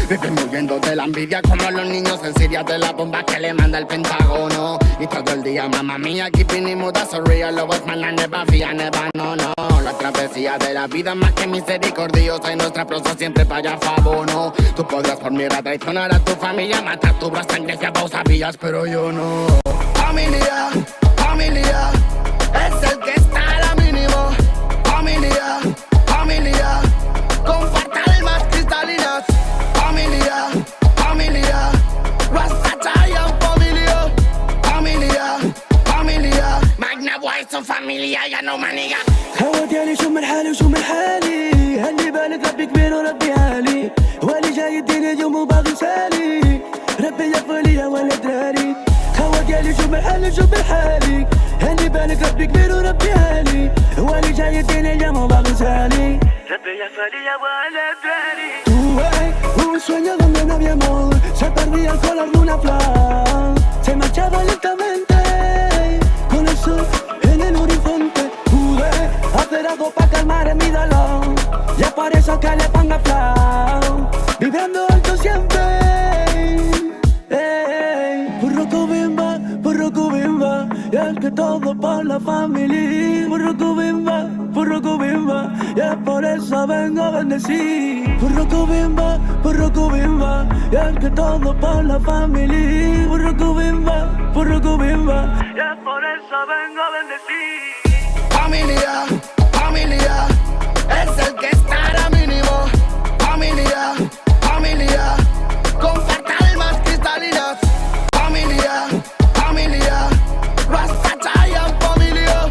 Viven huyendo de la envidia como los niños en Siria de la bomba que le manda el Pentágono. Y todo el día, mamá mía, keeping it mood, that's so real. Love was man, I never fear, never, no. La travesía de la vida más que misericordiosa y nuestra prosa siempre para favor, no. Tú podrás por mierda traicionar a tu familia, matar tu brazo, sangre, si vos sabías, pero yo no. Familia, familia, es el que está a la mínimo. Familia, familia, comparte almas cristalinas. Familia, familia, Rasta Giant familia. Familia, familia, Magna White son familia, ya no maniga. هوا ديالي شو من حالي وشو من حالي هلي بالك ربي كبير وربي عالي هو اللي جاي يديني اليوم وباغي سالي ربي يغفر ليا ولا دراري هوا ديالي شو من حالي وشو من حالي هلي بالك ربي كبير وربي عالي هو اللي جاي يديني اليوم وباغي سالي ربي يغفر ليا ولا دراري Tuve un sueño donde no había amor se perdía el color de una flor se marchaba lentamente con el sol en el horizonte hacer algo para calmar en mi dolor y es por eso que le pongo flow vibrando alto siempre Burruco bimba y es que todo por la familia Burruco bimba y es por eso vengo a bendecir Burruco bimba y es que todo por la familia Burruco bimba y es por eso vengo a bendecir Familia, familia, es el que está a mínimo. Familia, familia, comparte almas cristalinas. Familia, familia, Rasta Giant familia.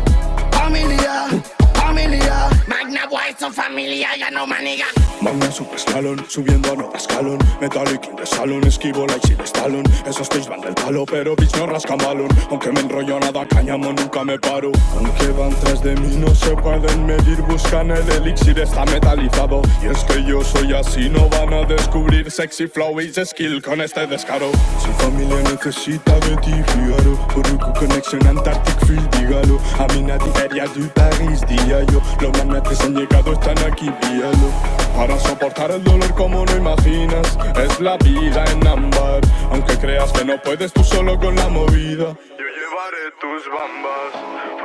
Familia, familia, Magna White son familia, ya no maniga. Magna super escalón, subiendo a nota escalón Metallic in the salón, esquivo like sin estalón Esos tics van del palo, pero bitch no rascan balón Aunque me enrollo nada cáñamo, nunca me paro Aunque van tras de mí, no se pueden medir Buscan el elixir, está metalizado Y es que yo soy así, no van a descubrir Sexy flow y skill con este descaro Si familia necesita de ti, fíjalo Burruco connection Antarctic Field, dígalo A mi nativeria de París, día yo Los magnates han llegado, están aquí, píalo Para soportar el dolor como no imaginas Es la vida en ámbar Aunque creas que no puedes tú solo con la movida Yo llevaré tus bambas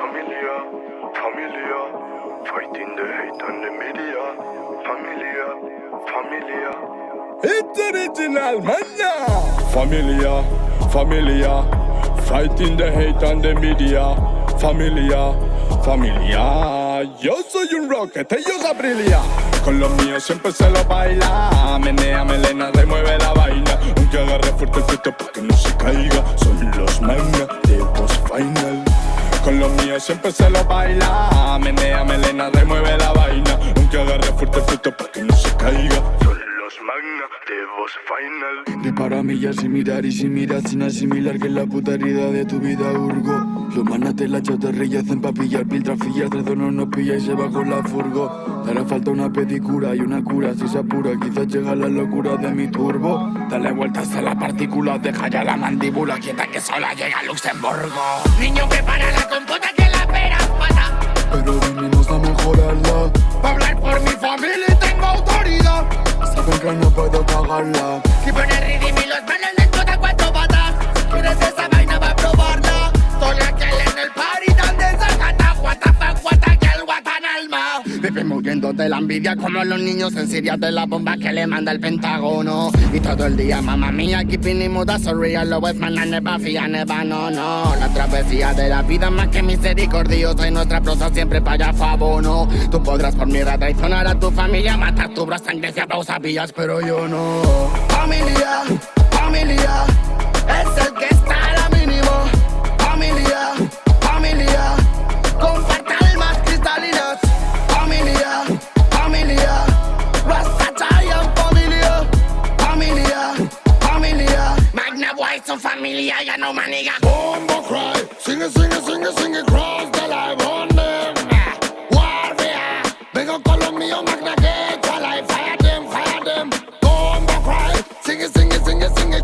Familia, familia Fighting the hate and the media Familia, familia It's original, man. Familia, familia Fighting the hate and the media Familia, familia Yo soy un rocket, ellos abrilia Con los míos siempre se lo baila Menea melena, remueve la vaina Aunque agarre fuerte el fruto para que no se caiga Son los magna de boss final Con los míos siempre se lo baila Menea melena, remueve la vaina Aunque agarre fuerte el fruto para que no se caiga Son los magna de boss final De para millas sin mirar y sin mirar sin asimilar Que es la puta herida de tu vida urgo Los manas te la chatarrilla hacen pa' pillar piltrafillas Tres donos nos pilla y se va con la furgo Te hará falta una pedicura y una cura Si se apura quizás llega la locura de mi turbo Dale vueltas a la partícula, deja ya la mandíbula Quieta que sola llega a Luxemburgo Niño que para la compota que la pera pata Pero vinimos a mejorarla Pa' hablar por mi familia y tengo autoridad Saben que no puedo cagarla Si pones ritmo y los manos les toca cuatro patas ¿Quieres esa vaina va a probarla? Soy aquel en el party donde se gana Guata que el guatan alma Viven huyendo de la envidia como los niños en Siria de la bomba que le manda el Pentágono Y todo el día, mamá mía, keeping it mood, that's so real. Love was man, I never fear, never, no. La travesía de la vida más que misericordiosa y nuestra prosa siempre para favor, no. Tú podrás por mierda traicionar a tu familia, matar tu brazo, sangre, si vos sabías, pero yo no. Familia, familia, es el que está a la mínimo. Familia, familia, comparte almas cristalinas. Familia, familia, Rasta Giant familia. Familia, familia, Magna White son familia, ya no maniga. Bombo cry, sing it, cross the line on them. Warrior, vengo con los míos, Magna get your life, fire them. Bombo cry, sing it,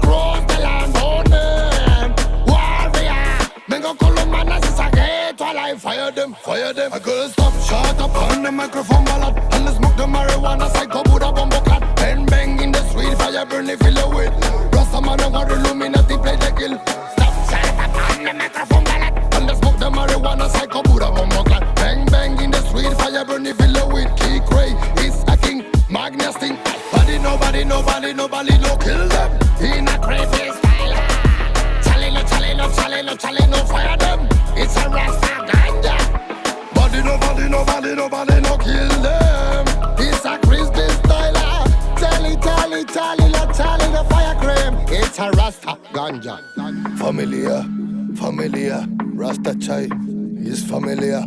cross the line on them. Warrior, vengo con los manas y saqué your life, fire them. I couldn't stop, shut up on the microphone ballad, and let's smoke the marijuana, psycho Buddha bombo clat, bang in the Nobody no kill them. In a crazy style. Challenge, fire them. It's a Rasta ganja. Nobody no kill them. It's a crispy style. Tally, the fire cream. It's a Rasta ganja. Familiar, Rasta chai is familiar.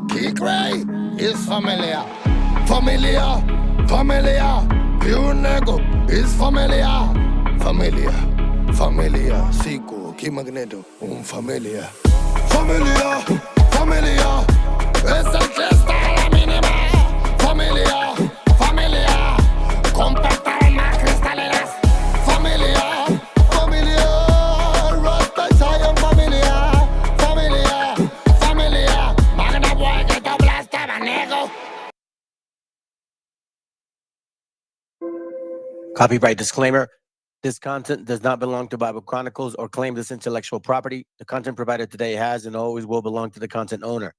Kikray is familiar. Pure nego is familiar. Siku, Kimagneto, familiar. Es el que está a la mínima. Familia. Compactar más cristaleras. Familia. Rasta Zion familia. Magna boy que doblaste manego. Copyright disclaimer. This content does not belong to Bible Chronicles or claim this intellectual property. The content provided today has and always will belong to the content owner.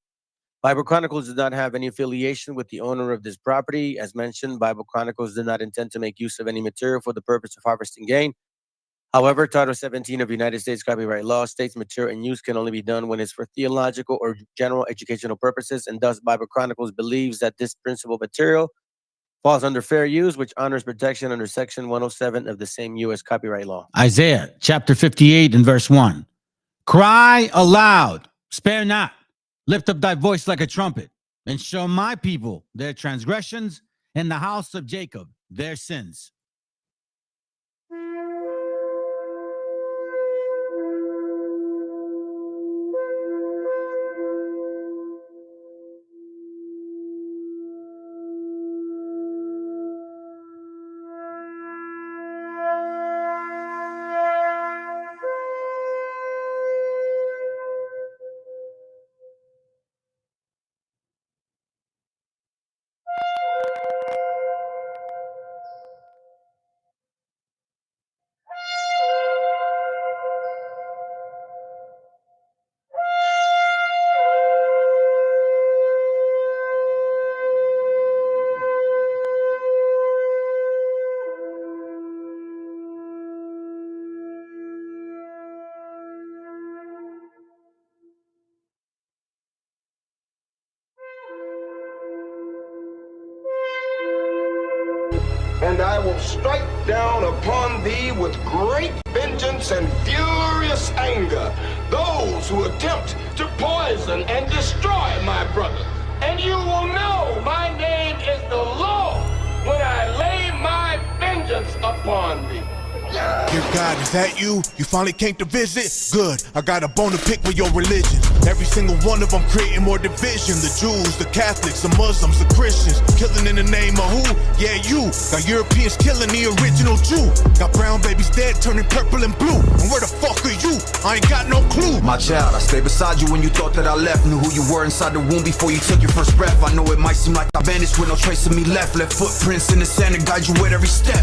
Bible Chronicles does not have any affiliation with the owner of this property. As mentioned, Bible Chronicles did not intend to make use of any material for the purpose of harvesting gain. However, Title 17 of United States copyright law states material in use can only be done when it's for theological or general educational purposes, and thus Bible Chronicles believes that this principal material falls under fair use, which honors protection under Section 107 of the same U.S. copyright law. Isaiah chapter 58 and verse 1. Cry aloud, spare not, lift up thy voice like a trumpet, and show my people their transgressions, and the house of Jacob their sins. And I will strike down upon thee with great vengeance and furious anger those who attempt to poison and destroy my brother. And you will know my name is the Lord when I lay my vengeance upon thee. Dear God, is that you? You finally came to visit? Good, I got a bone to pick with your religion. Every single one of them creating more division. The Jews, the Catholics, the Muslims, the Christians. Killing in the name of who? Yeah, you. Got Europeans killing the original Jew. Got brown babies dead turning purple and blue. And where the fuck are you? I ain't got no clue. My child, I stayed beside you when you thought that I left. Knew who you were inside the womb before you took your first breath. I know it might seem like I vanished with no trace of me left. Left footprints in the sand and guide you with every step.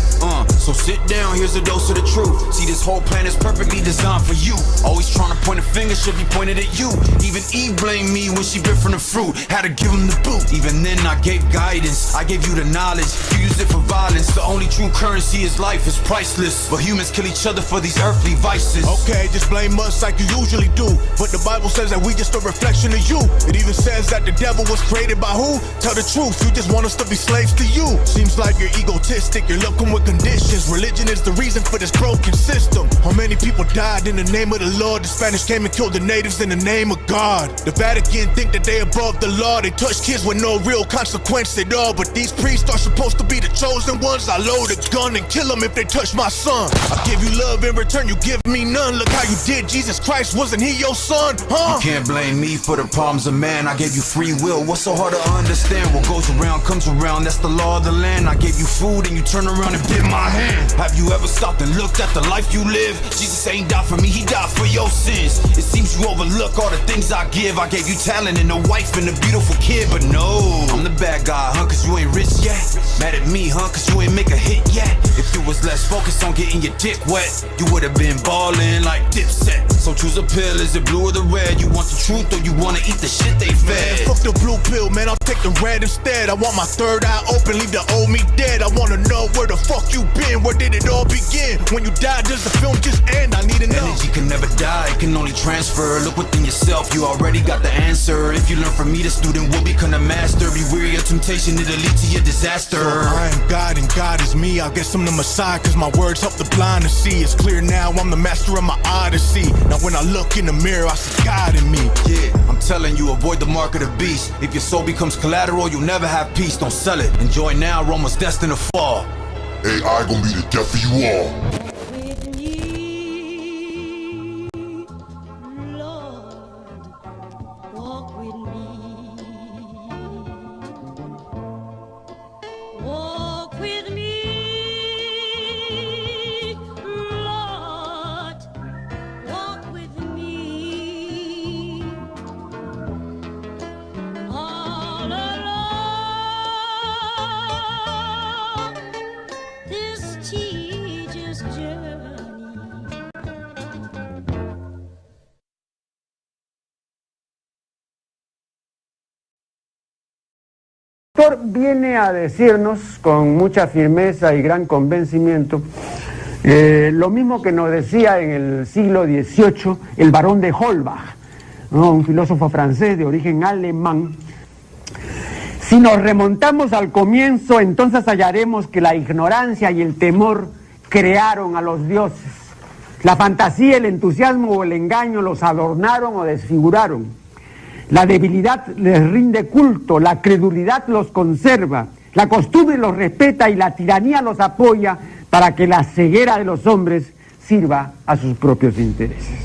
So sit down, here's a dose of the truth. See, this whole plan is perfectly designed for you. Always trying to point a finger, should be pointed at you. Even Eve blamed me when she bit from the fruit. Had to give him the boot. Even then I gave guidance, I gave you the knowledge. You used it for violence. The only true currency is life, is priceless. But humans kill each other for these earthly vices. Okay, just blame us like you usually do. But the Bible says that we just a reflection of you. It even says that the devil was created by who? Tell the truth, you just want us to be slaves to you. Seems like you're egotistic, your love come with conditions. Religion is the reason for this broken system. How many people died in the name of the Lord? The Spanish came and killed the natives in the name of God. The Vatican think that they above the law. They touch kids with no real consequence at all. But these priests are supposed to be the chosen ones. I load a gun and kill them if they touch my son. I give you love in return, you give me none. Look how you did Jesus Christ, wasn't he your son? Huh? You can't blame me for the problems of man. I gave you free will, what's so hard to understand? What goes around comes around, that's the law of the land. I gave you food and you turn around and bit my hand. Have you ever stopped and looked at the life you live? Jesus ain't died for me, he died for your sins. It seems you overlook all the things I give. I gave you talent and a wife and a beautiful kid. But no, I'm the bad guy, huh, cause you ain't rich yet. Mad at me, huh, cause you ain't make a hit yet. If you was less focused on getting your dick wet, you would have been ballin' like Dipset. So choose a pill, is it blue or the red? You want the truth or you wanna eat the shit they fed? Man, fuck the blue pill, man, I'll take the red instead. I want my third eye open, leave the old me dead. I wanna know where the fuck you been, where did it all begin? When you die, does the film just end? I need to know. Energy can never die, it can only transfer. Look within yourself, you already got the answer. If you learn from me, the student will become a master. Be weary of temptation, it'll lead to your disaster. So I am God and God is me. I guess I'm the Messiah, cause my words help the blind to see. It's clear now, I'm the master of my odyssey. Now when I look in the mirror, I see God in me. Yeah, I'm telling you, avoid the mark of the beast. If your soul becomes collateral, you'll never have peace. Don't sell it. Enjoy now, Roma's destined to fall. AI gonna be the death of you all. With me, Lord, walk with me. Walk with me, Lord, walk with me. All along this tedious journey. El autor viene a decirnos con mucha firmeza y gran convencimiento lo mismo que nos decía en el siglo XVIII el barón de Holbach, ¿no? Un filósofo francés de origen alemán. Si nos remontamos al comienzo, entonces hallaremos que la ignorancia y el temor crearon a los dioses. La fantasía, el entusiasmo o el engaño los adornaron o desfiguraron. La debilidad les rinde culto, la credulidad los conserva, la costumbre los respeta y la tiranía los apoya para que la ceguera de los hombres sirva a sus propios intereses.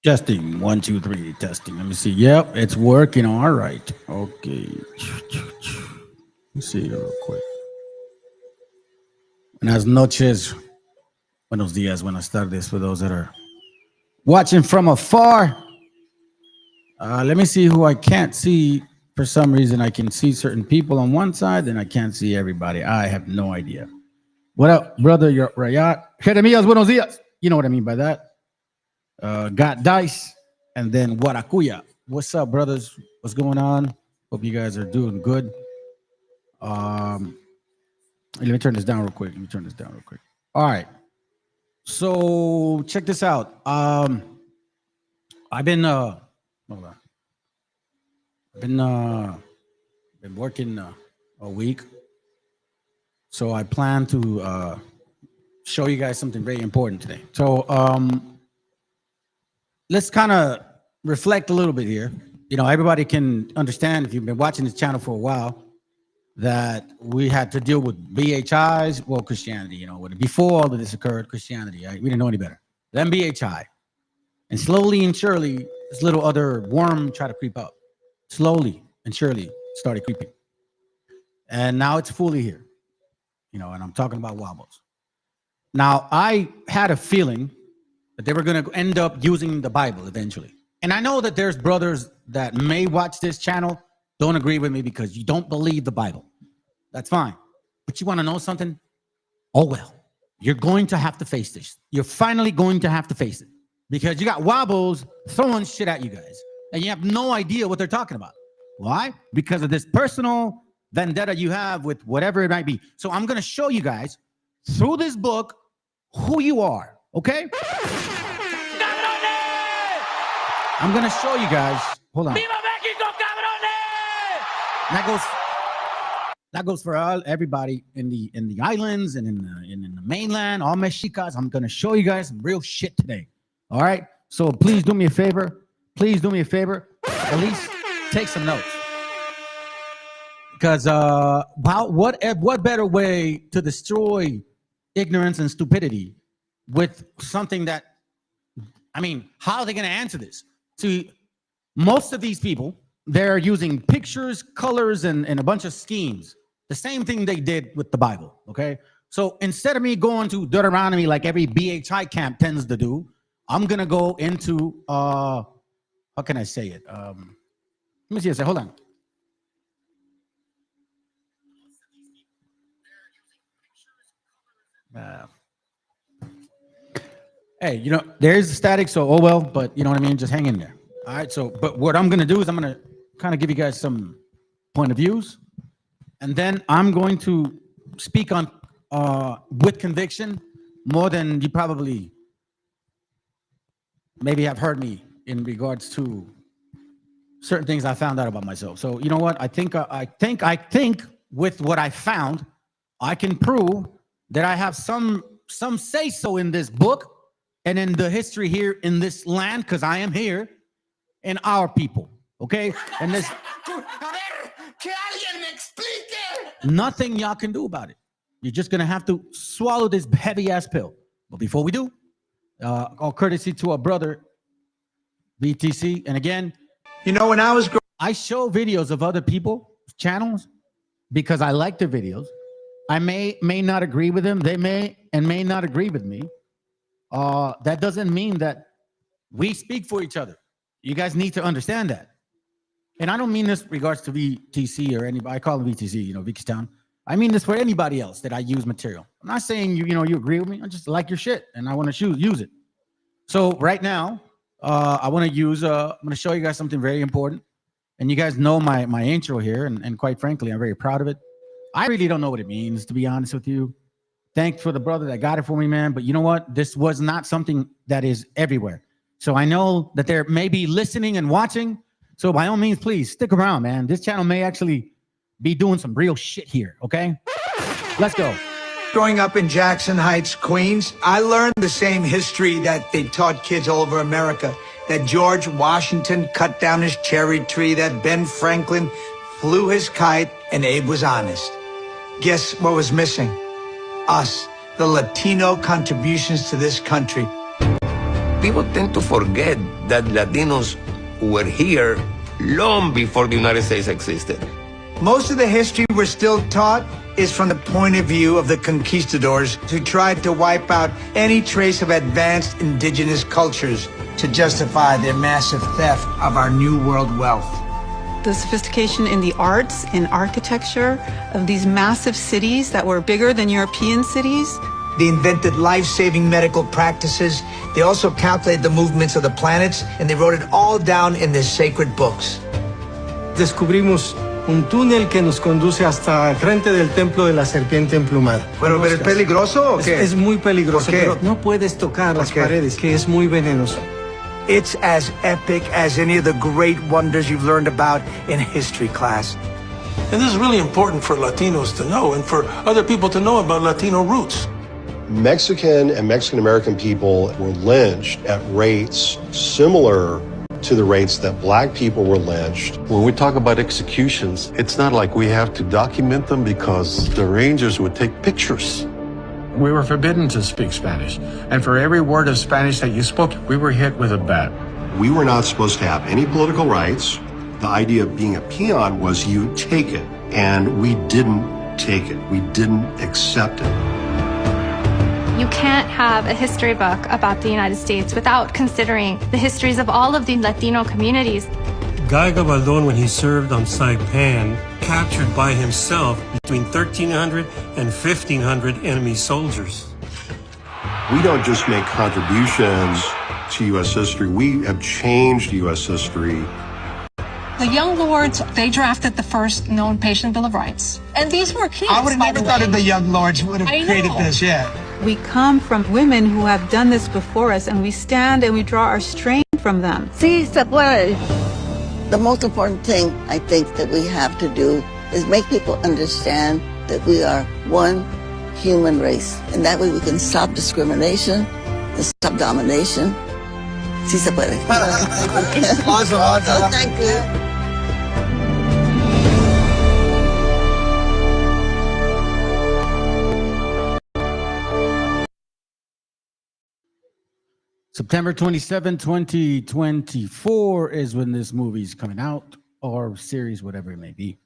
Testing, 1, 2, 3, testing. Let me see. Yep, it's working. All right. Okay. Let's see real quick. Buenas noches. Buenos días, buenas tardes for those that are watching from afar. Let me see who I can't see. For some reason, I can see certain people on one side, and I can't see everybody. I have no idea. What up, brother? You're Rayat. Jeremías, buenos días. You know what I mean by that. Got Dice, and then Warakuya. What's up, brothers? What's going on? Hope you guys are doing good. Let me turn this down real quick. All right. So check this out. I've been hold on. I've been working a week. So I plan to show you guys something very important today. So let's kind of reflect a little bit here. You know, everybody can understand if you've been watching this channel for a while that we had to deal with BHIs, well, Christianity, you know, before all of this occurred, Christianity, we didn't know any better. Then BHI. And slowly and surely, this little other worm tried to creep up. Slowly and surely started creeping. And now it's fully here. You know, and I'm talking about wobbles. Now, I had a feeling that they were going to end up using the Bible eventually. And I know that there's brothers that may watch this channel, don't agree with me because you don't believe the Bible. That's fine. But you want to know something? Oh, well, you're going to have to face this. You're finally going to have to face it because you got wobbles throwing shit at you guys and you have no idea what they're talking about. Why? Because of this personal vendetta you have with whatever it might be. So I'm going to show you guys through this book who you are, okay? I'm going to show you guys. Hold on. Viva Mexico, cabrones! That goes for everybody in the islands and in the mainland, all Mexicas. I'm going to show you guys some real shit today. All right? So please do me a favor. Please do me a favor. At least take some notes. Because what better way to destroy ignorance and stupidity with something that, I mean, how are they going to answer this? See, most of these people, they're using pictures, colors, and a bunch of schemes. The same thing they did with the Bible, okay? So instead of me going to Deuteronomy like every BHI camp tends to do, I'm going to go into, how can I say it? Let me see. Hold on. Hey, you know, there's the static, so oh well, but you know what I mean? Just hang in there. All right, so, but what I'm going to do is I'm going to kind of give you guys some point of views, and then I'm going to speak on, with conviction, more than you probably maybe have heard me in regards to certain things I found out about myself. So, you know what? I think with what I found, I can prove that I have some say so in this book and in the history here in this land, because I am here, and our people, okay? And this nothing y'all can do about it. You're just gonna have to swallow this heavy ass pill. But before we do, all courtesy to our brother BTC. And again, you know, when I show videos of other people's channels because I like their videos. I may not agree with them. They may not agree with me. That doesn't mean that we speak for each other. You guys need to understand that. And I don't mean this regards to VTC or anybody. I call it VTC, you know, Vickstown. I mean this for anybody else that I use material. I'm not saying you agree with me. I just like your shit and I want to use it. So right now, I want to use. I'm going to show you guys something very important. And you guys know my intro here, and quite frankly, I'm very proud of it. I really don't know what it means, to be honest with you. Thanks for the brother that got it for me, man. But you know what? This was not something that is everywhere. So I know that they're maybe listening and watching. So by all means, please stick around, man. This channel may actually be doing some real shit here, okay? Let's go. Growing up in Jackson Heights, Queens, I learned the same history that they taught kids all over America. That George Washington cut down his cherry tree, that Ben Franklin flew his kite, and Abe was honest. Guess what was missing? Us, the Latino contributions to this country. People tend to forget that Latinos were here long before the United States existed. Most of the history we're still taught is from the point of view of the conquistadors who tried to wipe out any trace of advanced indigenous cultures to justify their massive theft of our New World wealth. The sophistication in the arts and architecture of these massive cities that were bigger than European cities. They invented life-saving medical practices. They also calculated the movements of the planets, and they wrote it all down in their sacred books. Descubrimos un túnel que nos conduce hasta el frente del templo de la serpiente emplumada. ¿Pero es peligroso o qué? Es muy peligroso, ¿Por qué? pero no puedes tocar las paredes, que es muy venenoso. It's as epic as any of the great wonders you've learned about in history class. And this is really important for Latinos to know and for other people to know about Latino roots. Mexican and Mexican-American people were lynched at rates similar to the rates that black people were lynched. When we talk about executions, it's not like we have to document them because the Rangers would take pictures. We were forbidden to speak Spanish, and for every word of Spanish that you spoke, we were hit with a bat. We were not supposed to have any political rights. The idea of being a peon was you take it, and we didn't take it. We didn't accept it. You can't have a history book about the United States without considering the histories of all of the Latino communities. Guy Gabaldon, when he served on Saipan, captured by himself between 1,300 and 1,500 enemy soldiers. We don't just make contributions to U.S. history. We have changed U.S. history. The Young Lords, they drafted the first known patient Bill of Rights. And these were kids. I would have never thought that the Young Lords would have created this, yeah. We come from women who have done this before us, and we stand and we draw our strength from them. Sí, se puede. The most important thing I think that we have to do is make people understand that we are one human race. And that way we can stop discrimination and stop domination. Sí se puede. Awesome. Thank you. September 27, 2024 is when this movie's coming out, or series, whatever it may be.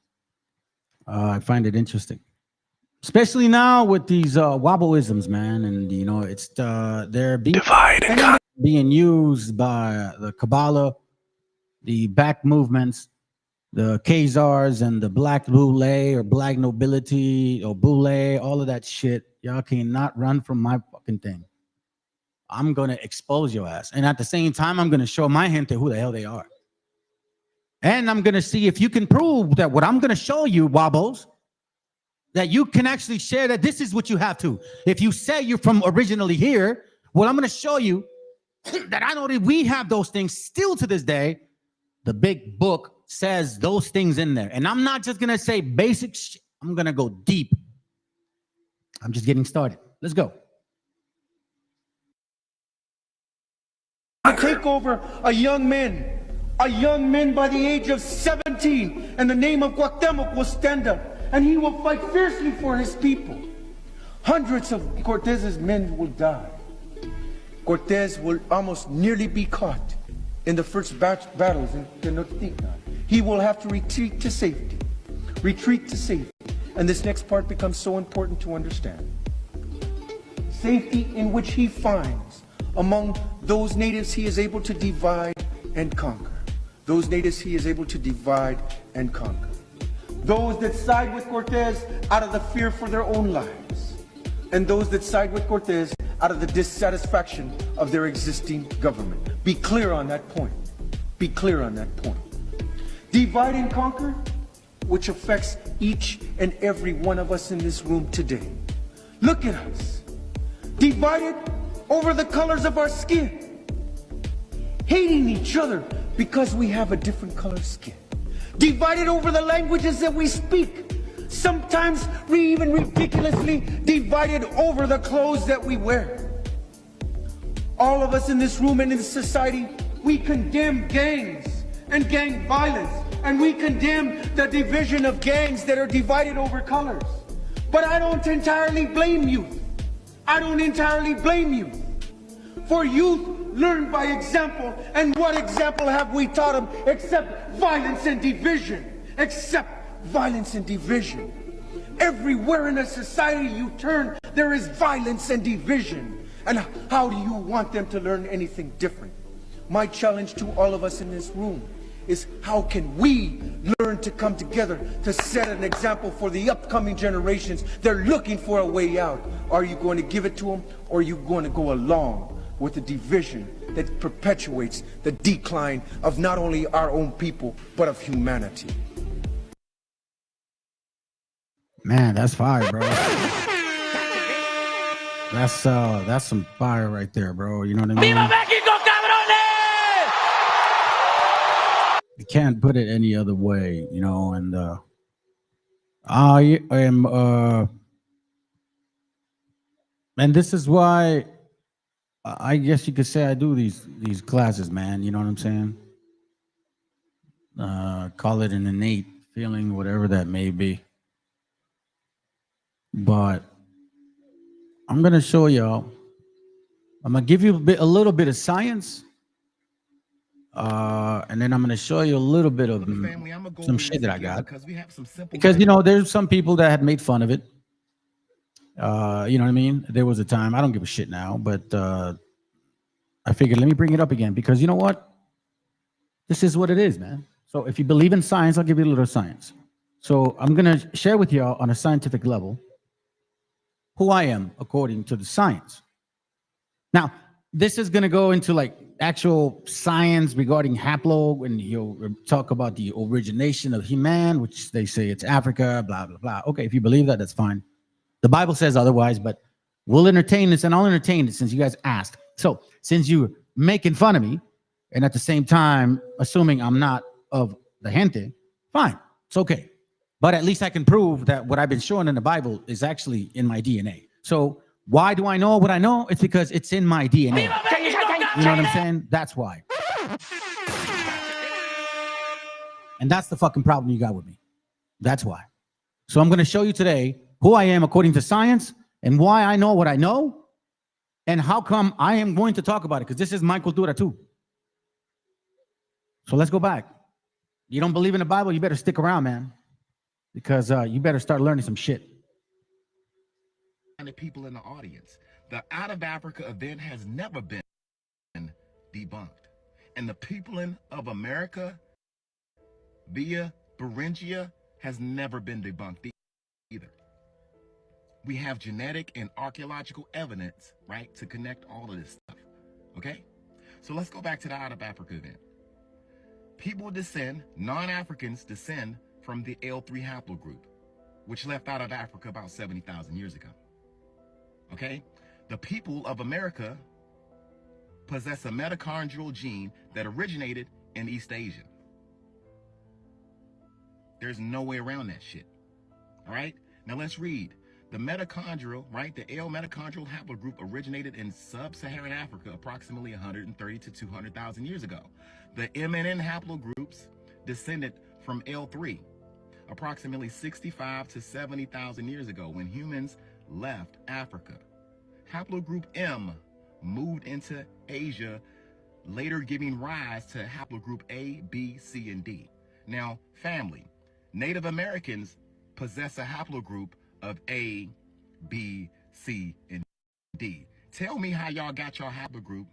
I find it interesting, especially now with these wobbleisms, man. And you know, it's they're being used by the Kabbalah, the back movements, the Khazars, and the black boule or black nobility or boule, all of that shit. Y'all cannot run from my fucking thing. I'm going to expose your ass. And at the same time, I'm going to show my gente who the hell they are. And I'm going to see if you can prove that what I'm going to show you, Wobbles, that you can actually share that this is what you have to. If you say you're from originally here, well, I'm going to show you that I know that we have those things still to this day. The big book says those things in there. And I'm not just going to say basic shit. I'm going to go deep. I'm just getting started. Let's go. To take over a young man by the age of 17, and the name of Cuauhtemoc will stand up, and he will fight fiercely for his people. Hundreds of Cortez's men will die. Cortez will almost nearly be caught in the first battles in Tenochtitlan. He will have to retreat to safety. And this next part becomes so important to understand. Safety in which he finds among those natives he is able to divide and conquer. Those natives he is able to divide and conquer. Those that side with Cortez out of the fear for their own lives. And those that side with Cortez out of the dissatisfaction of their existing government. Be clear on that point. Be clear on that point. Divide and conquer, which affects each and every one of us in this room today. Look at us. Divided over the colors of our skin, hating each other because we have a different color skin, divided over the languages that we speak, sometimes we even ridiculously divided over the clothes that we wear. All of us in this room and in society, we condemn gangs and gang violence, and we condemn the division of gangs that are divided over colors. But I don't entirely blame you. I don't entirely blame you. For youth learn by example, and what example have we taught them except violence and division? Except violence and division. Everywhere in a society you turn, there is violence and division. And how do you want them to learn anything different? My challenge to all of us in this room is, how can we learn to come together to set an example for the upcoming generations? They're looking for a way out. Are you going to give it to them, or are you going to go along with the division that perpetuates the decline of not only our own people, but of humanity? Man, that's fire, bro. That's some fire right there, bro. You know what I mean? ¡Viva México, cabrones! You can't put it any other way, you know. And I am, and this is why I guess you could say I do these classes, man. You know what I'm saying? Call it an innate feeling, whatever that may be. But I'm gonna show y'all. I'm gonna give you a little bit of science, and then I'm gonna show you a little bit of some shit that I got. Because you know, there's some people that had made fun of it. You know what I mean? There was a time. I don't give a shit now, but I figured let me bring it up again, because you know what? This is what it is, man. So if you believe in science, I'll give you a little science. So I'm going to share with y'all on a scientific level who I am according to the science. Now, this is going to go into like actual science regarding haplo, and you'll talk about the origination of human, which they say it's Africa, blah, blah, blah. Okay, if you believe that, that's fine. The Bible says otherwise, but we'll entertain this, and I'll entertain it since you guys asked. So since you're making fun of me, and at the same time, assuming I'm not of the gente, fine, it's okay. But at least I can prove that what I've been showing in the Bible is actually in my DNA. So why do I know what I know? It's because it's in my DNA. You know what I'm saying? That's why. And that's the fucking problem you got with me. That's why. So I'm going to show you today who I am according to science and why I know what I know and how come I am going to talk about it, because this is my cultura too. So let's go back. You don't believe in the Bible, you better stick around, man, because you better start learning some shit. And the people in the audience, the Out of Africa event has never been debunked. And the people of America via Beringia has never been debunked either. We have genetic and archaeological evidence, right, to connect all of this stuff, okay? So let's go back to the Out of Africa event. People descend, non-Africans descend from the L3 haplogroup, which left out of Africa about 70,000 years ago. Okay? The people of America possess a mitochondrial gene that originated in East Asia. There's no way around that shit. All right? Now let's read. The mitochondrial, right? The L mitochondrial haplogroup originated in sub-Saharan Africa approximately 130 to 200,000 years ago. The M and N haplogroups descended from L3 approximately 65 to 70,000 years ago when humans left Africa. Haplogroup M moved into Asia, later giving rise to haplogroup A, B, C, and D. Now, family, Native Americans possess a haplogroup of A, B, C, and D. Tell me how y'all got your haplogroup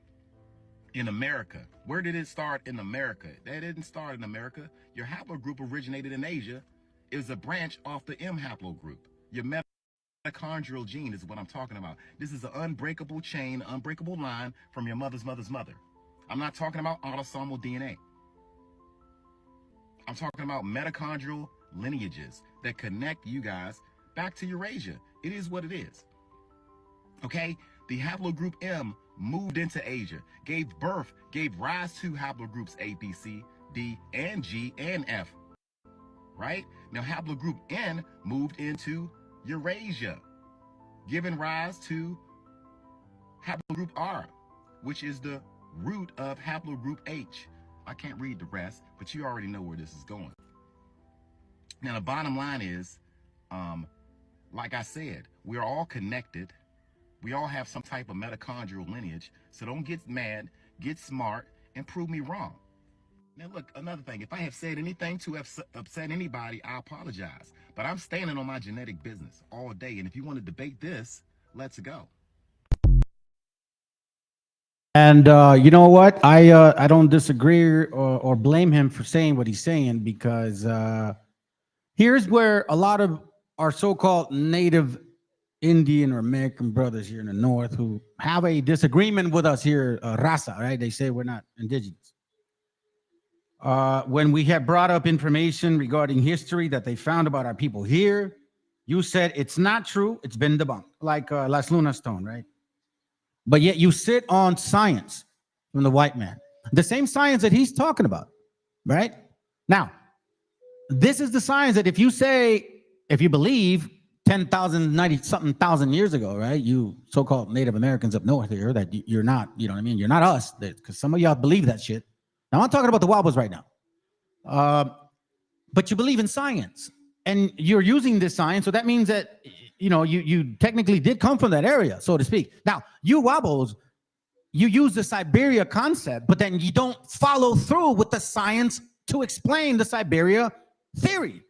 in America. Where did it start in America? That didn't start in America. Your haplogroup originated in Asia. It was a branch off the M haplogroup. Your mitochondrial gene is what I'm talking about. This is an unbreakable chain, unbreakable line from your mother's mother's mother. I'm not talking about autosomal DNA. I'm talking about mitochondrial lineages that connect you guys back to Eurasia. It is what it is. Okay? The haplogroup M moved into Asia, gave rise to haplogroups A, B, C, D, and G, and F. Right? Now haplogroup N moved into Eurasia, giving rise to haplogroup R, which is the root of haplogroup H. I can't read the rest, but you already know where this is going. Now the bottom line is, like I said, we're all connected. We all have some type of mitochondrial lineage. So don't get mad, get smart, and prove me wrong. Now look, another thing, if I have said anything to upset anybody, I apologize. But I'm standing on my genetic business all day. And if you want to debate this, let's go. And you know what? I don't disagree or blame him for saying what he's saying, because here's where a lot of our so-called native Indian or American brothers here in the North who have a disagreement with us here, raza, right? They say we're not indigenous. When we have brought up information regarding history that they found about our people here, you said it's not true, it's been debunked, like Las Lunas Stone, right? But yet you sit on science from the white man, the same science that he's talking about, right? Now, this is the science that if you believe 10,000, 90-something thousand years ago, right? You so-called Native Americans up north here, that you're not, you know what I mean? You're not us, because some of y'all believe that shit. Now, I'm talking about the Wobbles right now. But you believe in science, and you're using this science, so that means that, you know, you technically did come from that area, so to speak. Now, you Wobbles, you use the Siberia concept, but then you don't follow through with the science to explain the Siberia theory.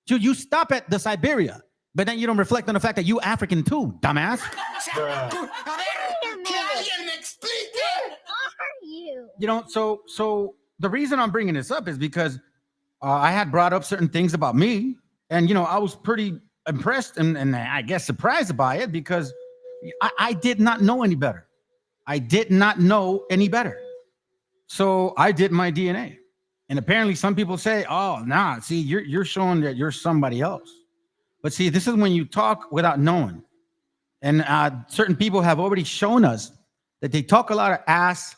So you stop at the Siberia, but then you don't reflect on the fact that you African too, dumbass. You know, so the reason I'm bringing this up is because I had brought up certain things about me, and I was pretty impressed and I guess surprised by it because I did not know any better. I did not know any better. So I did my DNA. And apparently some people say, oh, nah, see, you're showing that you're somebody else. But see, this is when you talk without knowing. And certain people have already shown us that they talk a lot of ass.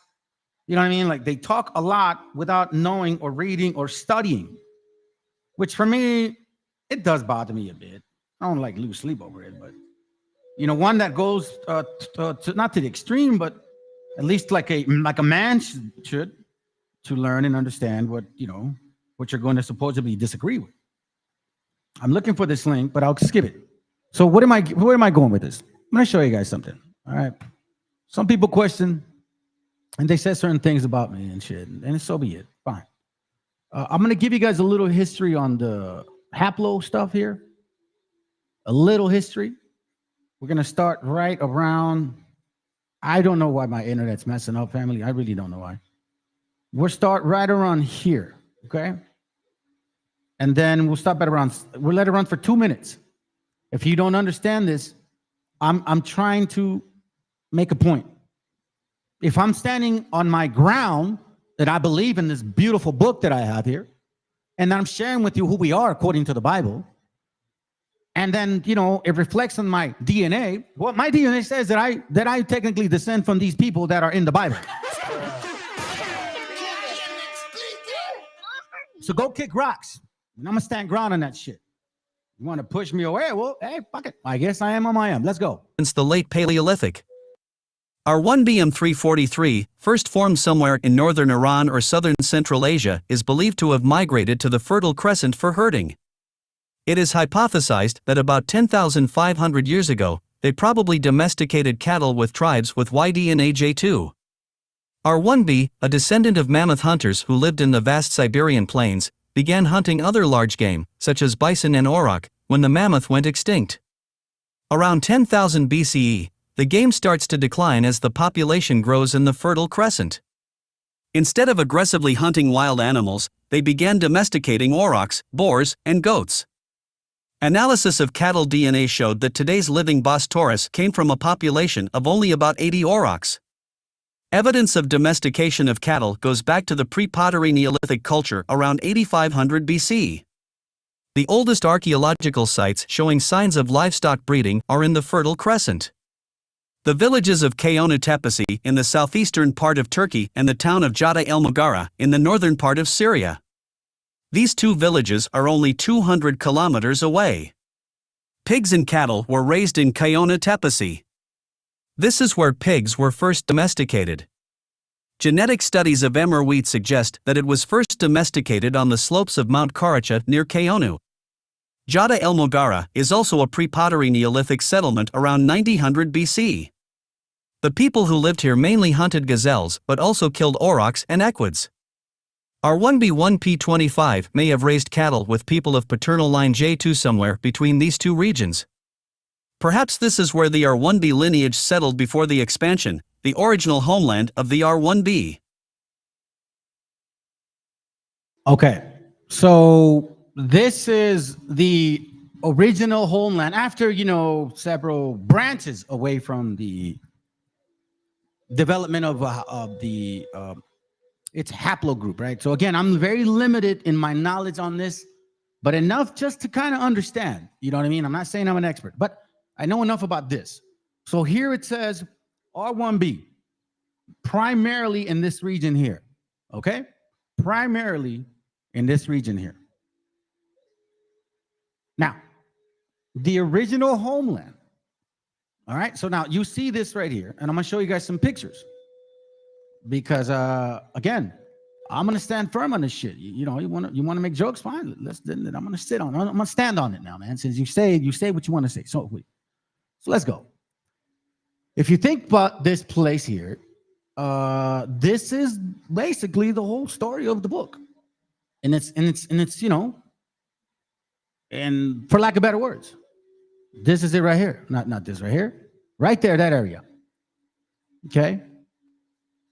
You know what I mean? Like they talk a lot without knowing or reading or studying, which for me, it does bother me a bit. I don't like lose sleep over it, but one that goes to not to the extreme, but at least like a man should to learn and understand what you're going to supposedly disagree with. I'm looking for this link, but I'll skip it. So where am I going with this? I'm going to show you guys something. All right. Some people question, and they said certain things about me and shit, and so be it. Fine. I'm going to give you guys a little history on the haplo stuff here. A little history. We're going to start right around, I don't know why my internet's messing up, family. I really don't know why. We'll start right around here, okay? And then we'll stop at around, we'll let it run for 2 minutes. If you don't understand this, I'm trying to make a point. If I'm standing on my ground that I believe in this beautiful book that I have here, and I'm sharing with you who we are according to the Bible, and then it reflects on my DNA. Well, my DNA says that I technically descend from these people that are in the Bible. So go kick rocks, and I'm gonna stand ground on that shit. You want to push me away? Well, hey, fuck it. I guess I am on my own. Let's go. Since the late Paleolithic. Our 1BM343, first formed somewhere in northern Iran or southern Central Asia, is believed to have migrated to the Fertile Crescent for herding. It is hypothesized that about 10,500 years ago, they probably domesticated cattle with tribes with YDNAJ2. R1b, a descendant of mammoth hunters who lived in the vast Siberian plains, began hunting other large game, such as bison and auroch, when the mammoth went extinct. Around 10,000 BCE, the game starts to decline as the population grows in the Fertile Crescent. Instead of aggressively hunting wild animals, they began domesticating aurochs, boars, and goats. Analysis of cattle DNA showed that today's living Bos taurus came from a population of only about 80 aurochs. Evidence of domestication of cattle goes back to the pre-pottery Neolithic culture around 8500 BC. The oldest archaeological sites showing signs of livestock breeding are in the Fertile Crescent. The villages of Kayona Tepesi in the southeastern part of Turkey and the town of Jada el Mughara in the northern part of Syria. These two villages are only 200 kilometers away. Pigs and cattle were raised in Kayona Tepesi. This is where pigs were first domesticated. Genetic studies of emmer wheat suggest that it was first domesticated on the slopes of Mount Karacha near Kayonu. Jada el Mughara is also a pre-pottery Neolithic settlement around 900 BC. The people who lived here mainly hunted gazelles but also killed aurochs and equids. R1B1P25 may have raised cattle with people of paternal line J2 somewhere between these two regions. Perhaps this is where the R1B lineage settled before the expansion, the original homeland of the R1B. Okay, so this is the original homeland after, several branches away from the development of the its haplogroup, right? So again, I'm very limited in my knowledge on this, but enough just to kind of understand, you know what I mean? I'm not saying I'm an expert, but I know enough about this. So here it says R1B, primarily in this region here, okay? Primarily in this region here. Now, the original homeland, all right? So now you see this right here, and I'm gonna show you guys some pictures because, again, I'm gonna stand firm on this shit. You wanna make jokes, fine. I'm gonna sit on it. I'm gonna stand on it now, man. Since you say what you want to say. So let's go. If you think about this place here, this is basically the whole story of the book, and it's and for lack of better words, this is it right here. Not this right here, right there, that area. Okay,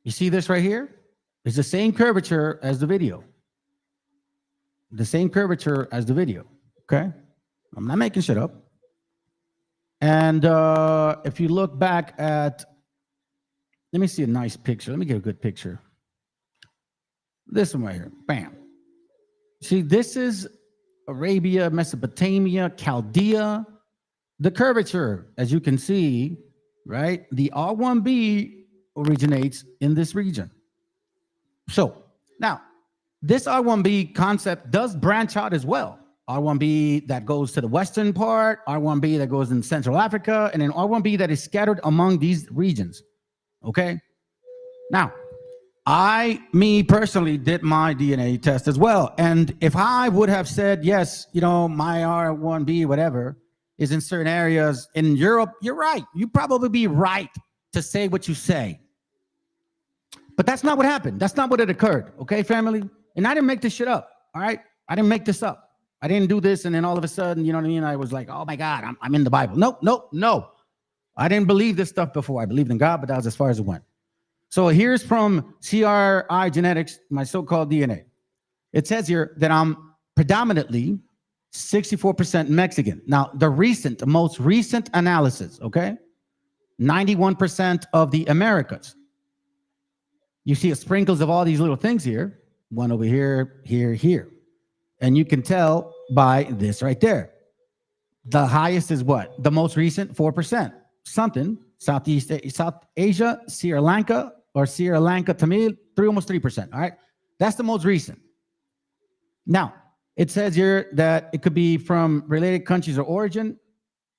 you see this right here? It's the same curvature as the video. The same curvature as the video. Okay, I'm not making shit up. And if you look back at, let me see a nice picture. Let me get a good picture. This one right here. Bam. See, this is Arabia, Mesopotamia, Chaldea. The curvature, as you can see, right? The R1b originates in this region. So now, this R1b concept does branch out as well. R1b that goes to the western part, R1b that goes in Central Africa, and then R1b that is scattered among these regions. Okay? Now, me personally did my DNA test as well. And if I would have said, yes, you know, my R1b, whatever, is in certain areas in Europe, you're right. You probably be right to say what you say. But that's not what happened. That's not what it occurred. Okay, family? And I didn't make this shit up. All right? I didn't make this up. I didn't do this and then all of a sudden, you know what I mean? I was like, oh my God, I'm in the Bible. No. I didn't believe this stuff before. I believed in God, but that was as far as it went. So here's from CRI Genetics, my so-called DNA. It says here that I'm predominantly 64% Mexican. Now, the most recent analysis, okay? 91% of the Americas. You see sprinkles of all these little things here. One over here, here. And you can tell by this right there. The highest is what? The most recent, 4%. Something, South Asia, Sri Lanka, Tamil, almost 3%. All right. That's the most recent. Now, it says here that it could be from related countries of origin,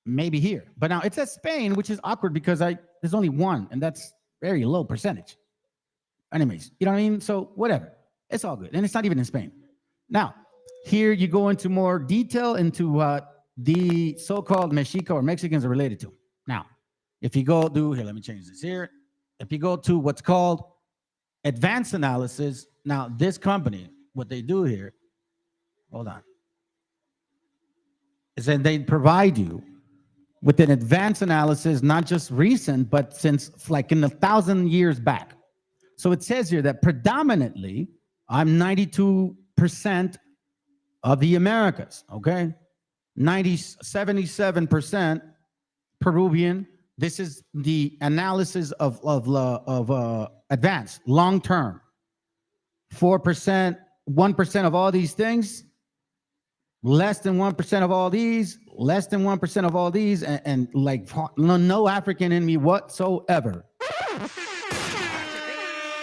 maybe here. But now it says Spain, which is awkward because there's only one, and that's very low percentage. Anyways, you know what I mean? So whatever. It's all good. And it's not even in Spain. Now, here you go into more detail into what the so-called Mexica or Mexicans are related to. Now, if you go here, let me change this here. If you go to what's called advanced analysis, now this company, what they do here, hold on, is that they provide you with an advanced analysis, not just recent, but since like in 1,000 years back. So it says here that predominantly I'm 92% of the Americas, okay? 77% Peruvian. This is the analysis of advanced, long-term. 4%, 1% of all these things, less than 1% of all these, less than 1% of all these, and like no African in me whatsoever.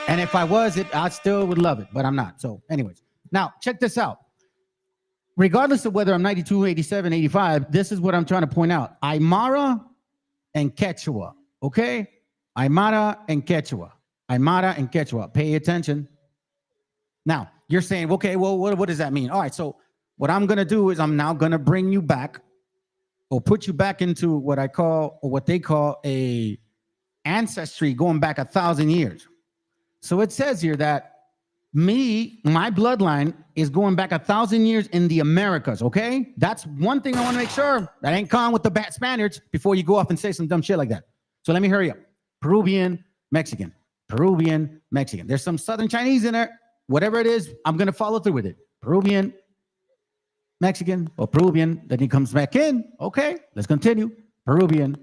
And if I was it, I still would love it, but I'm not. So anyways, now check this out. Regardless of whether I'm 92, 87, 85, this is what I'm trying to point out. Aymara and Quechua, okay? Aymara and Quechua. Aymara and Quechua. Pay attention. Now, you're saying, okay, well, what does that mean? All right, so what I'm going to do is I'm now going to bring you back or put you back into what I call, or what they call a ancestry going back 1,000 years. So it says here that my bloodline is going back 1,000 years in the Americas, okay? That's one thing I want to make sure. That ain't con with the bad Spaniards before you go off and say some dumb shit like that. So let me hurry up. Peruvian, Mexican. Peruvian, Mexican. There's some Southern Chinese in there. Whatever it is, I'm going to follow through with it. Peruvian, Mexican, or Peruvian. Then he comes back in. Okay, let's continue. Peruvian,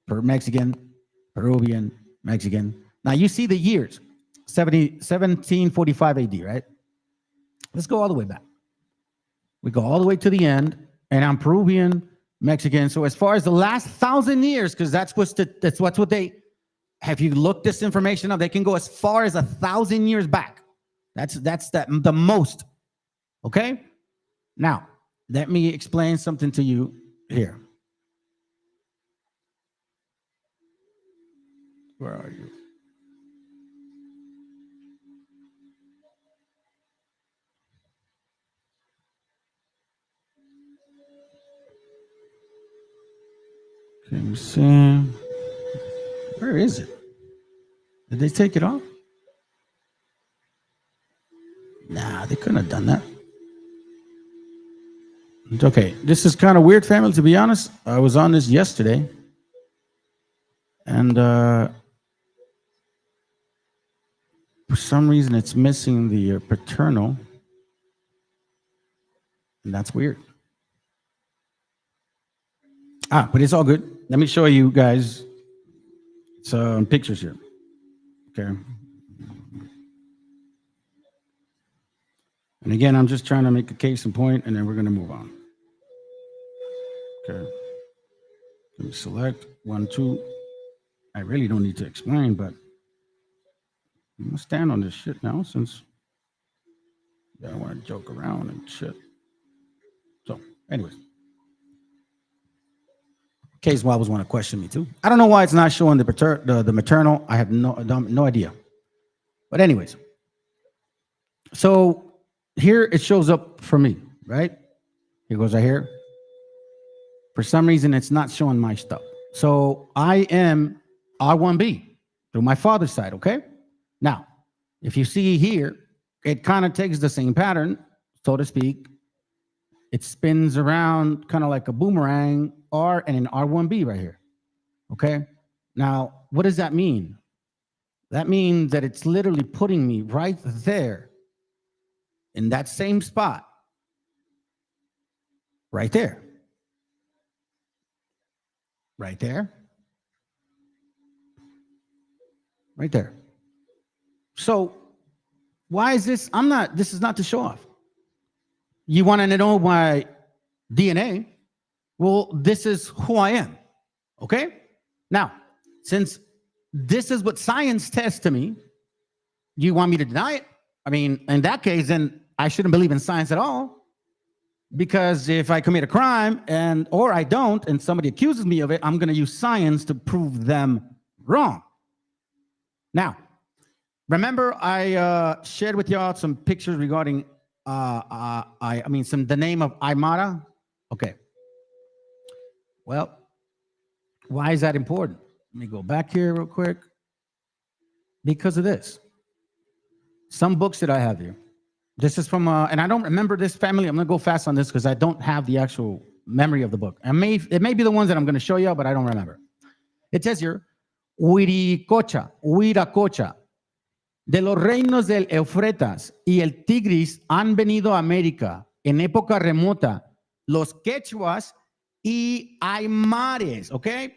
Mexican, Peruvian, Mexican. Now you see the years. 1745 AD, right? Let's go all the way back. We go all the way to the end, and I'm Peruvian, Mexican. So as far as the last 1,000 years, because that's what they, have you looked this information up? They can go as far as 1,000 years back. That's the most. Okay? Now, let me explain something to you here. Where are you? Let me see. Where is it? Did they take it off? Nah, they couldn't have done that. Okay, this is kind of weird, family, to be honest. I was on this yesterday. And for some reason, it's missing the paternal. And that's weird. But it's all good. Let me show you guys some pictures here. Okay. And again, I'm just trying to make a case and point, and then we're going to move on. Okay. Let me select 1, 2. I really don't need to explain, but I'm going to stand on this shit now since I don't want to joke around and shit. So, anyways. In case Wobbles want to question me too. I don't know why it's not showing the maternal. I have no idea. But anyways. So here it shows up for me, right? It goes right here. For some reason, it's not showing my stuff. So I am R1B through my father's side, okay? Now, if you see here, it kind of takes the same pattern, so to speak. It spins around kind of like a boomerang, R and an R1B right here, okay? Now, what does that mean? That means that it's literally putting me right there in that same spot, right there. Right there. Right there. So why is this? This is not to show off. You want to know my DNA? Well, this is who I am. Okay? Now, since this is what science says to me, you want me to deny it? I mean, in that case, then I shouldn't believe in science at all. Because if I commit a crime or I don't, and somebody accuses me of it, I'm going to use science to prove them wrong. Now, remember I shared with y'all some pictures regarding the name of Aymara. Okay. Well, why is that important? Let me go back here real quick. Because of this. Some books that I have here. This is from, and I don't remember this family. I'm going to go fast on this because I don't have the actual memory of the book. It may be the ones that I'm going to show you, but I don't remember. It says here, Huiracocha, de los reinos del Eufrates y el Tigris han venido a América en época remota, los quechuas y aymares, okay?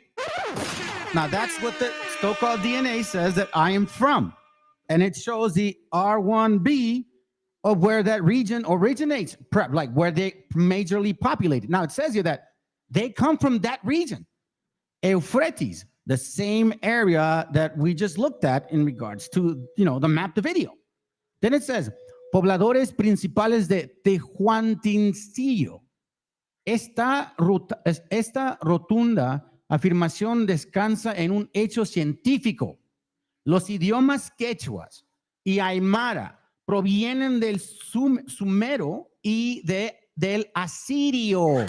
Now that's what the so-called DNA says that I am from. And it shows the R1B of where that region originates, like where they majorly populated. Now it says here that they come from that region, Euphrates, the same area that we just looked at in regards to, the map, the video. Then it says, pobladores principales de Tehuantincillo. Esta rotunda afirmación descansa en un hecho científico. Los idiomas quechuas y aymara provienen del sumero y del asirio.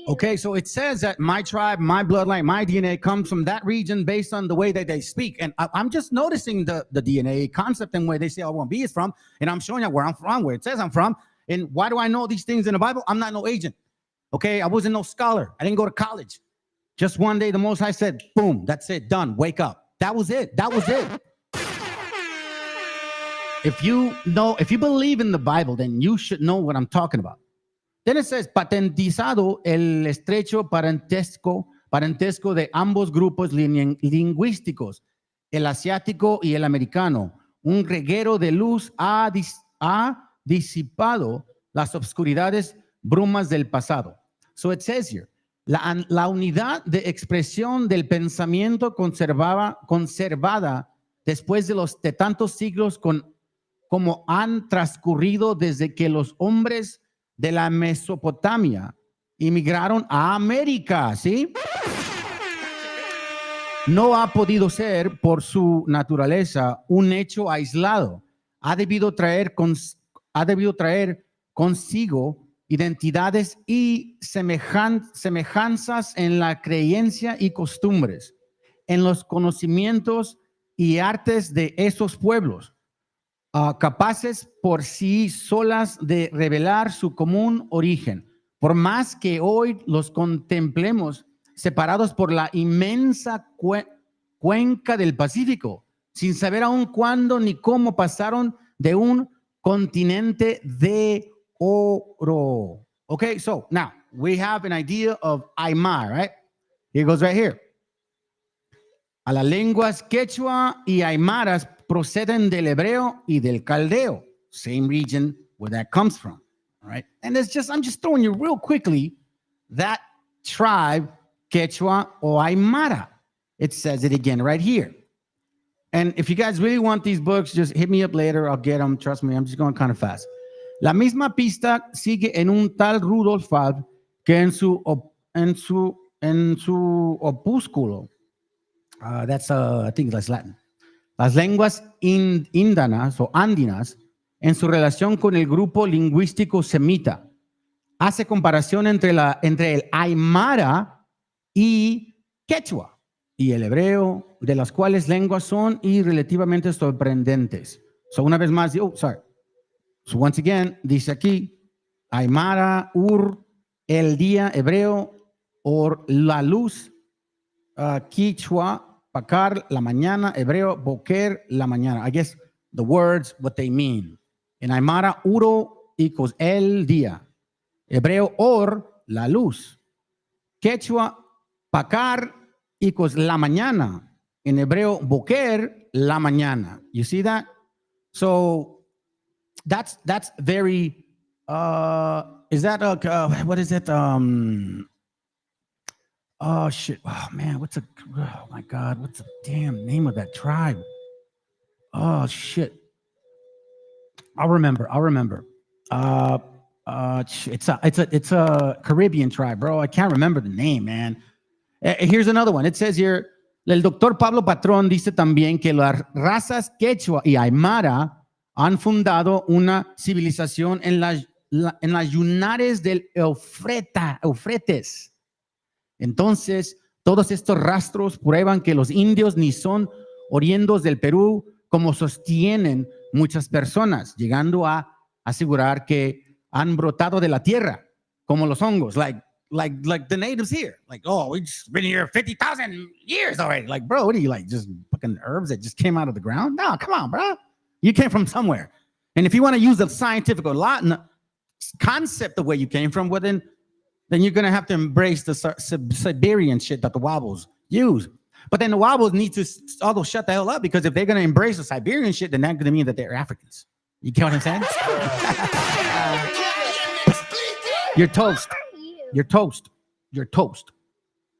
Okay, so it says that my tribe, my bloodline, my DNA comes from that region based on the way that they speak. And I'm just noticing the DNA concept and where they say R1B is from. And I'm showing you where I'm from, where it says I'm from. And why do I know these things in the Bible? I'm not no agent. Okay, I wasn't no scholar. I didn't go to college. Just one day, the Most High said, boom, that's it, done, wake up. That was it. That was it. If you believe in the Bible, then you should know what I'm talking about. Then it says, patentizado el estrecho parentesco de ambos grupos lingüísticos, el asiático y el americano. Un reguero de luz ha disipado las obscuridades, brumas del pasado. So it says here, la unidad de expresión del pensamiento conservada después de tantos siglos como han transcurrido desde que los hombres de la Mesopotamia emigraron a América, ¿sí? No ha podido ser por su naturaleza un hecho aislado. Ha debido traer consigo identidades y semejanzas en la creencia y costumbres, en los conocimientos y artes de esos pueblos, capaces por sí solas de revelar su común origen. Por más que hoy los contemplemos separados por la inmensa cuenca del Pacífico, sin saber aún cuándo ni cómo pasaron de un continente de oro. Okay, so now we have an idea of Aymara, right? It goes right here. A las lenguas quechua y aymaras proceden del hebreo y del caldeo, same region where that comes from. All right, and I'm just throwing you real quickly that tribe quechua or aymara. It says it again right here. And if you guys really want these books, just hit me up later. I'll get them. Trust me, I'm just going kind of fast. La misma pista sigue en un tal Rudolf Falk que en su opúsculo. I think that's Latin. Las lenguas índanas o andinas, en su relación con el grupo lingüístico semita, hace comparación entre el aymara y quechua y el hebreo, de las cuales lenguas son y relativamente sorprendentes. So una vez más, So once again, dice aquí, aymara, el día hebreo, or la luz, quichua, pakar, la mañana, hebreo, boker, la mañana. I guess the words, what they mean. En aymara, uro equals el día. Hebreo, or, la luz. Quechua, pakar equals la mañana. En hebreo, boker, la mañana. You see that? So that's very, is that, what is it? Oh shit! Oh man, oh my God, what's the damn name of that tribe? Oh shit! I'll remember. It's a Caribbean tribe, bro. I can't remember the name, man. Here's another one. It says here, el doctor Pablo Patrón dice también que las razas quechua y aymara han fundado una civilización en las yunares del Eufretes. Entonces, todos estos rastros prueban que los indios ni son oriundos del Perú, como sostienen muchas personas, llegando a asegurar que han brotado de la tierra, como los hongos, like the natives here. Like, oh, we've been here 50,000 years already. Like, bro, what are you, like, just fucking herbs that just came out of the ground? No, come on, bro. You came from somewhere. And if you want to use the scientific or Latin concept of where you came from, well, then you're going to have to embrace the Siberian shit that the Wobbles use. But then the Wobbles need to all shut the hell up, because if they're going to embrace the Siberian shit, then that's going to mean that they're Africans. You get what I'm saying? You're toast.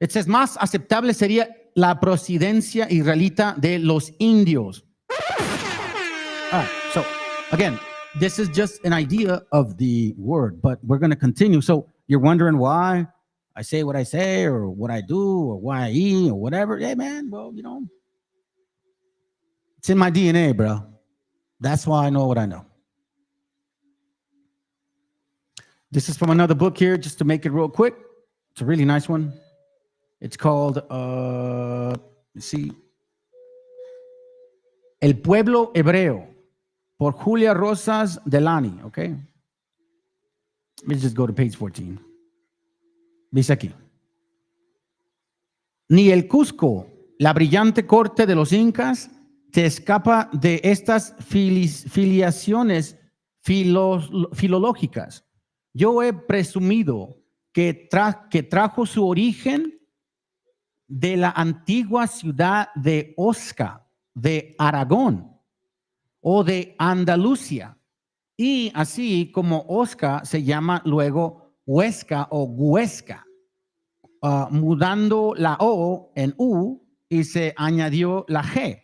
It says, más aceptable sería la procedencia israelita de los indios. All right, so again, this is just an idea of the word, but we're going to continue. So you're wondering why I say what I say, or what I do, or why I eat, or whatever. Hey, man, well, it's in my DNA, bro. That's why I know what I know. This is from another book here, just to make it real quick. It's a really nice one. It's called, let's see, El Pueblo Hebreo, por Julia Rosas Delany, okay? Let me just go to page 14. Dice aquí. Ni el Cusco, la brillante corte de los incas, se escapa de estas filiaciones filológicas. Yo he presumido que trajo su origen de la antigua ciudad de Osca, de Aragón, o de Andalucía, y así como Osca se llama luego Huesca o Guesca, mudando la O en U y se añadió la G.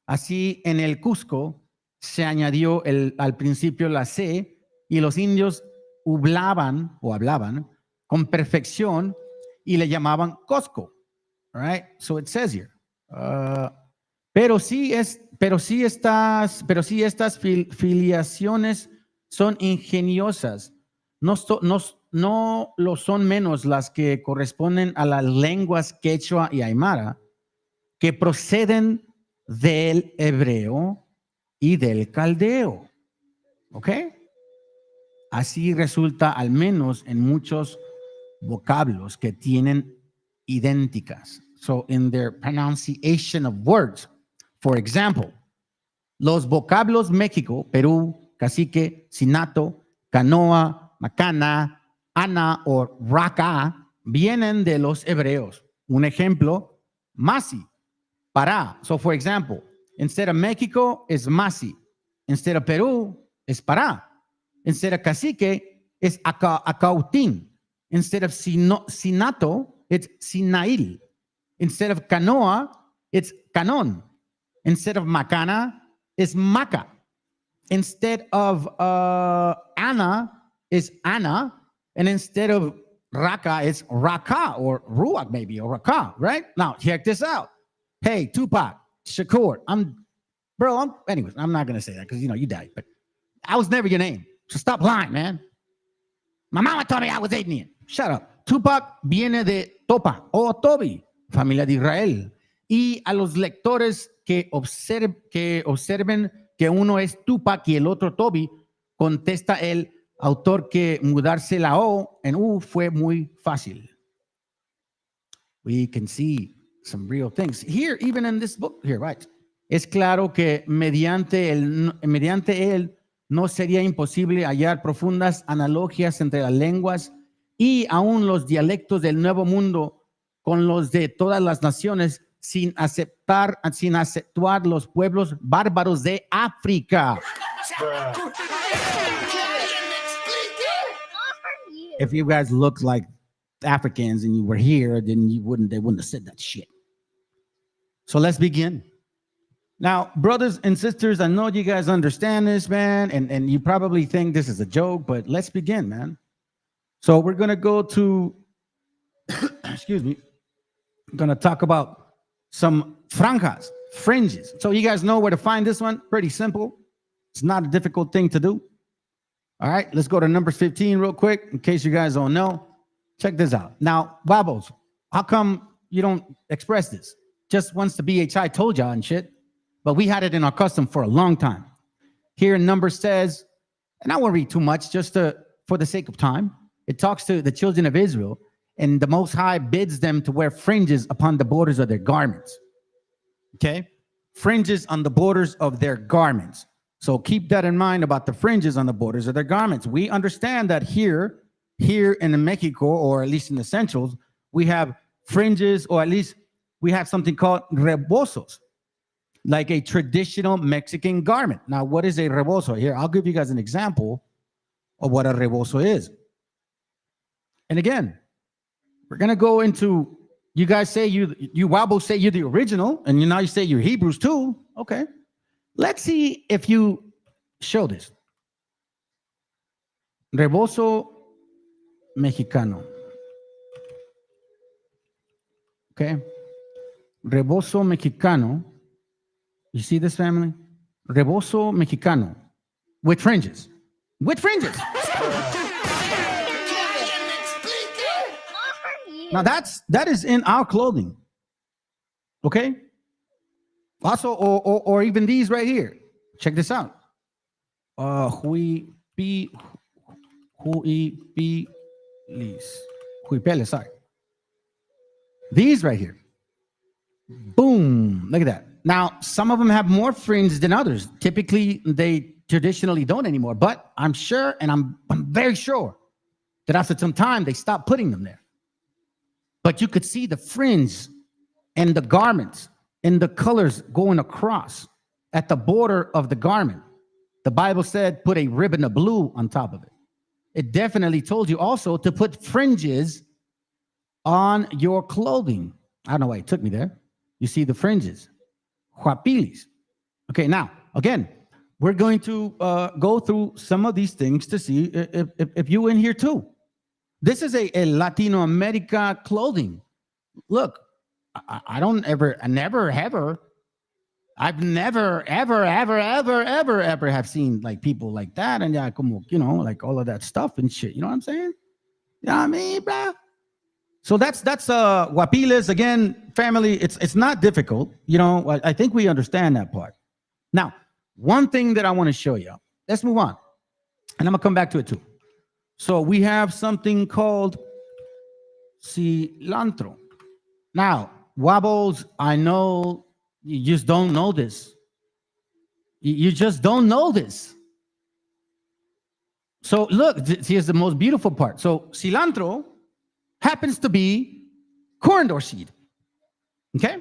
Así en el Cusco se añadió al principio la C, y los indios hablaban con perfección y le llamaban Cosco. All right, so it says here. Pero sí estas filiaciones son ingeniosas. No lo son menos las que corresponden a las lenguas quechua y aymara, que proceden del hebreo y del caldeo. ¿Ok? Así resulta, al menos en muchos vocablos que tienen idénticas. So in their pronunciation of words, for example, Los vocablos México, Perú, cacique, sinato, canoa, macana, ana o raca vienen de los hebreos. Un ejemplo, masi, para. So for example, instead of Mexico is masi. Instead of Peru is para. Instead of cacique is acautín. Instead of sinato, it's sinail. Instead of canoa, it's canon. Instead of macana, it's maca. Instead of ana, is ana. And instead of raka, it's raka or ruach maybe, or raka, right? Now, check this out. Hey, Tupac, Shakur, anyways, I'm not going to say that because, you died, but I was never your name. So stop lying, man. My mama told me I was Indian. Shut up. Tupac viene de Topa o Tobi, familia de Israel. Y a los lectores que observen que uno es Tupac y el otro Tobi, contesta el autor que mudarse la O en U fue muy fácil. We can see some real things. Here, even in this book, here, right? Es claro que mediante él no sería imposible hallar profundas analogías entre las lenguas y aún los dialectos del Nuevo Mundo con los de todas las naciones sin aceptar los pueblos bárbaros de África. If you guys looked like Africans and you were here, then they wouldn't have said that shit. So let's begin. Now, brothers and sisters, I know you guys understand this, man, and you probably think this is a joke, but let's begin, man. So we're going to go to, excuse me, I'm going to talk about some franjas, fringes. So you guys know where to find this one? Pretty simple. It's not a difficult thing to do. All right, let's go to Numbers 15 real quick, in case you guys don't know. Check this out. Now, Babos, how come you don't express this? Just once the BHI told y'all and shit. But we had it in our custom for a long time. Here in Numbers says, and I won't read too much, just for the sake of time. It talks to the children of Israel, and the Most High bids them to wear fringes upon the borders of their garments. Okay? Fringes on the borders of their garments. So keep that in mind about the fringes on the borders of their garments. We understand that here in Mexico, or at least in the Centrals, we have fringes, or at least we have something called rebosos, like a traditional Mexican garment. Now, what is a rebozo? Here, I'll give you guys an example of what a rebozo is. And again, we're going to go into, you guys say you Wabos say you're the original, and now you say you're Hebrews too. Okay. Let's see if you show this. Rebozo mexicano. Okay. Rebozo mexicano. You see this, family? Rebozo mexicano. With fringes. With fringes. Now that is in our clothing. Okay? Also, or even these right here. Check this out. Huipeles, sorry. These right here. Boom. Look at that. Now, some of them have more fringe than others. Typically, they traditionally don't anymore. But I'm sure, and I'm very sure, that after some time, they stopped putting them there. But you could see the fringe and the garments and the colors going across at the border of the garment. The Bible said put a ribbon of blue on top of it. It definitely told you also to put fringes on your clothing. I don't know why it took me there. You see the fringes. Huapilis. Okay, now, again, we're going to go through some of these things to see if you in here too. This is a Latino America clothing. Look, I've never, ever have seen like people like that, and yeah, como, like all of that stuff and shit. You know what I'm saying? You know what I mean, bro? So that's Guapiles again, family. It's not difficult. I think we understand that part. Now, one thing that I want to show you. Let's move on, and I'm gonna come back to it too. So we have something called cilantro. Now, Wabbles, I know you just don't know this. You just don't know this. So look, here's the most beautiful part. So cilantro happens to be corridor seed. Okay?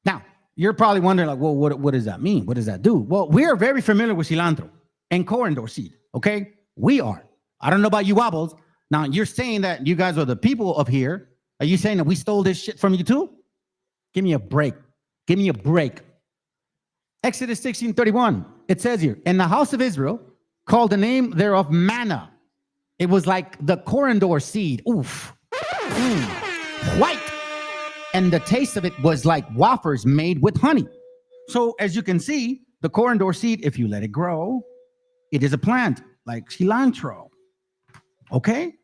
Now, you're probably wondering, like, well, what does that mean? What does that do? Well, we are very familiar with cilantro and corridor seed. Okay? We are. I don't know about you wobbles. Now, you're saying that you guys are the people of here. Are you saying that we stole this shit from you too? Give me a break. Give me a break. Exodus 16:31. It says here, and the house of Israel called the name thereof manna. It was like the corridor seed. Oof. White. And the taste of it was like wafers made with honey. So as you can see, the corridor seed, if you let it grow, it is a plant like cilantro. Okay?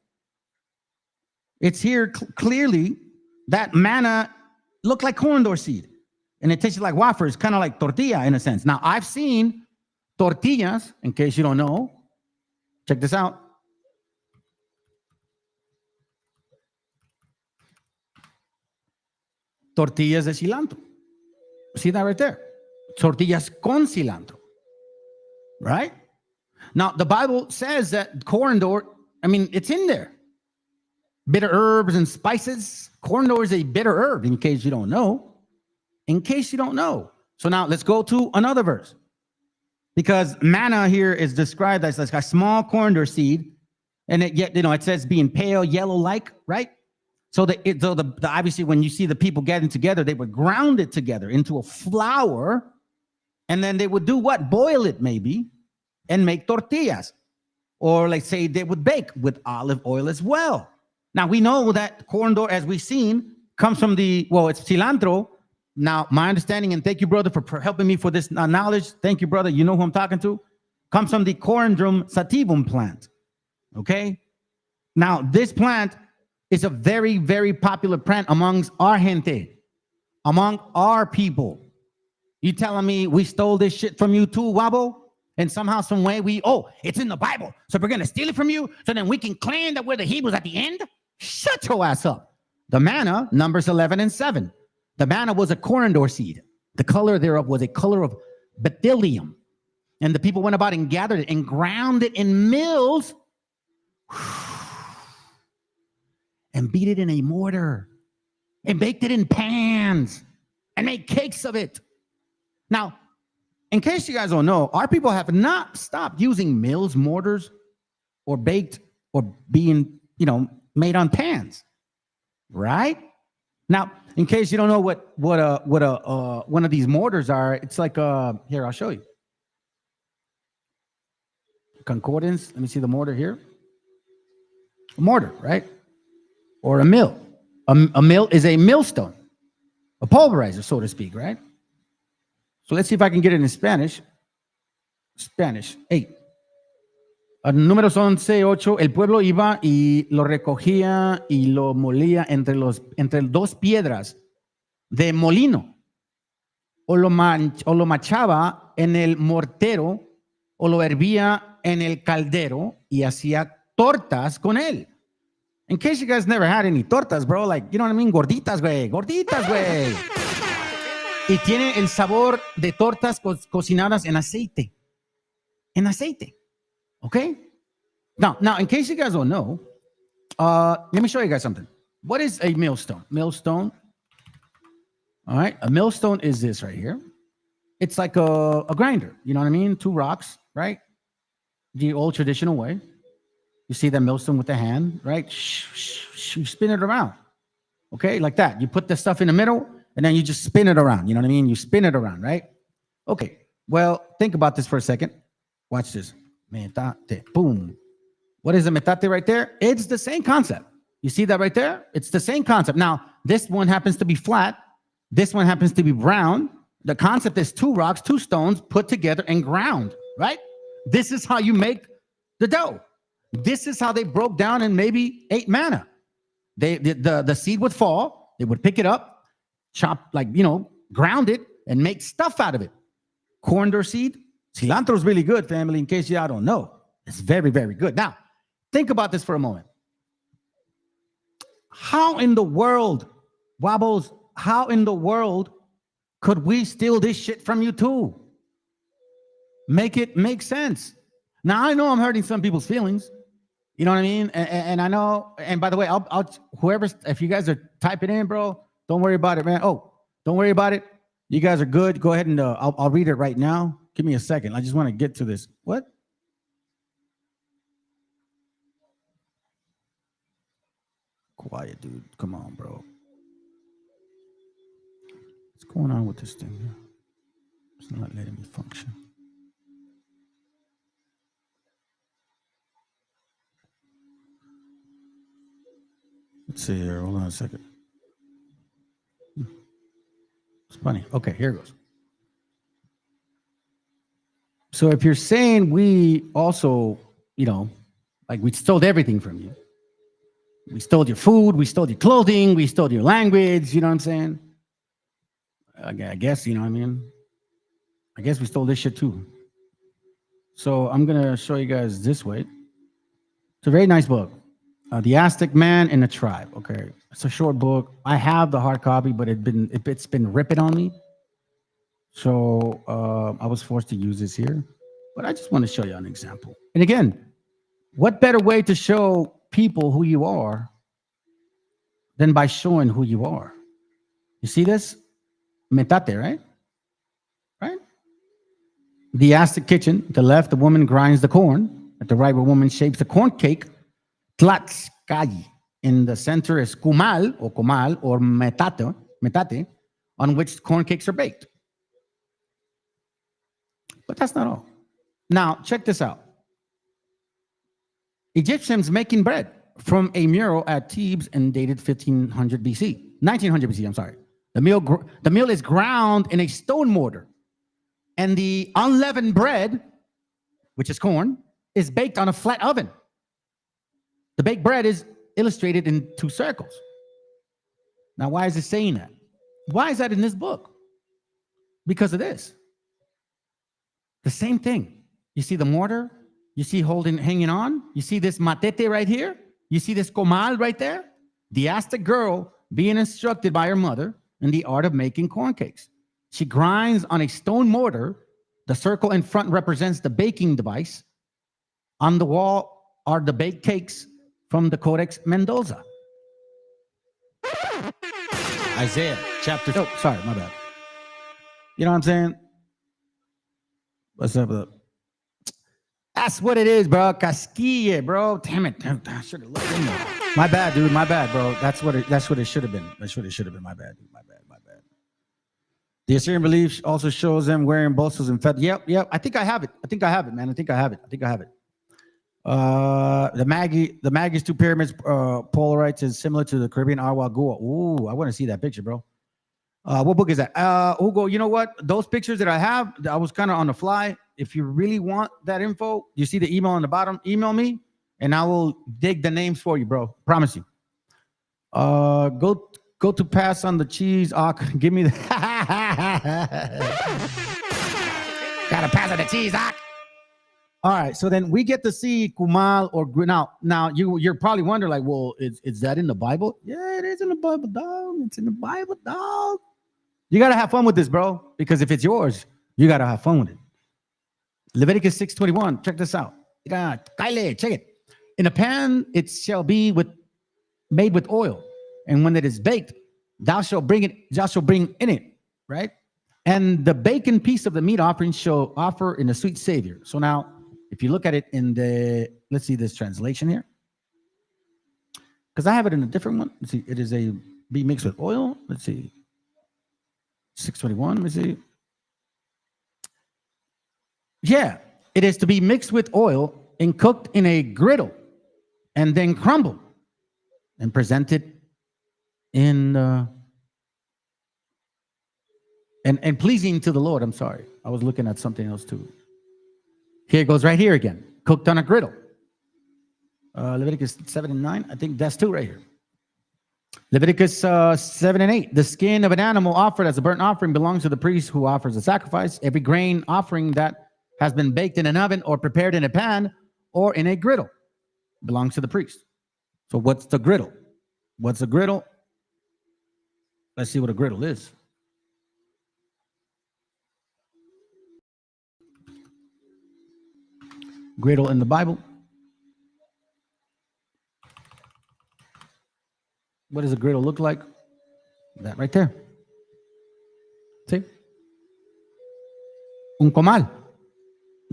It's here clearly that manna looked like corridor seed. And it tasted like wafers, kind of like tortilla in a sense. Now, I've seen tortillas, in case you don't know. Check this out. Tortillas de cilantro. See that right there? Tortillas con cilantro. Right? Now, the Bible says that corridor, I mean, it's in there. Bitter herbs and spices. Corridor is a bitter herb, in case you don't know. In case you don't know. So now let's go to another verse. Because manna here is described as like a small corridor seed. And it says being pale yellow like, right? So obviously when you see the people getting together, they would ground it together into a flour. And then they would do what? Boil it maybe and make tortillas. Or like say they would bake with olive oil as well. Now we know that corridor, as we've seen, comes from it's cilantro. Now, my understanding, and thank you, brother, for helping me for this knowledge. Thank you, brother. You know who I'm talking to. Comes from the Corundum sativum plant. Okay? Now, this plant is a very, very popular plant amongst our gente, among our people. You telling me we stole this shit from you too, Wabo? And somehow, some way, it's in the Bible, so we're going to steal it from you, so then we can claim that we're the Hebrews at the end? Shut your ass up. The manna, Numbers 11 and 7. The manna was a corridor seed. The color thereof was a color of bethyllium. And the people went about and gathered it and ground it in mills and beat it in a mortar and baked it in pans and made cakes of it. Now, in case you guys don't know, our people have not stopped using mills, mortars, or baked or being, made on pans, right? Now, in case you don't know what one of these mortars are, it's like here, I'll show you. Concordance. Let me see the mortar here. A mortar, right? Or a mill. A mill is a millstone, a pulverizer, so to speak, right? So let's see if I can get it in Spanish. Spanish 8. Números 11:8, el pueblo iba y lo recogía y lo molía entre dos piedras de molino, o lo machaba en el mortero, o lo hervía en el caldero y hacía tortas con él. In case you guys never had any tortas, bro, like, you know what I mean? Gorditas, güey. Y tiene el sabor de tortas cocinadas en aceite. En aceite. Okay? Now, in case you guys don't know, let me show you guys something. What is a millstone? Millstone. All right. A millstone is this right here. It's like a grinder. You know what I mean? 2 rocks, right? The old traditional way. You see that millstone with the hand, right? You spin it around. Okay? Like that. You put the stuff in the middle, and then you just spin it around. You know what I mean? You spin it around, right? Okay. Well, think about this for a second. Watch this. Metate. Boom. What is a metate right there? It's the same concept. You see that right there? It's the same concept. Now, this one happens to be flat. This one happens to be round. The concept is 2 rocks, 2 stones put together and ground, right? This is how you make the dough. This is how they broke down and maybe ate manna. The seed would fall. They would pick it up, chop, ground it, and make stuff out of it. Corridor seed. Cilantro is really good, family, in case y'all don't know. It's very, very good. Now, think about this for a moment. How in the world, Wobbles, how in the world could we steal this shit from you too? Make it make sense. Now I know I'm hurting some people's feelings. You know what I mean? And I know. And by the way, I'll if you guys are typing in, bro, don't worry about it, man. Oh, don't worry about it. You guys are good. Go ahead and I'll read it right now. Give me a second. I just want to get to this. What? Quiet, dude. Come on, bro. What's going on with this thing here? It's not letting me function. Let's see here. Hold on a second. It's funny. Okay, here it goes. So if you're saying we also, like we stole everything from you. We stole your food, we stole your clothing, we stole your language, you know what I'm saying? I guess, you know what I mean? I guess we stole this shit too. So I'm going to show you guys this way. It's a very nice book. The Aztec Man and the Tribe. Okay. It's a short book. I have the hard copy, but it's been ripping on me. So I was forced to use this here. But I just want to show you an example. And again, what better way to show people who you are than by showing who you are? You see this? Metate, right? Right? The Aztec kitchen. At the left, the woman grinds the corn. At the right, the woman shapes the corn cake. Tlaxcalli. In the center is comal or metate, on which corn cakes are baked. But that's not all. Now, check this out. Egyptians making bread from a mural at Thebes and dated 1900 BC, I'm sorry. The meal is ground in a stone mortar, and the unleavened bread, which is corn, is baked on a flat oven. The baked bread is illustrated in 2 circles. Now, why is it saying that? Why is that in this book? Because of this. The same thing. You see the mortar? You see hanging on? You see this matete right here? You see this comal right there? The Aztec girl being instructed by her mother in the art of making corn cakes. She grinds on a stone mortar. The circle in front represents the baking device. On the wall are the baked cakes from the Codex Mendoza. Isaiah chapter... Oh, sorry, my bad. You know what I'm saying? What's up? That's what it is, bro. Casquille, bro. Damn it. I should have looked in there. My bad, dude. My bad, bro. That's what it should have been. That's what it should have been. My bad, dude. My bad. The Assyrian belief also shows them wearing bolsters and feathers. Yep. I think I have it, man. I think I have it. The Maggie's 2 pyramids polarites is similar to the Caribbean Awagua. Ooh, I want to see that picture, bro. What book is that? Hugo, you know what? Those pictures that I have, I was kind of on the fly. If you really want that info, you see the email on the bottom. Email me, and I will dig the names for you, bro. Promise you. Go to pass on the cheese. Give me the... Gotta pass on the cheese, All right, so then we get to see Kumal or... Now you're probably wondering, like, well, is that in the Bible? Yeah, it is in the Bible, dog. It's in the Bible, dog. You got to have fun with this, bro, because if it's yours, you got to have fun with it. Leviticus 6:21, check this out. Kyle, check it. In a pan, it shall be made with oil, and when it is baked, thou shalt bring in it, right? And the bacon piece of the meat offering shall offer in a sweet savior. So now, if you look at it in let's see this translation here, because I have it in a different one. Let's see, it is be mixed with oil. Let's see, 6:21. Let me see. Yeah, it is to be mixed with oil and cooked in a griddle, and then crumbled and presented in and pleasing to the Lord. I'm sorry, I was looking at something else too. Here it goes right here again, cooked on a griddle. Leviticus 7 and 9. I think that's 2 right here. Leviticus 7 and 8. The skin of an animal offered as a burnt offering belongs to the priest who offers the sacrifice. Every grain offering that has been baked in an oven or prepared in a pan or in a griddle belongs to the priest. So what's the griddle? What's a griddle? Let's see what a griddle is. Griddle in the Bible. What does a griddle look like? That right there. See? Un comal.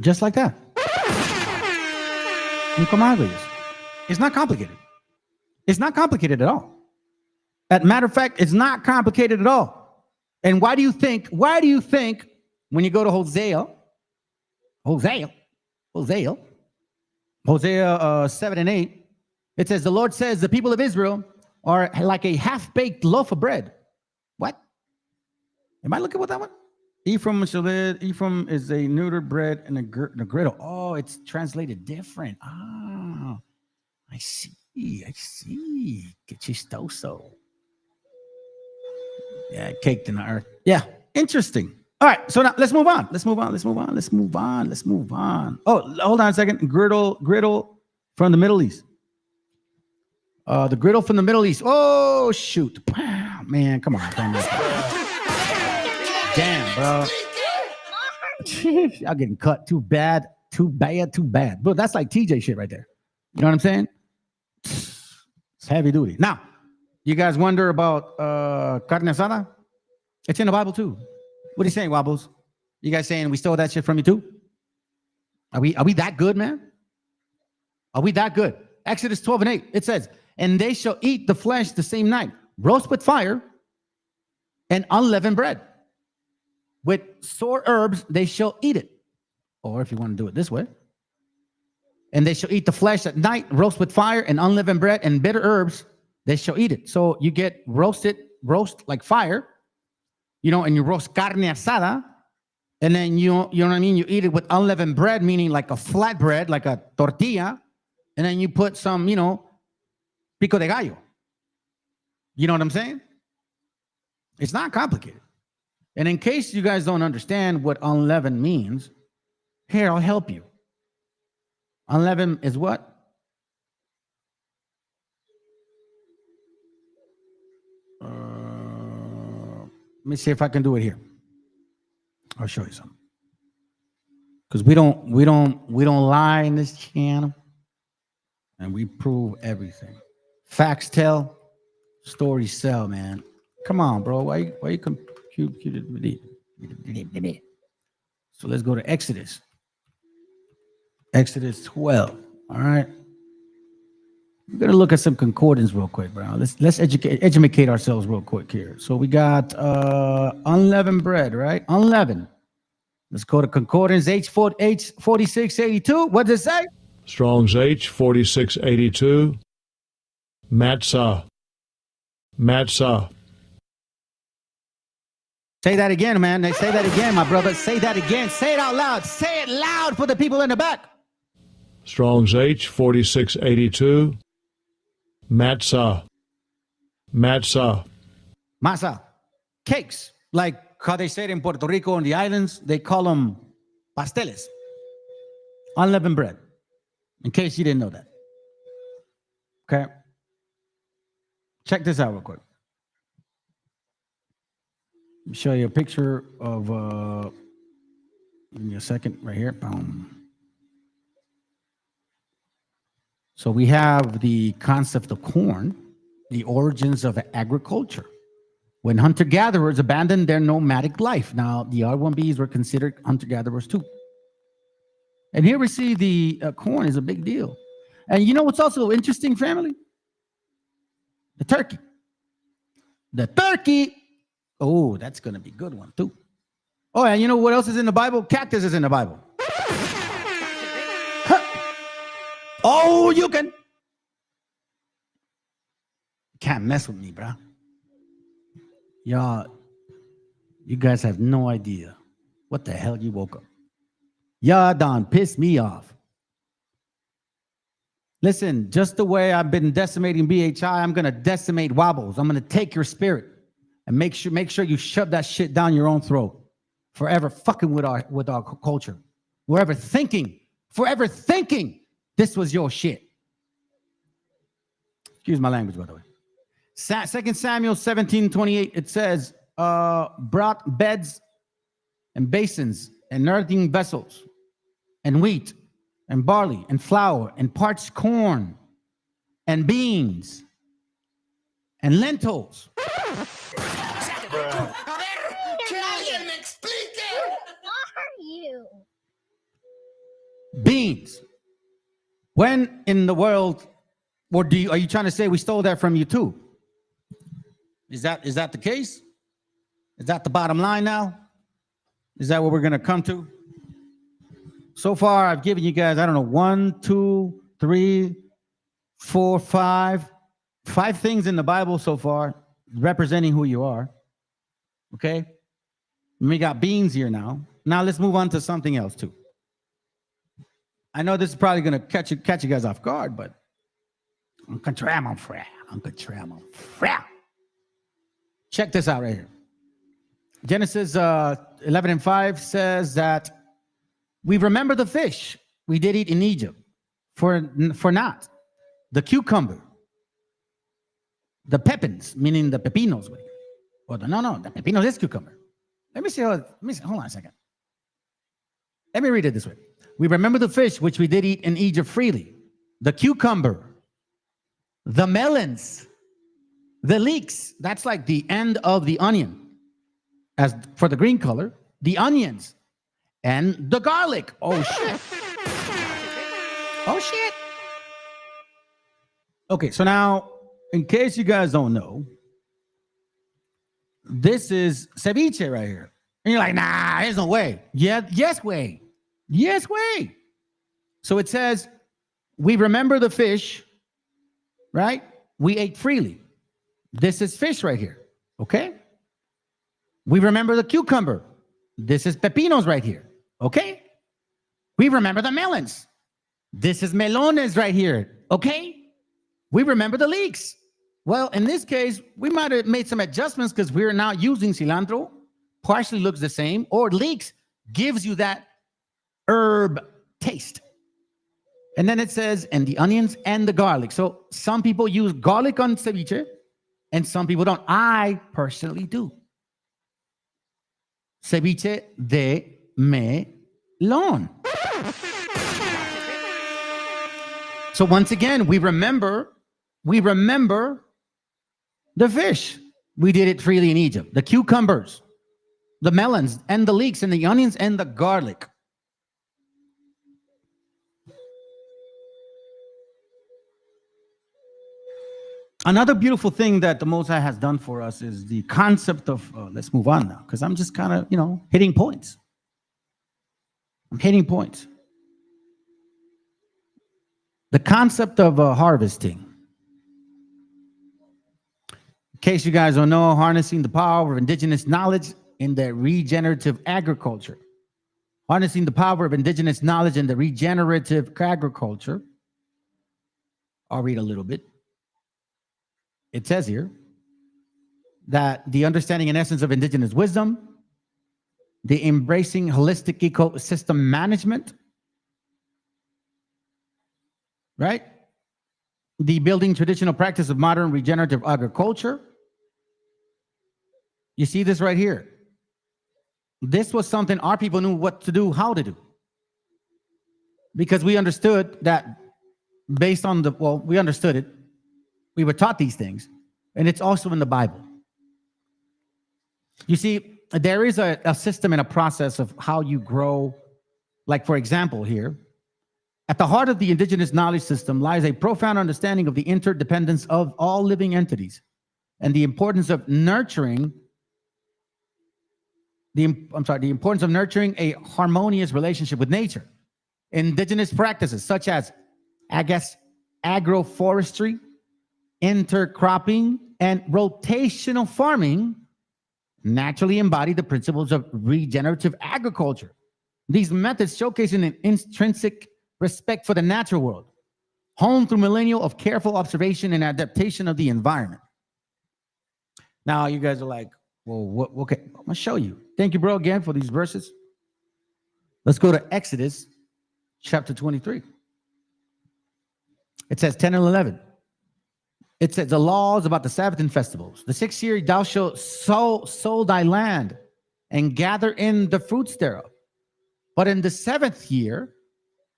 Just like that. Un comal is. It's not complicated. It's not complicated at all. As a matter of fact, it's not complicated at all. And why do you think when you go to Hosea 7 and 8, it says, the Lord says, the people of Israel are like a half-baked loaf of bread. What? Am I looking at that one? Ephraim is a neutered bread and a griddle. Oh, it's translated different. Ah, I see. Que chistoso. Yeah, caked in the earth. Yeah, interesting. All right, so now let's move on. Oh, hold on a second. Griddle from the Middle East. The griddle from the Middle East. Oh, shoot. Wow, man, come on. Damn, bro. Y'all getting cut. Too bad. Bro, that's like TJ shit right there. You know what I'm saying? It's heavy duty. Now, you guys wonder about carne asada? It's in the Bible too. What are you saying, Wobbles? You guys saying we stole that shit from you too? Are we that good, man? Are we that good? Exodus 12 and 8, it says, and they shall eat the flesh the same night, roast with fire and unleavened bread. With sour herbs, they shall eat it. Or if you want to do it this way, and they shall eat the flesh at night, roast with fire and unleavened bread and bitter herbs, they shall eat it. So you get roast like fire, and you roast carne asada, and then you know what I mean? You eat it with unleavened bread, meaning like a flat bread, like a tortilla, and then you put some, pico de gallo. You know what I'm saying? It's not complicated. And in case you guys don't understand what unleavened means, here, I'll help you. Unleavened is what? Let me see if I can do it here. I'll show you something. Because we don't lie in this channel, and we prove everything. Facts tell, stories sell, man. Come on, bro. Why you compute? So let's go to Exodus. Exodus 12. All right. We're gonna look at some concordance real quick, bro. Let's educate ourselves real quick here. So we got unleavened bread, right? Unleavened. Let's go to concordance H4682. What does it say? Strong's H4682. Matzah. Say that again, man. Say that again, my brother. Say that again. Say it out loud. Say it loud for the people in the back. Strong's H4682. Matzah. Masa. Cakes. Like how they say it in Puerto Rico and the islands, they call them pasteles. Unleavened bread. In case you didn't know that. Okay. Check this out real quick. Let me show you a picture of, give me a second right here. Boom. So we have the concept of corn, the origins of agriculture. When hunter-gatherers abandoned their nomadic life. Now, the R1Bs were considered hunter-gatherers too. And here we see the corn is a big deal. And you know what's also interesting, family? The turkey. The turkey. Oh, that's going to be a good one too. Oh, and you know what else is in the Bible? Cactus is in the Bible. Oh, you can't mess with me, bro. Y'all, you guys have no idea what the hell you woke up. Y'all done pissed me off. Listen, just the way I've been decimating BHI, I'm going to decimate Wobbles. I'm going to take your spirit and make sure you shove that shit down your own throat. Forever fucking with our culture. Forever thinking this was your shit. Excuse my language, by the way. 2 Samuel 17:28, it says, brought beds and basins and earthen vessels and wheat and barley and flour and parched corn and beans and lentils. You. Beans. When in the world, or are you trying to say we stole that from you too? Is that the case? Is that the bottom line now? Is that what we're gonna come to? So far, I've given you guys, I don't know, 1, 2, 3, 4, 5 things in the Bible so far representing who you are. Okay? We got beans here now. Now let's move on to something else too. I know this is probably gonna catch you guys off guard, but check this out right here. Genesis 11:5 says that we remember the fish we did eat in Egypt, for not the cucumber, the pepins, meaning the pepinos. Or the pepinos is cucumber. Let me see. Hold on a second. Let me read it this way. We remember the fish which we did eat in Egypt freely, the cucumber, the melons, the leeks. That's like the end of the onion, as for the green color, the onions, and the garlic. Oh shit. Oh shit. Okay, so now, in case you guys don't know, this is ceviche right here. And you're like, nah, there's no way. Yeah, yes way. Yes way. So it says, we remember the fish, right? We ate freely. This is fish right here, okay? We remember the cucumber. This is pepinos right here, okay? We remember the melons. This is melones right here, okay? We remember the leeks. Well, in this case, we might have made some adjustments because we're now using cilantro. Partially looks the same, or leeks gives you that herb taste. And then it says, and the onions and the garlic. So some people use garlic on ceviche and some people don't. I personally do. Ceviche de melón. So once again, we remember the fish. We did it freely in Egypt. The cucumbers, the melons, and the leeks, and the onions, and the garlic. Another beautiful thing that the Most High has done for us is the concept of, let's move on now, because I'm just kind of, hitting points. I'm hitting points. The concept of harvesting. In case you guys don't know, harnessing the power of indigenous knowledge in the regenerative agriculture. Harnessing the power of indigenous knowledge in the regenerative agriculture. I'll read a little bit. It says here that the understanding and essence of indigenous wisdom, the embracing holistic ecosystem management, right? The building traditional practice of modern regenerative agriculture. You see this right here. This was something our people knew what to do, how to do. Because we understood that based on we understood it. We were taught these things, and it's also in the Bible. You see, there is a system and a process of how you grow. Like, for example, here, at the heart of the indigenous knowledge system lies a profound understanding of the interdependence of all living entities and the importance of nurturing the importance of nurturing a harmonious relationship with nature. Indigenous practices such as, agroforestry, intercropping, and rotational farming naturally embody the principles of regenerative agriculture. These methods showcase an intrinsic respect for the natural world, honed through millennia of careful observation and adaptation of the environment. Now, you guys are like, well, okay, I'm going to show you. Thank you, bro, again for these verses. Let's go to Exodus chapter 23. It says 10 and 11. It says the laws about the Sabbath and festivals. The 6th year thou shalt sow thy land and gather in the fruits thereof. But in the 7th year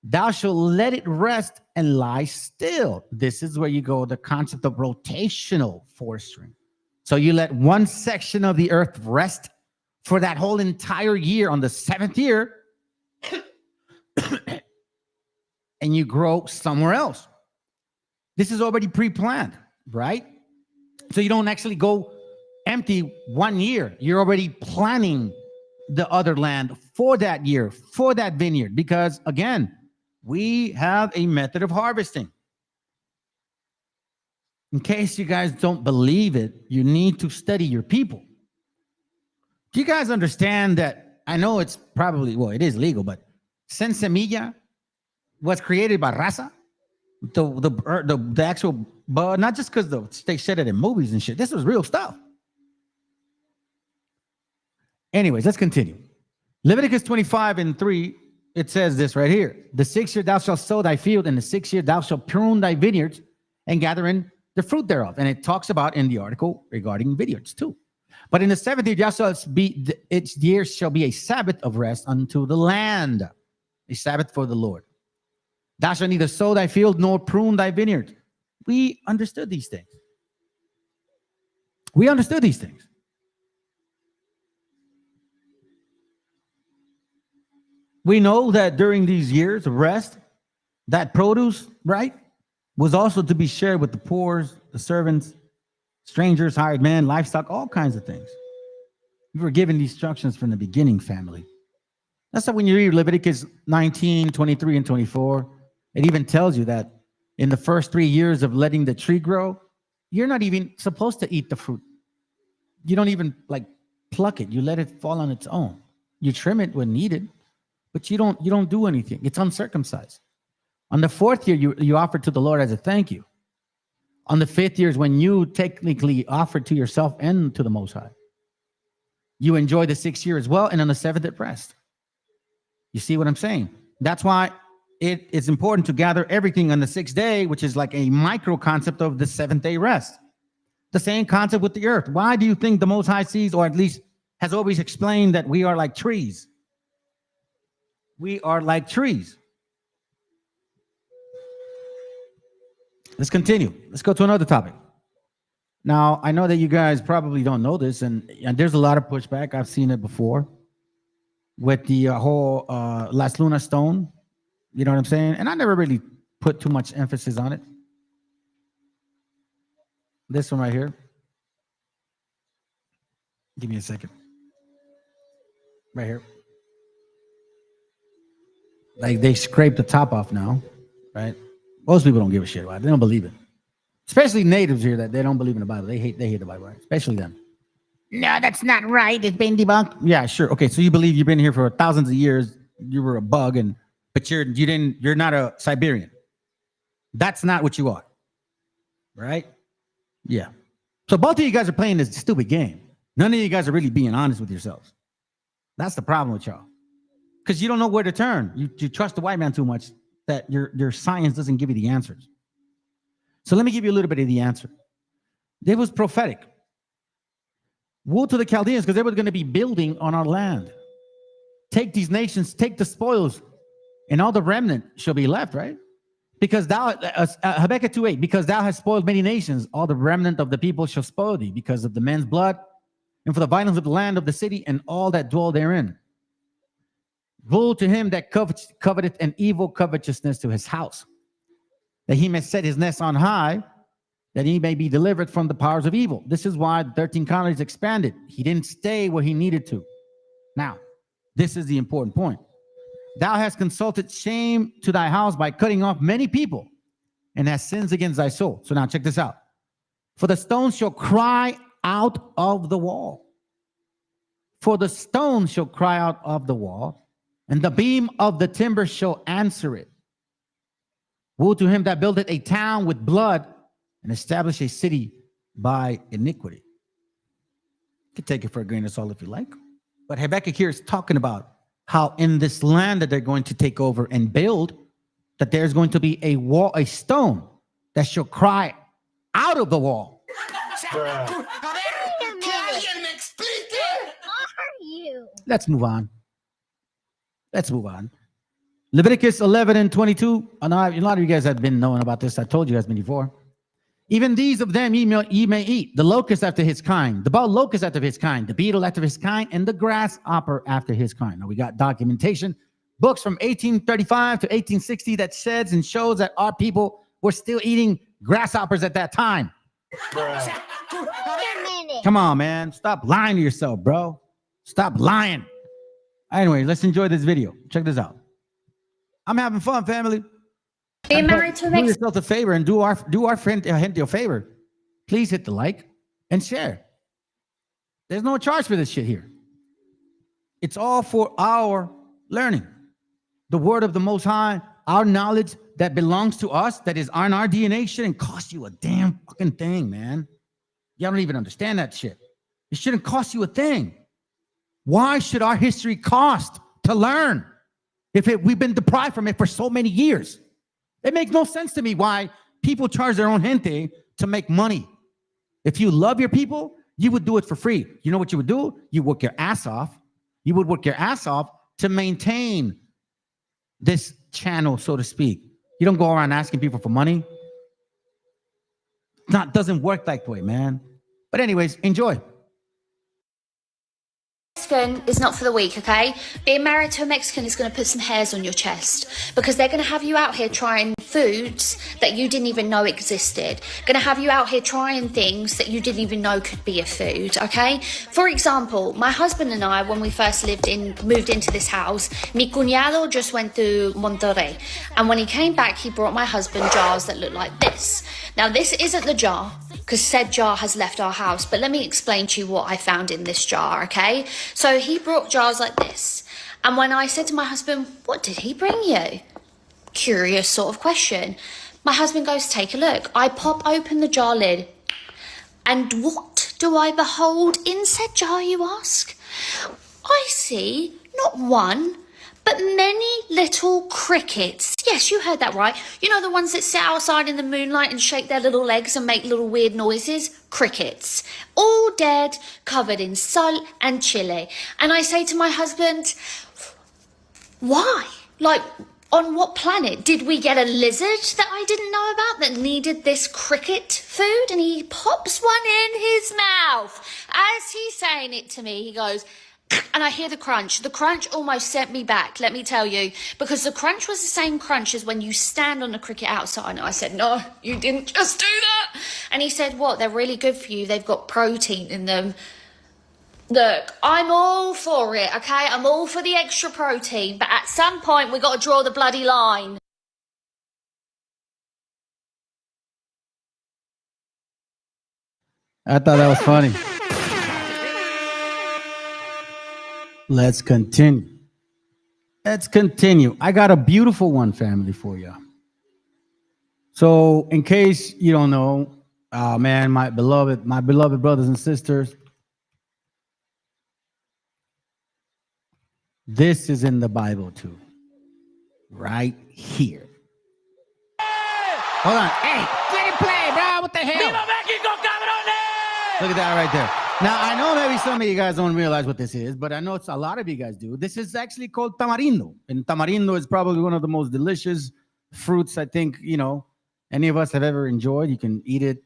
Thou shalt let it rest and lie still. This is where you go, the concept of rotational forestry. So you let one section of the earth rest for that whole entire year on the 7th year, and you grow somewhere else. This is already pre-planned, right? So you don't actually go empty 1 year. You're already planning the other land for that year, for that vineyard, because again, we have a method of harvesting. In case you guys don't believe it, you need to study your people. Do you guys understand that? I know it's probably, well, it is legal, but Semilla was created by raza. The actual bud, not just because they said it in movies and shit. This was real stuff. Anyways, let's continue. Leviticus 25:3, it says this right here. The 6th year thou shalt sow thy field, and the 6th year thou shalt prune thy vineyards and gather in the fruit thereof. And it talks about in the article regarding vineyards too. But in the 7th year thou shalt be, its year shall be a Sabbath of rest unto the land, a Sabbath for the Lord. Thou shalt neither sow thy field nor prune thy vineyard. We understood these things. We understood these things. We know that during these years of rest, that produce, right, was also to be shared with the poor, the servants, strangers, hired men, livestock, all kinds of things. We were given these instructions from the beginning, family. That's why when you read Leviticus 19, 23, and 24, it even tells you that in the first 3 years of letting the tree grow, you're not even supposed to eat the fruit. You don't even like pluck it. You let it fall on its own. You trim it when needed, but you don't do anything. It's uncircumcised. On the 4th year, you offer to the Lord as a thank you. On the 5th year is when you technically offer to yourself and to the Most High. You enjoy the 6th year as well, and on the 7th at rest. You see what I'm saying? That's why it is important to gather everything on the 6th day, which is like a micro concept of the 7th day rest. The same concept with the earth. Why do you think the Most High sees, or at least has always explained, that we are like trees? We are like trees. Let's continue. Let's go to another topic. Now, I know that you guys probably don't know this, and there's a lot of pushback. I've seen it before with the whole Las Luna stone. You know what I'm saying? And I never really put too much emphasis on it. This one right here. Give me a second. Right here. Like they scrape the top off now, right? Most people don't give a shit about it. They don't believe it. Especially natives here that they don't believe in the Bible. They hate the Bible, right? Especially them. No, that's not right. It's been debunked. Yeah, sure. Okay, so you believe you've been here for thousands of years. You were a bug, but you're not a Siberian. That's not what you are. Right? Yeah. So both of you guys are playing this stupid game. None of you guys are really being honest with yourselves. That's the problem with y'all. Because you don't know where to turn. You trust the white man too much that your science doesn't give you the answers. So let me give you a little bit of the answer. It was prophetic. Woe to the Chaldeans, because they were going to be building on our land. Take these nations, take the spoils, and all the remnant shall be left, right? Because thou, Habakkuk 2:8, because thou hast spoiled many nations, all the remnant of the people shall spoil thee, because of the men's blood, and for the violence of the land of the city, and all that dwell therein. Woe to him that coveteth an evil covetousness to his house, that he may set his nest on high, that he may be delivered from the powers of evil. This is why the 13 colonies expanded. He didn't stay where he needed to. Now, this is the important point. Thou hast consulted shame to thy house by cutting off many people, and hast sins against thy soul. So now check this out. For the stones shall cry out of the wall. For the stone shall cry out of the wall, and the beam of the timber shall answer it. Woe to him that buildeth a town with blood, and establish a city by iniquity. You can take it for a grain of salt if you like. But Habakkuk here is talking about how in this land that they're going to take over and build, that there's going to be a wall, a stone that shall cry out of the wall. Let's move on. Let's move on. Leviticus 11 and 22. I know a lot of you guys have been knowing about this. I told you guys before. Even these of them ye may eat, the locust after his kind, the bald locust after his kind, the beetle after his kind, and the grasshopper after his kind. Now we got documentation, books from 1835 to 1860 that says and shows that our people were still eating grasshoppers at that time. Come on, man. Stop lying to yourself, bro. Stop lying. Anyway, let's enjoy this video. Check this out. I'm having fun, family. Being married to a Do yourself a favor and do our friend a favor. Please hit the like and share. There's no charge for this shit here. It's all for our learning. The word of the Most High, our knowledge that belongs to us, that is on our DNA, shouldn't cost you a damn fucking thing, man. Y'all don't even understand that shit. It shouldn't cost you a thing. Why should our history cost to learn if we've been deprived from it for so many years? It makes no sense to me why people charge their own gente to make money. If you love your people, you would do it for free. You know what you would do? You work your ass off. You would work your ass off to maintain this channel, so to speak. You don't go around asking people for money. Doesn't work that way, man. But anyways, enjoy. Mexican is not for the weak, okay? Being married to a Mexican is going to put some hairs on your chest because they're going to have you out here trying foods that you didn't even know existed. Going to have you out here trying things that you didn't even know could be a food, okay? For example, my husband and I, when we first moved into this house, mi cuñado just went to Monterrey. And when he came back, he brought my husband jars that look like this. Now, this isn't the jar, because said jar has left our house, but let me explain to you what I found in this jar, okay? So he brought jars like this, and when I said to my husband, what did he bring you? Curious sort of question. My husband goes, take a look. I pop open the jar lid, and what do I behold in said jar, you ask? I see not one, but many little crickets. Yes, you heard that right. You know the ones that sit outside in the moonlight and shake their little legs and make little weird noises? Crickets. All dead, covered in salt and chili. And I say to my husband, why? Like, on what planet did we get a lizard that I didn't know about that needed this cricket food? And he pops one in his mouth. As he's saying it to me, he goes, and I hear the crunch. The crunch almost sent me back, let me tell you, because the crunch was the same crunch as when you stand on the cricket outside. And I said, no, you didn't just do that. And he said, what? They're really good for you. They've got protein in them. Look, I'm all for it, okay? I'm all for the extra protein, but at some point we got to draw the bloody line. I thought that was funny. Let's continue. I got a beautiful one, family, for you. So, in case you don't know, man, my beloved brothers and sisters, this is in the Bible too, right here. Hold on, hey, let it play, bro. What the hell? Viva Mexico, cabrones! Look at that right there. Now, I know maybe some of you guys don't realize what this is, but I know it's a lot of you guys do. This is actually called tamarindo. And tamarindo is probably one of the most delicious fruits I think, any of us have ever enjoyed. You can eat it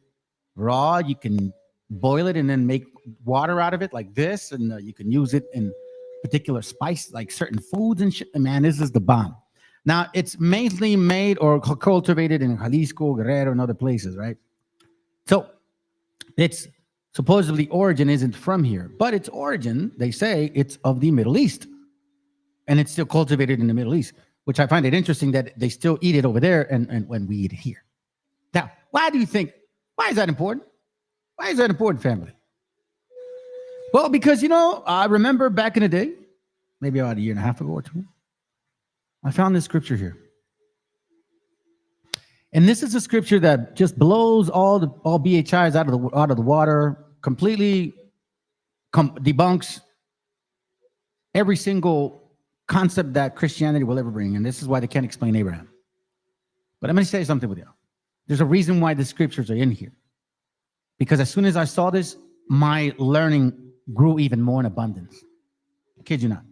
raw. You can boil it and then make water out of it like this. And you can use it in particular spice, like certain foods and shit. Man, this is the bomb. Now, it's mainly made or cultivated in Jalisco, Guerrero, and other places, right? So, it's supposedly origin isn't from here, but its origin, they say, it's of the Middle East. And it's still cultivated in the Middle East, which I find it interesting that they still eat it over there and when we eat it here. Now, why is that important? Why is that important, family? Well, because, I remember back in the day, maybe about a year and a half ago or two, I found this scripture here. And this is a scripture that just blows all BHIs out of the water, completely debunks every single concept that Christianity will ever bring. And this is why they can't explain Abraham. But I'm going to say something with you. There's a reason why the scriptures are in here. Because as soon as I saw this, my learning grew even more in abundance. I kid you not.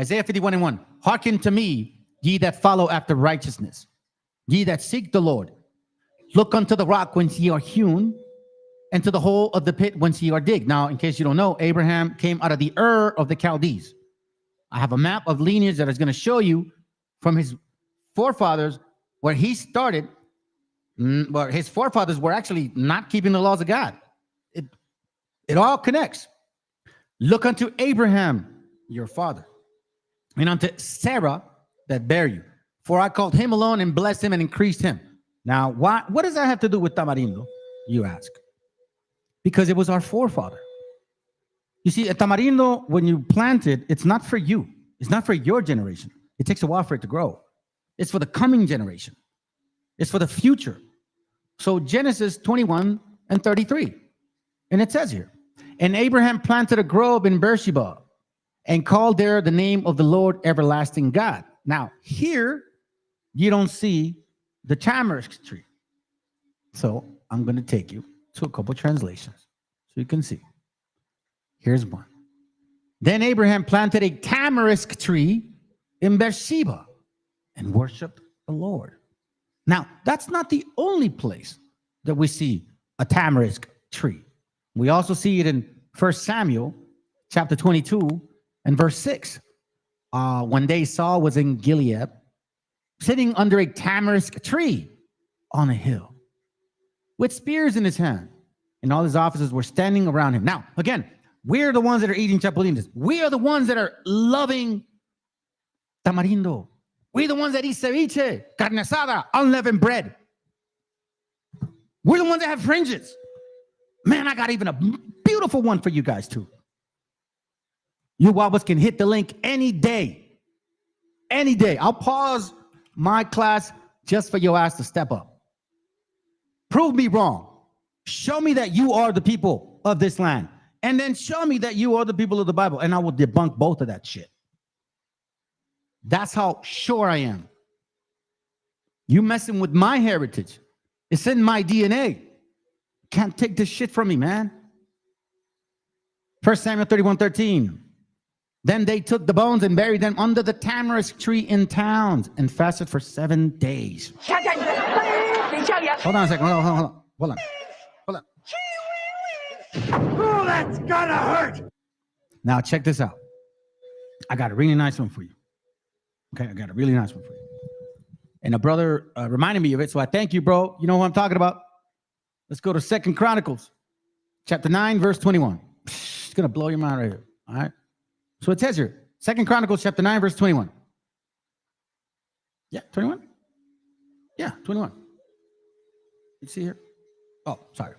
Isaiah 51:1. Hearken to me, ye that follow after righteousness, ye that seek the Lord, look unto the rock whence ye are hewn, and to the hole of the pit whence ye are digged. Now, in case you don't know, Abraham came out of the Ur of the Chaldees. I have a map of lineage that is going to show you from his forefathers where he started, where his forefathers were actually not keeping the laws of God. It all connects. Look unto Abraham, your father, and unto Sarah that bare you. For I called him alone and blessed him and increased him. Now, what does that have to do with tamarindo, you ask? Because it was our forefather. You see, a tamarindo, when you plant it, it's not for you. It's not for your generation. It takes a while for it to grow. It's for the coming generation. It's for the future. So Genesis 21 and 33. And it says here, and Abraham planted a grove in Beersheba and called there the name of the Lord everlasting God. Now, here, you don't see the tamarisk tree. So I'm going to take you to a couple translations so you can see. Here's one. Then Abraham planted a tamarisk tree in Beersheba and worshiped the Lord. Now, that's not the only place that we see a tamarisk tree. We also see it in 1 Samuel chapter 22 and verse 6. One day Saul was in Gilead, sitting under a tamarisk tree on a hill with spears in his hand, and all his officers were standing around him. Now, again, we're the ones that are eating chapulines. We are the ones that are loving tamarindo. We're the ones that eat ceviche, carne asada, unleavened bread. We're the ones that have fringes. Man, I got even a beautiful one for you guys too. You wobbles can hit the link any day. Any day. I'll pause my class just for your ass to step up. Prove me wrong. Show me that you are the people of this land. And then show me that you are the people of the Bible. And I will debunk both of that shit. That's how sure I am. You messing with my heritage. It's in my DNA. Can't take this shit from me, man. 1 Samuel 31:13. Then they took the bones and buried them under the tamarisk tree in towns and fasted for 7 days. Hold on a second. Hold on. Oh, that's gonna hurt. Now check this out. I got a really nice one for you. Okay, I got a really nice one for you. And a brother reminded me of it, so I thank you, bro. You know what I'm talking about? Let's go to 2 Chronicles, chapter 9, verse 21. It's going to blow your mind right here, all right? So it says here, 2 Chronicles, chapter 9, verse 21. Yeah, 21? Yeah, 21. You see here? Oh, sorry.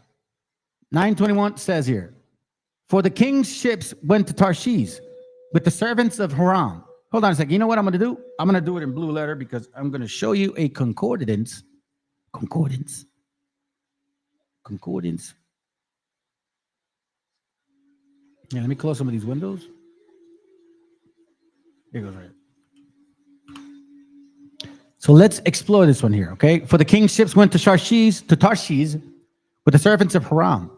9:21 says here, for the king's ships went to Tarshish with the servants of Haran. Hold on a second. You know what I'm going to do? I'm going to do it in blue letter because I'm going to show you a concordance. Concordance. Yeah, let me close some of these windows. Here goes right. So let's explore this one here, okay? For the king's ships went to Tarshish with the servants of Haran.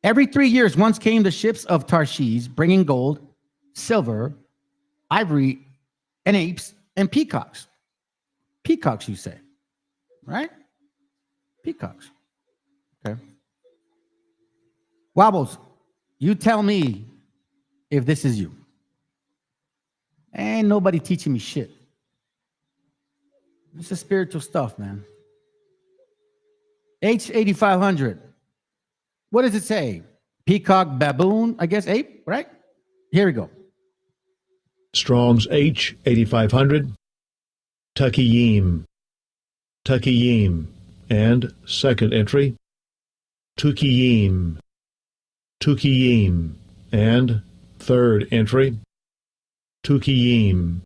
Every 3 years, once came the ships of Tarshish, bringing gold, silver, ivory, and apes, and peacocks. Peacocks, you say, right? Peacocks. Okay. Wobbles, you tell me if this is you. Ain't nobody teaching me shit. This is spiritual stuff, man. H8500. What does it say? Peacock, baboon, I guess ape, right? Here we go. Strong's H8500. Tukiyim. And second entry. Tukiyim. And third entry. Tukiyim.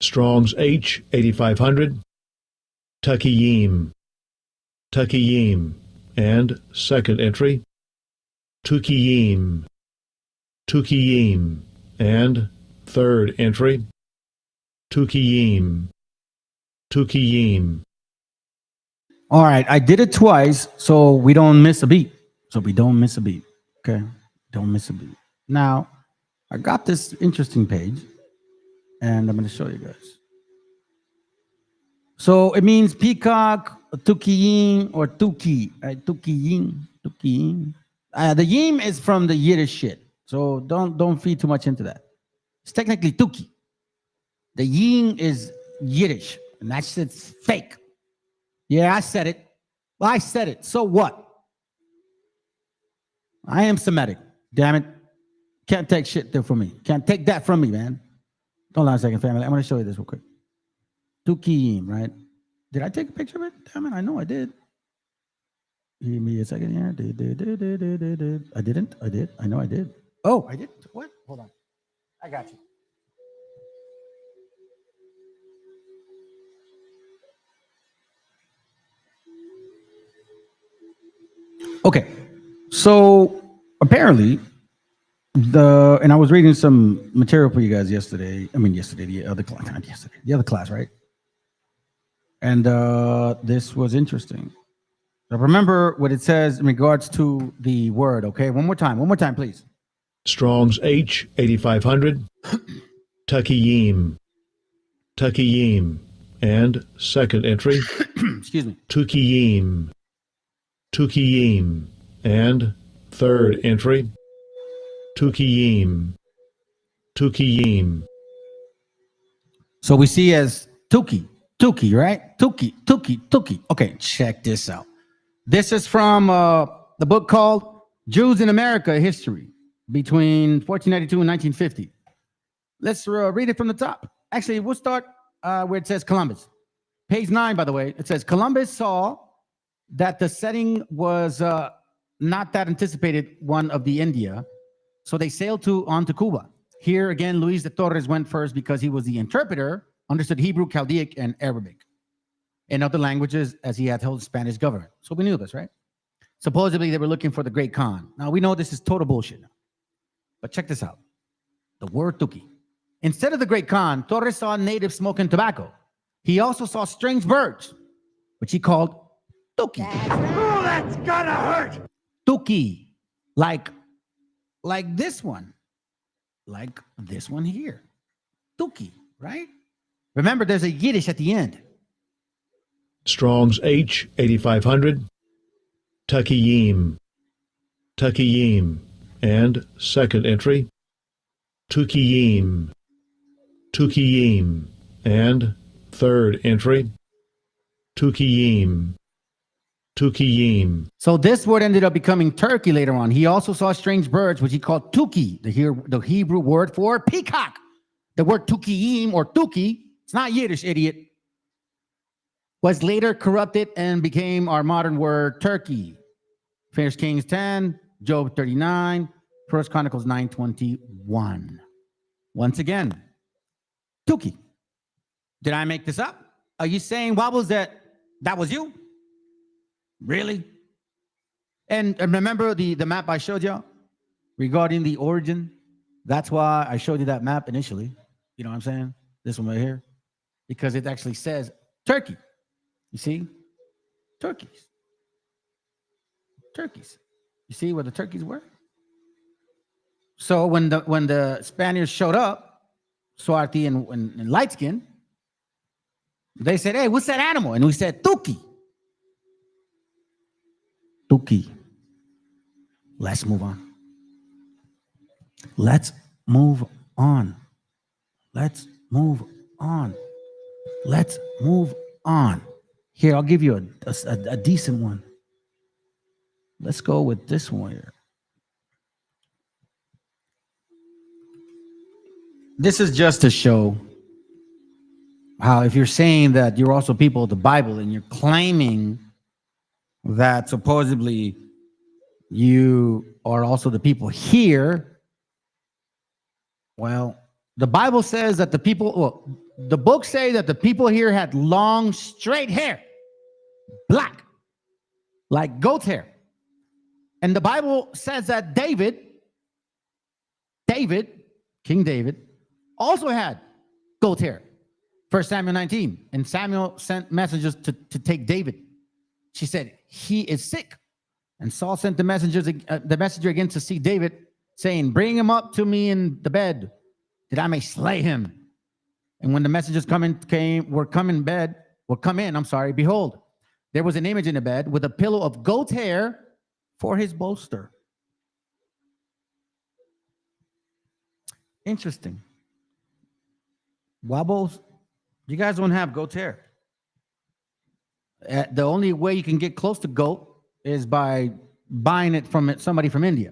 Strong's H8500. Tukiyim. And second entry. Tukiyim. And third entry. Tukiyim. All right, I did it twice so we don't miss a beat. Okay? Don't miss a beat. Now, I got this interesting page, and I'm going to show you guys. So it means peacock, tukiyin, or tuki, right? Tukiyin. The yim is from the Yiddish shit, so don't feed too much into that. It's technically tuki. The yin is Yiddish, and that shit's fake. Yeah, I said it. Well, I said it. So what? I am Semitic. Damn it. Can't take shit there from me. Can't take that from me, man. Hold on a second, family. I'm going to show you this real quick. Tukim, right? Did I take a picture of it? Damn it, I know I did. Give me a second here. I didn't. I did. I know I did. Oh, I did. What? Hold on. I got you. Okay. So apparently, and I was reading some material for you guys yesterday. The other class, not yesterday, the other class, right? And this was interesting. Now remember what it says in regards to the word, okay? One more time, please. Strong's H 8500, Tukiyim, and second entry, excuse me, Tukiyim, and third entry, Tukiyim. So we see as Tuki, right? Tuki. Okay, check this out. This is from the book called Jews in America, History between 1492 and 1950. Let's read it from the top. Actually, we'll start where it says Columbus. Page 9, by the way. It says, Columbus saw that the setting was not that anticipated one of the India, so they sailed on to Cuba. Here again, Luis de Torres went first because he was the interpreter, understood Hebrew, Chaldaic, and Arabic, and other languages as he had held the Spanish government. So we knew this, right? Supposedly, they were looking for the Great Khan. Now, we know this is total bullshit now. But check this out. The word Tuki. Instead of the Great Khan, Torres saw natives smoking tobacco. He also saw strange birds, which he called Tuki. Oh, that's gonna hurt! Tuki. Like this one. Like this one here. Tuki, right? Remember, there's a Yiddish at the end. Strong's H 8500, Tukiyim, and second entry, Tukiyim, and third entry, Tukiyim. So this word ended up becoming Turkey later on. He also saw strange birds, which he called Tuki, the Hebrew word for peacock. The word Tukiyim or Tuki, it's not Yiddish, idiot, was later corrupted and became our modern word Turkey. 1 Kings 10, Job 39, 1 Chronicles 9:21. Once again, Tuki. Did I make this up? Are you saying, Wobbles, that was you? Really? And remember the map I showed you regarding the origin? That's why I showed you that map initially. You know what I'm saying? This one right here. Because it actually says Turkey. You see? Turkeys. You see where the turkeys were? So when the Spaniards showed up, Swarty and light skin, they said, hey, what's that animal? And we said, Tuki. Let's move on. Here, I'll give you a decent one. Let's go with this one here. This is just to show how if you're saying that you're also people of the Bible and you're claiming that supposedly you are also the people here, well, the Bible says that the books say that the people here had long, straight hair, black, like goat's hair. And the Bible says that King David, also had goat hair. 1 Samuel 19. And Samuel sent messengers to take David. She said, he is sick. And Saul sent the messenger again to see David, saying, bring him up to me in the bed, that I may slay him. And when the messengers come in, behold, there was an image in the bed with a pillow of goat's hair for his bolster. Interesting. Wobbles, you guys don't have goat's hair. The only way you can get close to goat is by buying it from somebody from India.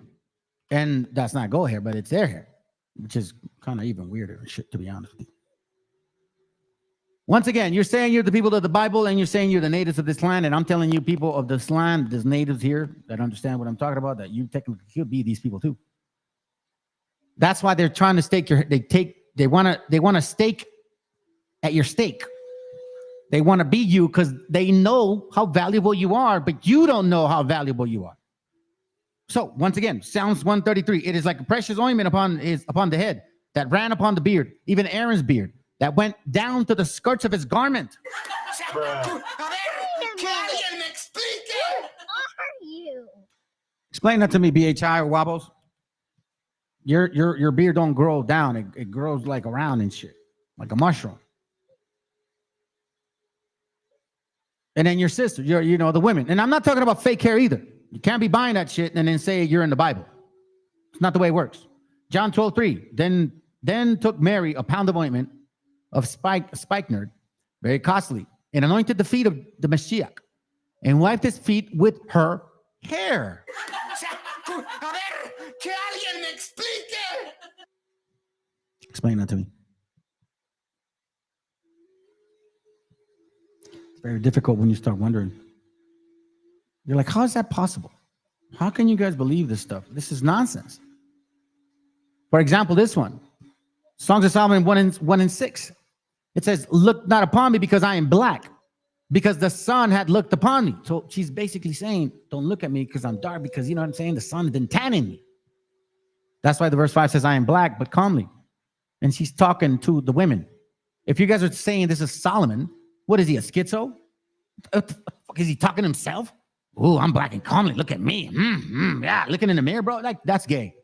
And that's not goat hair, but it's their hair, which is kind of even weirder shit, to be honest with you. Once again, you're saying you're the people of the Bible, and you're saying you're the natives of this land, and I'm telling you, people of this land, there's natives here that understand what I'm talking about, that you technically could be these people too. That's why they're trying to stake your. They want to stake at your stake. They want to be you because they know how valuable you are, but you don't know how valuable you are. So once again, Psalms 133. It is like a precious ointment upon the head that ran upon the beard, even Aaron's beard, that went down to the skirts of his garment. Who are you? Explain that to me, BHI or Wobbles. Your beard don't grow down. It grows like around and shit, like a mushroom. And then your sister, the women. And I'm not talking about fake hair either. You can't be buying that shit and then say you're in the Bible. It's not the way it works. John 12:3. Then took Mary a pound of ointment of spikenard, very costly, and anointed the feet of the Meshiacha, and wiped his feet with her hair. Explain that to me. It's very difficult when you start wondering. You're like, how is that possible? How can you guys believe this stuff? This is nonsense. For example, this one, Songs of Solomon 1:6. It says, look not upon me because I am black, because the sun had looked upon me. So she's basically saying, don't look at me because I'm dark, because you know what I'm saying? The sun didn't tan in me. That's why the verse 5 says, I am black, but calmly. And she's talking to the women. If you guys are saying this is Solomon, what is he, a schizo? What the fuck, is he talking to himself? Oh, I'm black and calmly. Look at me. Yeah, looking in the mirror, bro. Like, that's gay.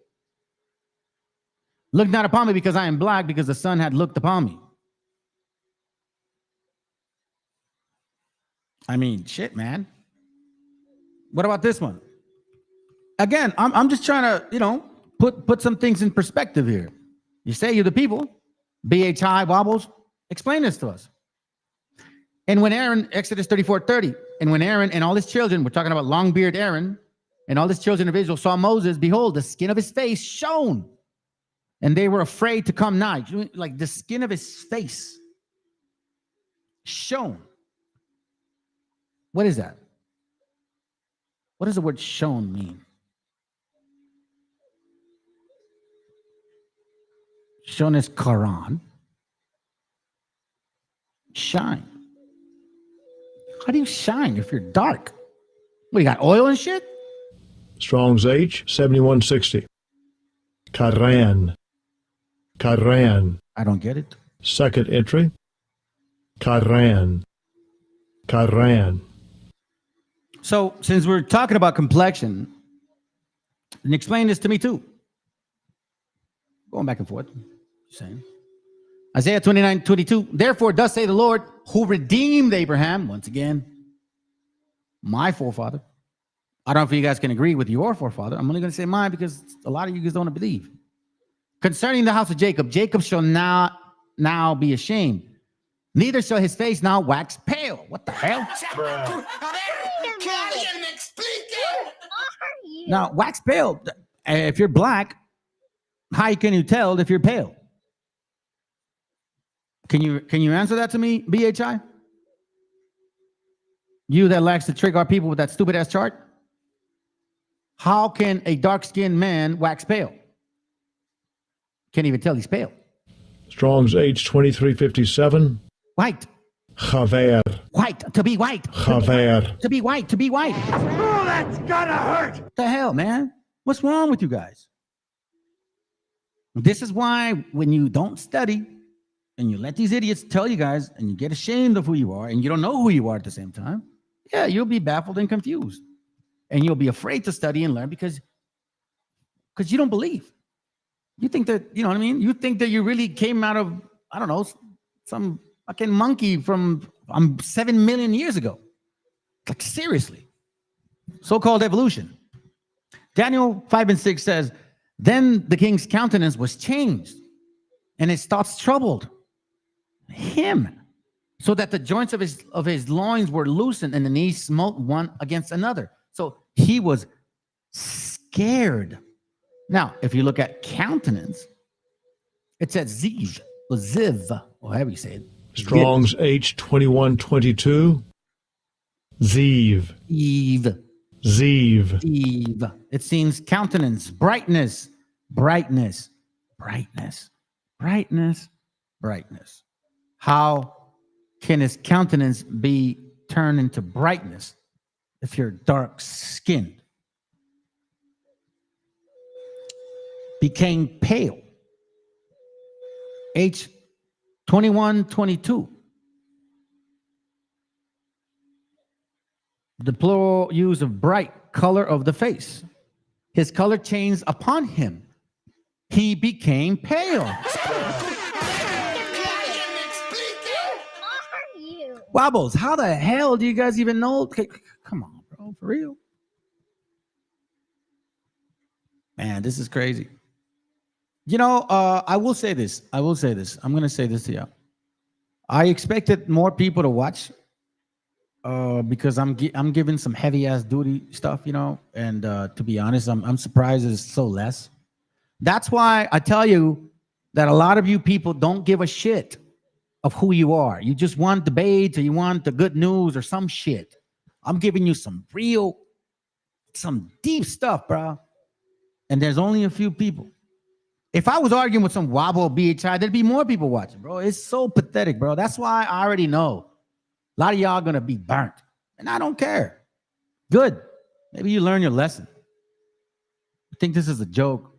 Look not upon me because I am black, because the sun had looked upon me. I mean, shit, man. What about this one? Again, I'm just trying to, put some things in perspective here. You say you're the people. BHI Wobbles. Explain this to us. And when Aaron, Exodus 34:30, and when Aaron and all his children, we're talking about long-beard Aaron, and all his children of Israel saw Moses, behold, the skin of his face shone, and they were afraid to come nigh. Like the skin of his face shone. What is that? What does the word shone mean? Shone is Quran. Shine. How do you shine if you're dark? What, you got oil and shit? Strong's H 7160. Karan. I don't get it. Second entry. Karan. So, since we're talking about complexion, and explain this to me too. Going back and forth. Saying. Isaiah 29:22. Therefore, thus say the Lord, who redeemed Abraham, once again, my forefather. I don't know if you guys can agree with your forefather. I'm only going to say mine because a lot of you guys don't believe. Concerning the house of Jacob, Jacob shall not now be ashamed, neither shall his face now wax pale. What the hell? Now, wax pale. If you're black, how can you tell if you're pale? Can you answer that to me, BHI? You that likes to trick our people with that stupid ass chart? How can a dark-skinned man wax pale? Can't even tell he's pale. Strong's H 2357. White. Chaver. White. To be white. Chaver. To be white. To be white. Oh, that's gonna hurt. What the hell, man? What's wrong with you guys? This is why when you don't study and you let these idiots tell you guys and you get ashamed of who you are and you don't know who you are at the same time, yeah, you'll be baffled and confused. And you'll be afraid to study and learn because you don't believe. You think that, you know what I mean? You think that you really came out of, I don't know, some fucking monkey from 7 million years ago. Like, seriously. So-called evolution. Daniel 5 and 6 says, then the king's countenance was changed, and his thoughts troubled him, so that the joints of his loins were loosened, and the knees smote one against another. So he was scared. Now, if you look at countenance, it says ziv, or ziv, or however you say it. Strong's H2122. Ziv. Eve. Ziv. Eve. It seems countenance, brightness, brightness, brightness, brightness, brightness. How can his countenance be turned into brightness if you're dark skinned? Became pale. H2122. The plural use of bright, color of the face. His color changed upon him. He became pale. Wobbles, how the hell do you guys even know? Okay, come on, bro, for real. Man, this is crazy. You know, I will say this. I'm going to say this to you. I expected more people to watch because I'm giving some heavy ass duty stuff, you know, and to be honest, I'm surprised it's so less. That's why I tell you that a lot of you people don't give a shit of who you are. You just want debates, or you want the good news or some shit. I'm giving you some deep stuff, bro. And there's only a few people. If I was arguing with some wobble BHI, there'd be more people watching, bro. It's so pathetic, bro. That's why I already know a lot of y'all gonna be burnt, and I don't care. Good. Maybe you learn your lesson. I think this is a joke.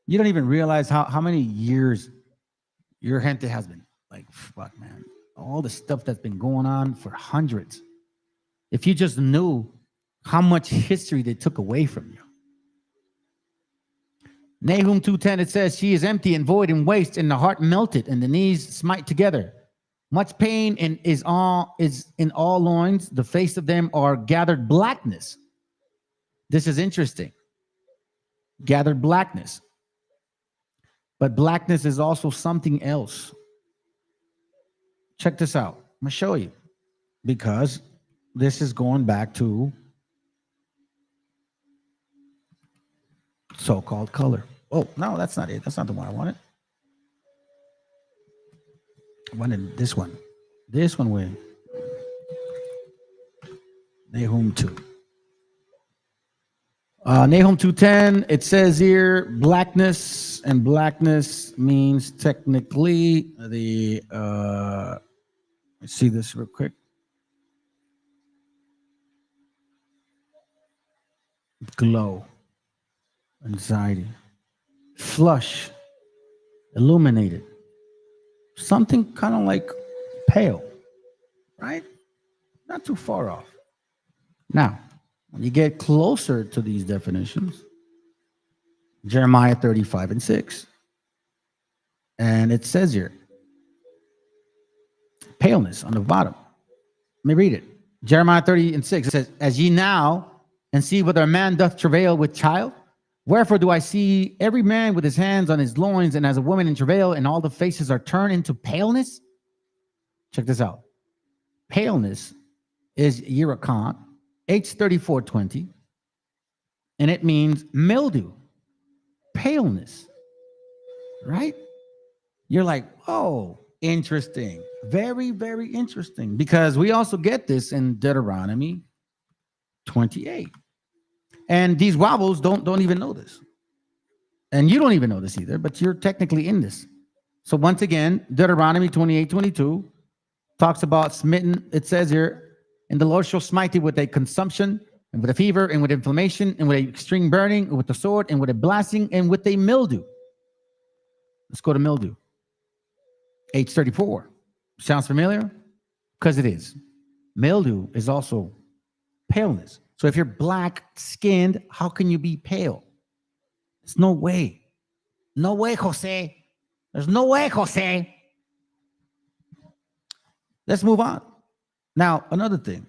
You don't even realize how many years your gente has been like, fuck, man. All the stuff that's been going on for hundreds. If you just knew how much history they took away from you. Nahum 2:10, it says, she is empty and void and waste, and the heart melted, and the knees smite together. Much pain is in all loins. The face of them are gathered blackness. This is interesting. Gathered blackness. But blackness is also something else. Check this out. I'm going to show you. Because this is going back to so-called color. Oh, no, that's not it. That's not the one I wanted. I wanted this one. This one with Nahum 2. Nahum 2:10, it says here, blackness, and blackness means technically the, let's see this real quick. Glow, anxiety, flush, illuminated, something kind of like pale, right? Not too far off. Now, when you get closer to these definitions, Jeremiah 35 and 6, and it says here, paleness on the bottom. Let me read it. Jeremiah 30 and 6, it says, as ye now and see whether a man doth travail with child, wherefore do I see every man with his hands on his loins, and as a woman in travail, and all the faces are turned into paleness? Check this out. Paleness is Yirokant, H3420, and it means mildew, paleness, right? You're like, oh, interesting. Very, very interesting, because we also get this in Deuteronomy 28. And these wobbles don't even know this. And you don't even know this either, but you're technically in this. So once again, Deuteronomy 28:22 talks about smitten. It says here, and the Lord shall smite thee with a consumption, and with a fever, and with inflammation, and with a extreme burning, and with the sword, and with a blasting, and with a mildew. Let's go to mildew. H34. Sounds familiar? Because it is. Mildew is also paleness. So if you're black skinned, how can you be pale? There's no way. No way, Jose. There's no way, Jose. Let's move on. Now, another thing.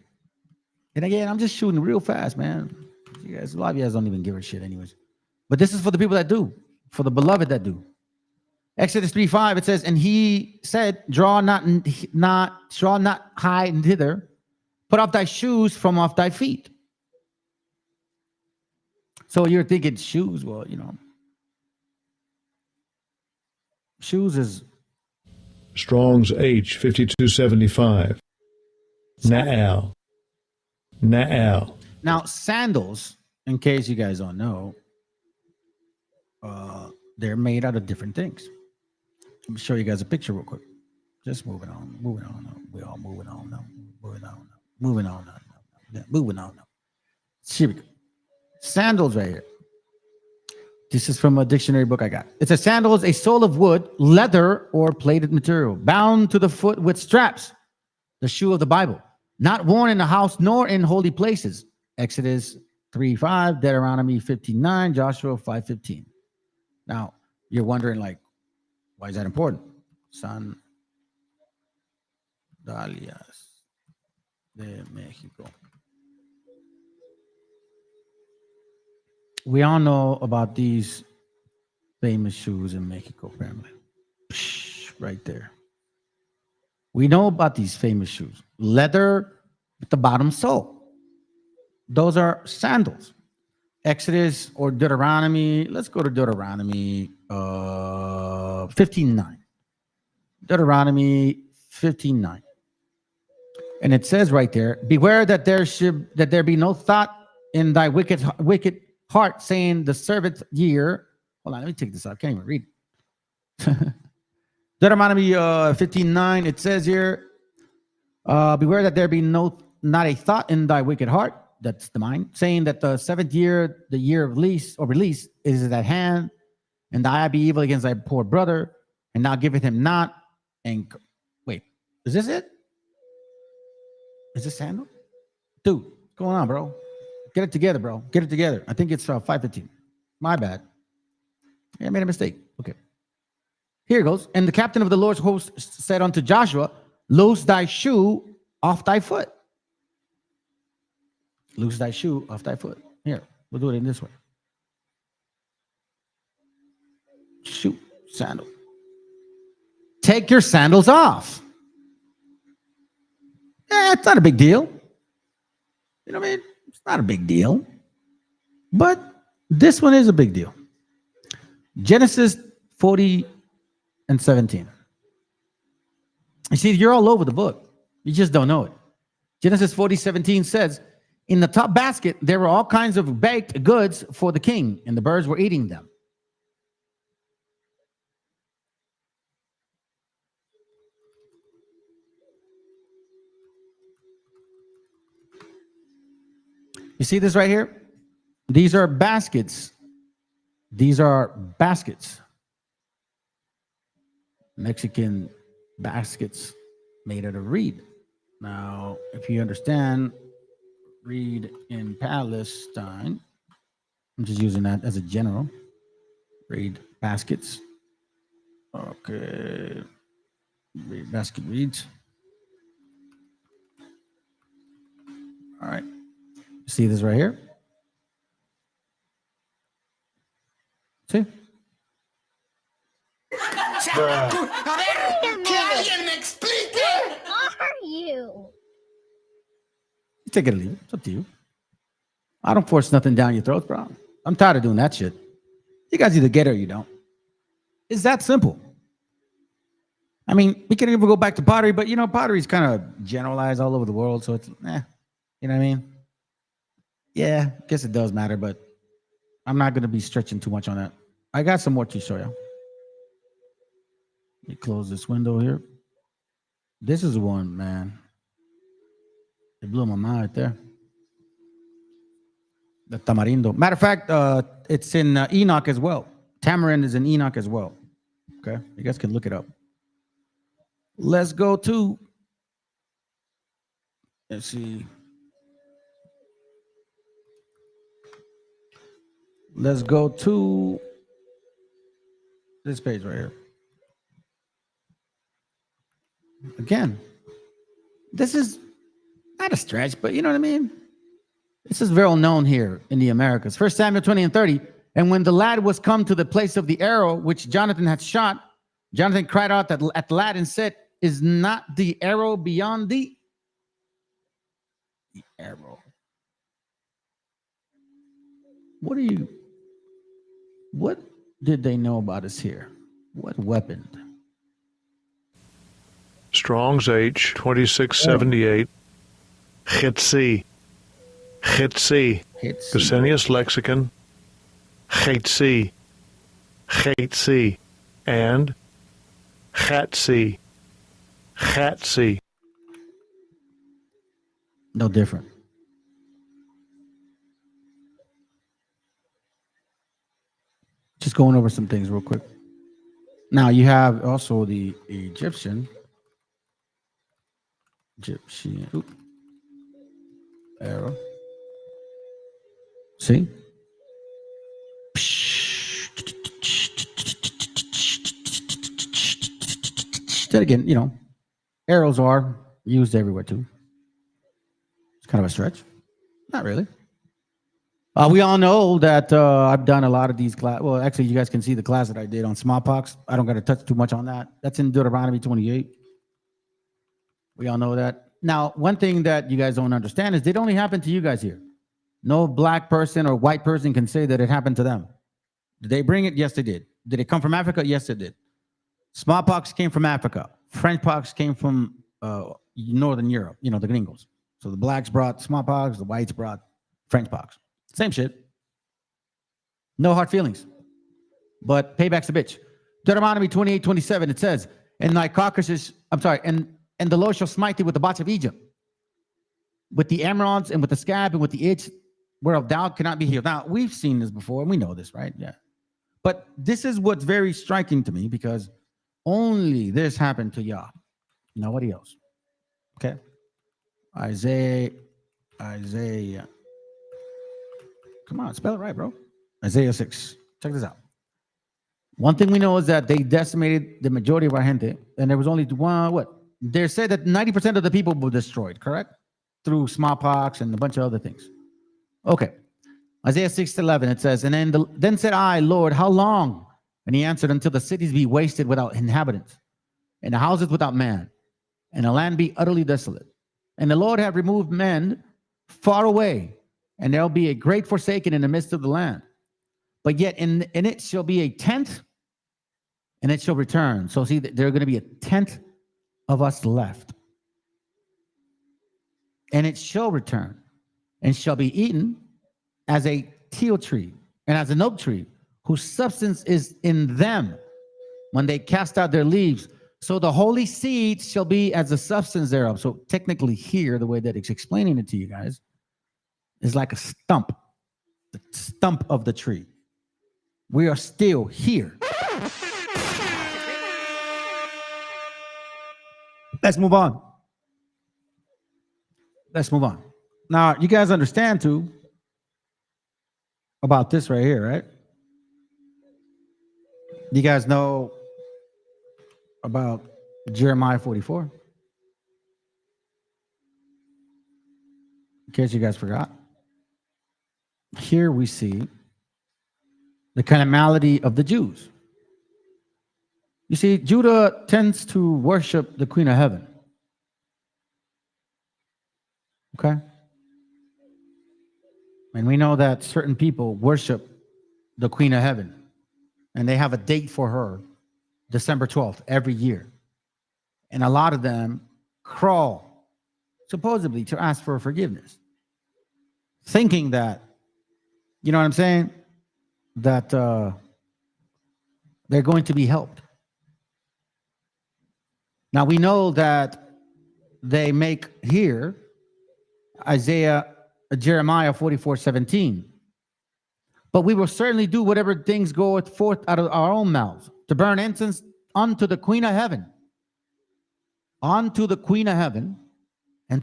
And again, I'm just shooting real fast, man. You guys, a lot of you guys don't even give a shit anyways. But this is for the people that do, for the beloved that do. Exodus 3:5, it says, and he said, draw not high and hither, put off thy shoes from off thy feet. So you're thinking shoes, well, you know, shoes is Strong's H 5275. Na'al. Now, sandals, in case you guys don't know, they're made out of different things. Let me show you guys a picture real quick. Just moving on. We all moving on now. Moving on now. Here we go. Sandals right here. This is from a dictionary book I got. It says sandals, a sole of wood, leather, or plated material, bound to the foot with straps. The shoe of the Bible. Not worn in the house nor in holy places. Exodus 3:5, Deuteronomy 15:9, Joshua 5:15. Now, you're wondering, like, why is that important? Sandalias de Mexico. We all know about these famous shoes in Mexico, family. Right there. We know about these famous shoes. Leather with the bottom sole. Those are sandals. Exodus or Deuteronomy. Let's go to Deuteronomy 15:9. Deuteronomy 15:9. And it says right there, beware that there be no thought in thy wicked heart, saying the seventh year. Hold on, let me take this out. I can't even read it. Deuteronomy 15:9, it says here, beware that there be not a thought in thy wicked heart, that's the mind, saying that the seventh year, the year of release is at hand, and thy eye be evil against thy poor brother, and now giveth him not. And wait, is this it? Is this sandal? Dude, what's going on, bro? Get it together, bro. Get it together. I think it's 5:15. My bad. I made a mistake. Okay. Here it goes. And the captain of the Lord's host said unto Joshua, loose thy shoe off thy foot. Loose thy shoe off thy foot. Here, we'll do it in this way. Shoe, sandal. Take your sandals off. It's not a big deal. You know what I mean? It's not a big deal. But this one is a big deal. Genesis 40:17. You see, you're all over the book. You just don't know it. Genesis 40:17 says, in the top basket, there were all kinds of baked goods for the king, and the birds were eating them. You see this right here? These are baskets. These are baskets. Mexican baskets made out of reed. Now, if you understand reed in Palestine, I'm just using that as a general. Reed baskets. Okay. Reed basket reeds. All right. See this right here? See? A ver, que alguien me explique. Who are you? Take it or leave it. It's up to you. I don't force nothing down your throat, bro. I'm tired of doing that shit. You guys either get it or you don't. It's that simple. I mean, we can even go back to pottery, but you know, pottery is kind of generalized all over the world, so it's, you know what I mean? Yeah, I guess it does matter, but I'm not going to be stretching too much on that. I got some more to show you. Let me close this window here. This is one, man. It blew my mind right there. The tamarindo. Matter of fact, it's in Enoch as well. Tamarind is in Enoch as well. Okay, you guys can look it up. Let's go to, let's see. Let's go to this page right here. Again, this is not a stretch, but you know what I mean? This is well known here in the Americas. 1 Samuel 20 and 30. And when the lad was come to the place of the arrow which Jonathan had shot, Jonathan cried out at the lad and said, is not the arrow beyond thee? The arrow. What did they know about us here? What weapon? Strong's H 2678. Chitzi. Gesenius Lexicon. Chetzi. And Chatzi. No different. Just going over some things real quick. Now you have also the Egyptian arrow. See? Then again, you know, arrows are used everywhere too. It's kind of a stretch. Not really. We all know that I've done a lot of these class. Well, actually, you guys can see the class that I did on smallpox. I don't got to touch too much on that. That's in Deuteronomy 28. We all know that. Now, one thing that you guys don't understand is it only happened to you guys here. No black person or white person can say that it happened to them. Did they bring it? Yes, they did. Did it come from Africa? Yes, it did. Smallpox came from Africa. Frenchpox came from Northern Europe, you know, the gringos. So the blacks brought smallpox, the whites brought Frenchpox. Same shit. No hard feelings. But payback's a bitch. Deuteronomy 28:27, it says, and thy carcasses, and the Lord shall smite thee with the bots of Egypt, with the emeralds and with the scab and with the itch, whereof thou cannot be healed. Now, we've seen this before, and we know this, right? Yeah. But this is what's very striking to me, because only this happened to Yah. Nobody else. Okay? Isaiah. Come on, spell it right, bro. Isaiah 6. Check this out. One thing we know is that they decimated the majority of our gente, and there was only one, They said that 90% of the people were destroyed, correct? Through smallpox and a bunch of other things. Okay. Isaiah 6:11, it says, and then said I, Lord, how long? And he answered, until the cities be wasted without inhabitants, and the houses without man, and the land be utterly desolate. And the Lord have removed men far away, and there'll be a great forsaken in the midst of the land. But yet in it shall be a tenth, and it shall return. So see, there are going to be a tenth of us left. And it shall return, and shall be eaten as a teal tree, and as an oak tree, whose substance is in them when they cast out their leaves. So the holy seed shall be as the substance thereof. So technically here, the way that it's explaining it to you guys is like a stump, the stump of the tree. We are still here. Let's move on. Let's move on. Now, you guys understand too about this right here, right? You guys know about Jeremiah 44? In case you guys forgot. Here we see the kind of malady of the Jews. You see, Judah tends to worship the Queen of Heaven. Okay? And we know that certain people worship the Queen of Heaven. And they have a date for her, December 12th, every year. And a lot of them crawl, supposedly, to ask for forgiveness. Thinking that, you know what I'm saying? That they're going to be helped. Now we know that they make here Jeremiah 44:17. But we will certainly do whatever things goeth forth out of our own mouths, to burn incense unto the Queen of Heaven, and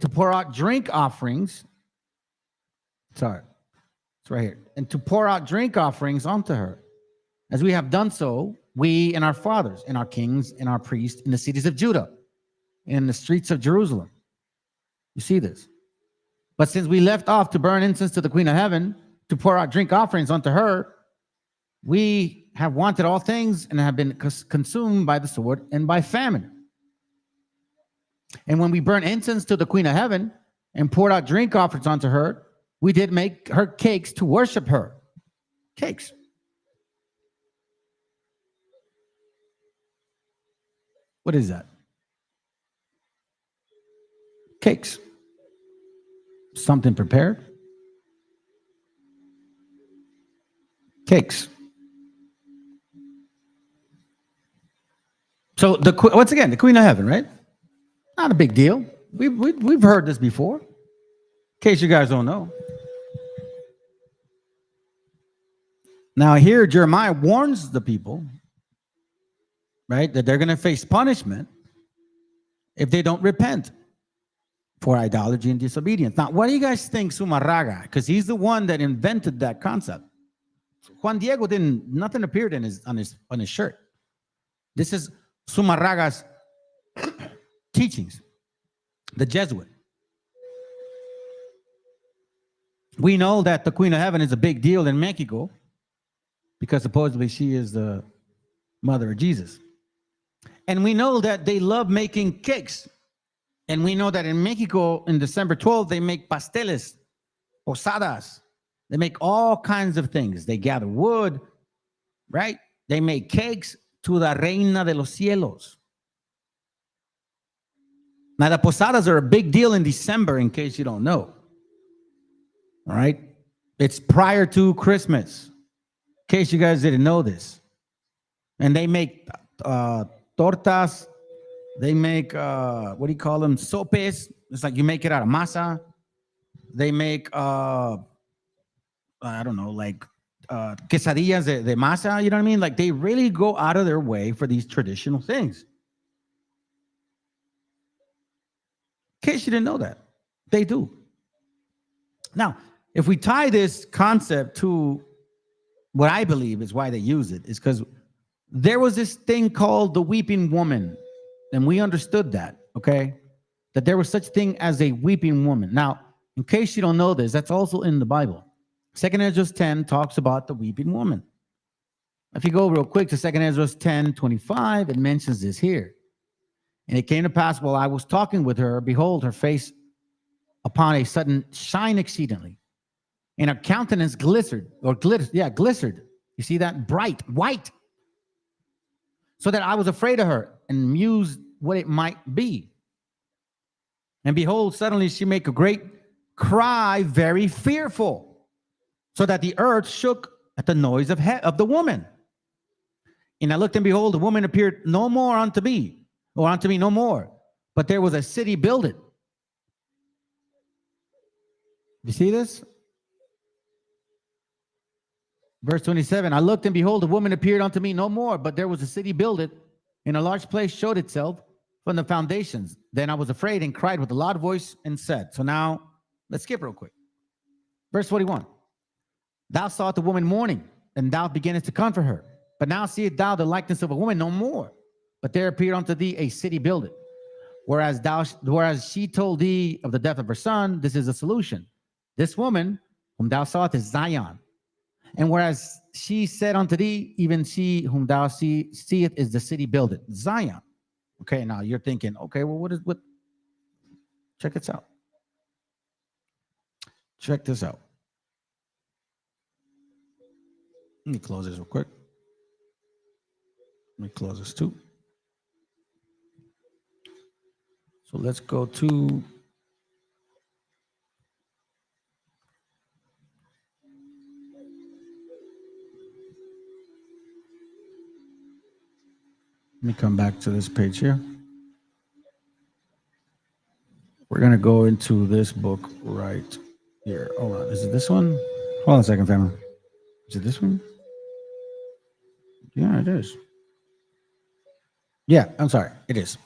to pour out drink offerings. Sorry. It's right here. And to pour out drink offerings onto her, as we have done so, we and our fathers, and our kings, and our priests in the cities of Judah, in the streets of Jerusalem. You see this? But since we left off to burn incense to the Queen of Heaven, to pour out drink offerings unto her, we have wanted all things and have been consumed by the sword and by famine. And when we burn incense to the Queen of Heaven and poured out drink offerings unto her, we did make her cakes to worship her. Cakes. What is that? Cakes. Something prepared. Cakes. So once again, the Queen of Heaven, right? Not a big deal. We've heard this before. In case you guys don't know. Now here Jeremiah warns the people, right, that they're going to face punishment if they don't repent for idolatry and disobedience. Now, what do you guys think Sumarraga? Because he's the one that invented that concept. Juan Diego nothing appeared on his shirt. This is Sumarraga's teachings, the Jesuit. We know that the Queen of Heaven is a big deal in Mexico because supposedly she is the mother of Jesus. And we know that they love making cakes. And we know that in Mexico, in December 12th, they make pasteles, posadas. They make all kinds of things. They gather wood, right? They make cakes to the Reina de los Cielos. Now, the posadas are a big deal in December, in case you don't know. All right? It's prior to Christmas, in case you guys didn't know this. And they make tortas. They make, what do you call them? Sopes. It's like you make it out of masa. They make, I don't know, like quesadillas de masa, you know what I mean? Like they really go out of their way for these traditional things. In case you didn't know that, they do. Now, if we tie this concept to what I believe is why they use it, is because there was this thing called the weeping woman, and we understood that, okay? That there was such thing as a weeping woman. Now, in case you don't know this, that's also in the Bible. 2 Ezra 10 talks about the weeping woman. If you go real quick to 2 Ezra 10:25, it mentions this here. And it came to pass while I was talking with her, behold, her face upon a sudden shine exceedingly, and her countenance glistered. You see that? Bright, white. So that I was afraid of her and mused what it might be. And behold, suddenly she made a great cry, very fearful, so that the earth shook at the noise of the woman. And I looked, and behold, the woman appeared no more unto me, or unto me no more, but there was a city builded. You see this? Verse 27, I looked, and behold, the woman appeared unto me no more, but there was a city builded, and a large place showed itself from the foundations. Then I was afraid and cried with a loud voice and said, so now let's skip real quick. Verse 41, thou sawest the woman mourning, and thou beginnest to comfort her. But now seest thou the likeness of a woman no more, but there appeared unto thee a city builded. Whereas she told thee of the death of her son, this is a solution. This woman whom thou sawest is Zion. And whereas she said unto thee, even she whom thou seest is the city builded, Zion. Okay, now you're thinking, okay, well, what? Check this out. Check this out. Let me close this real quick. Let me close this too. So let's go to let me come back to this page here. We're going to go into this book right here. Hold on. Is it this one? Hold on a second, family. Is it this one? Yeah, it is. Yeah, I'm sorry. It is.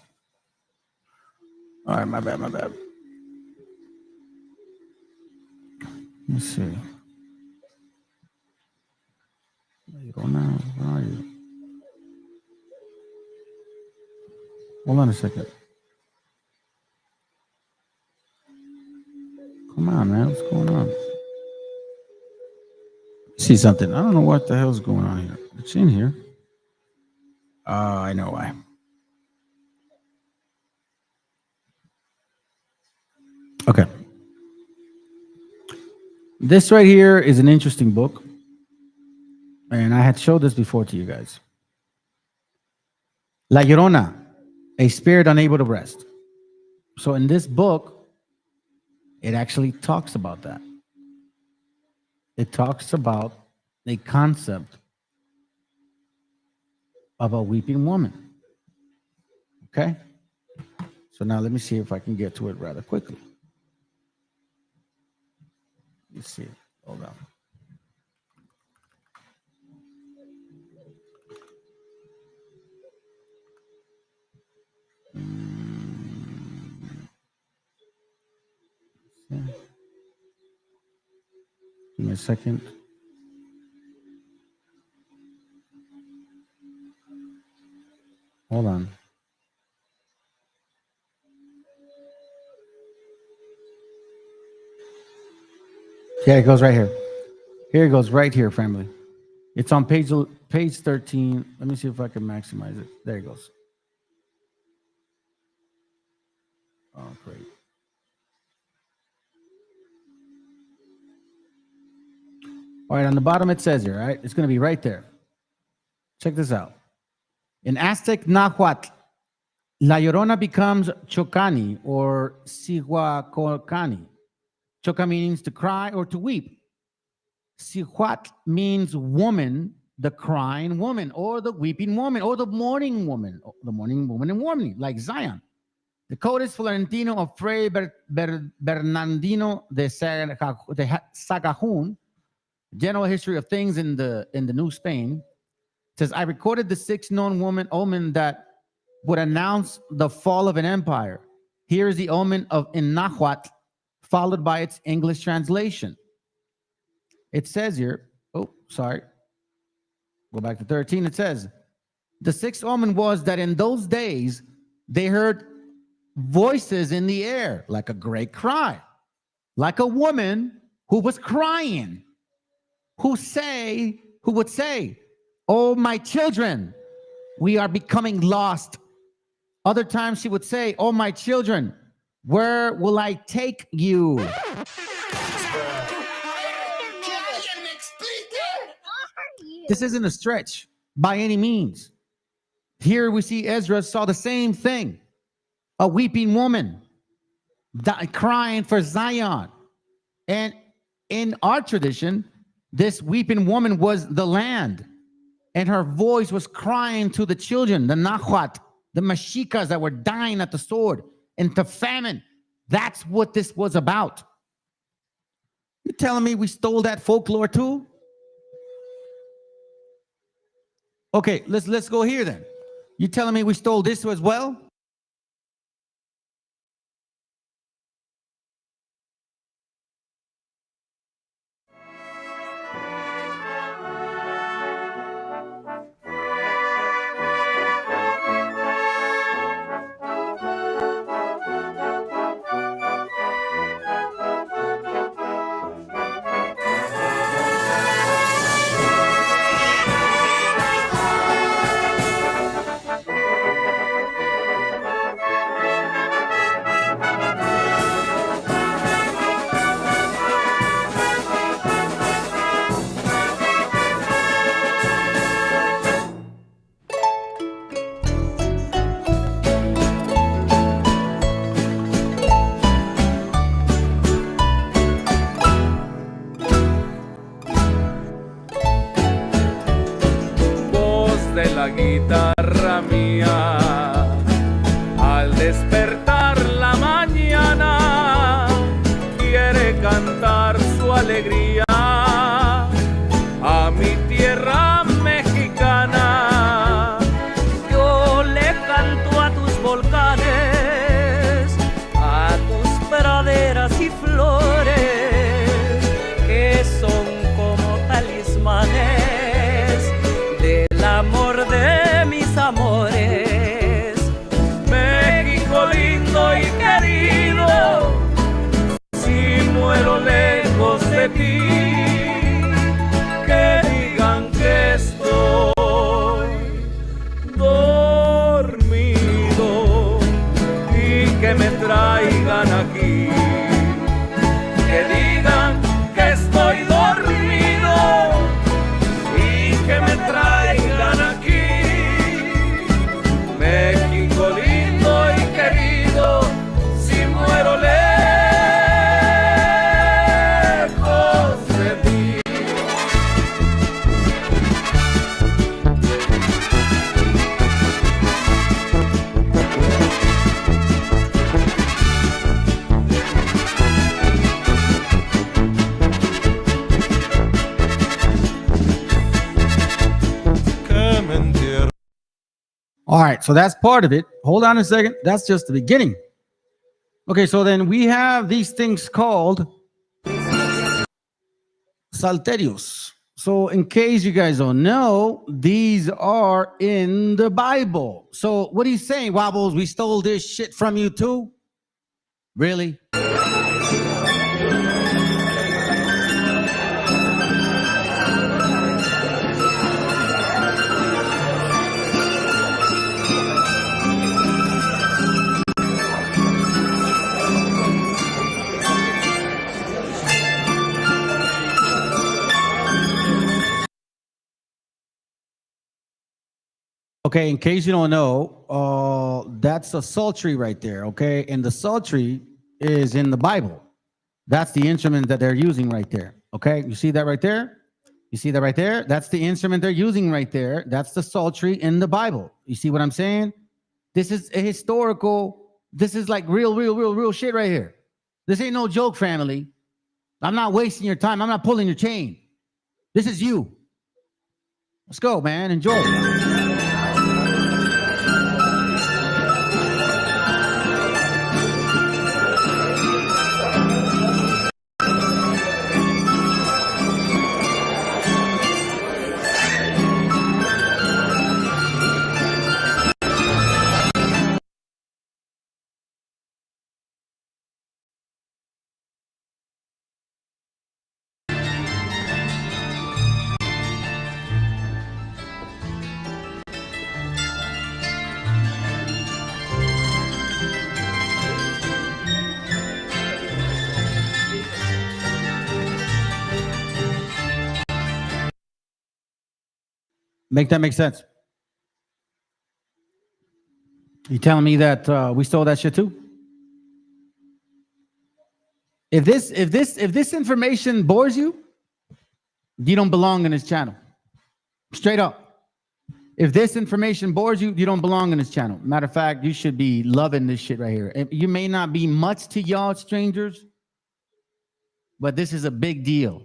All right, my bad. Let's see. Go now. Where are you? Hold on a second. Come on, man. What's going on? See something. I don't know what the hell's going on here. It's in here. Oh, I know why. Okay. This right here is an interesting book. And I had showed this before to you guys. La Llorona, a spirit unable to rest. So in this book, it actually talks about that. It talks about a concept of a weeping woman. Okay? So now let me see if I can get to it rather quickly. Let's see. Hold on. Give me a second. Hold on. Yeah, it goes right here. Here it goes right here, family. It's on page 13. Let me see if I can maximize it. There it goes. Oh, great. All right, on the bottom it says here, right? It's going to be right there. Check this out. In Aztec Nahuatl, La Llorona becomes Chocani or Sihuacocani. Choca means to cry or to weep. Sihuat means woman, the crying woman, or the weeping woman, or the mourning woman, and warming, like Zion. The Codex Florentino of Fray Bernardino de Sagahun, General History of Things in the New Spain, says, I recorded the 6 known omen that would announce the fall of an empire. Here is the omen in Nahuatl, followed by its English translation. It says here, oh, sorry. Go back to 13. It says, the 6th omen was that in those days, they heard voices in the air, like a great cry, like a woman who was crying, who would say, oh, my children, we are becoming lost. Other times she would say, oh, my children, where will I take you? This isn't a stretch by any means. Here we see Ezra saw the same thing. A weeping woman crying for Zion. And in our tradition, this weeping woman was the land. And her voice was crying to the children, the Nahuatl, the Mexicas that were dying at the sword and to famine. That's what this was about. You telling me we stole that folklore too? Okay, let's go here then. You telling me we stole this as well? aquí, que digan que estoy dormido y que me traigan aquí, que digan que estoy dormido y que me traigan aquí. México lindo y querido, si muero lejos de ti. All right, so that's part of it. Hold on a second. That's just the beginning. Okay, so then we have these things called salterios. So in case you guys don't know, these are in the Bible. So what are you saying, Wobbles? We stole this shit from you too? Really? Okay, in case you don't know, that's a psaltery right there, okay? And the psaltery is in the Bible. That's the instrument that they're using right there, okay? You see that right there? You see that right there? That's the instrument they're using right there. That's the psaltery in the Bible. You see what I'm saying? This is a historical, this is like real shit right here. This ain't no joke, family. I'm not wasting your time. I'm not pulling your chain. This is you. Let's go, man. Enjoy. Make that make sense? You telling me that we stole that shit too? If this information bores you, you don't belong in this channel. Straight up. If this information bores you, you don't belong in this channel. Matter of fact, you should be loving this shit right here. You may not be much to y'all strangers, but this is a big deal.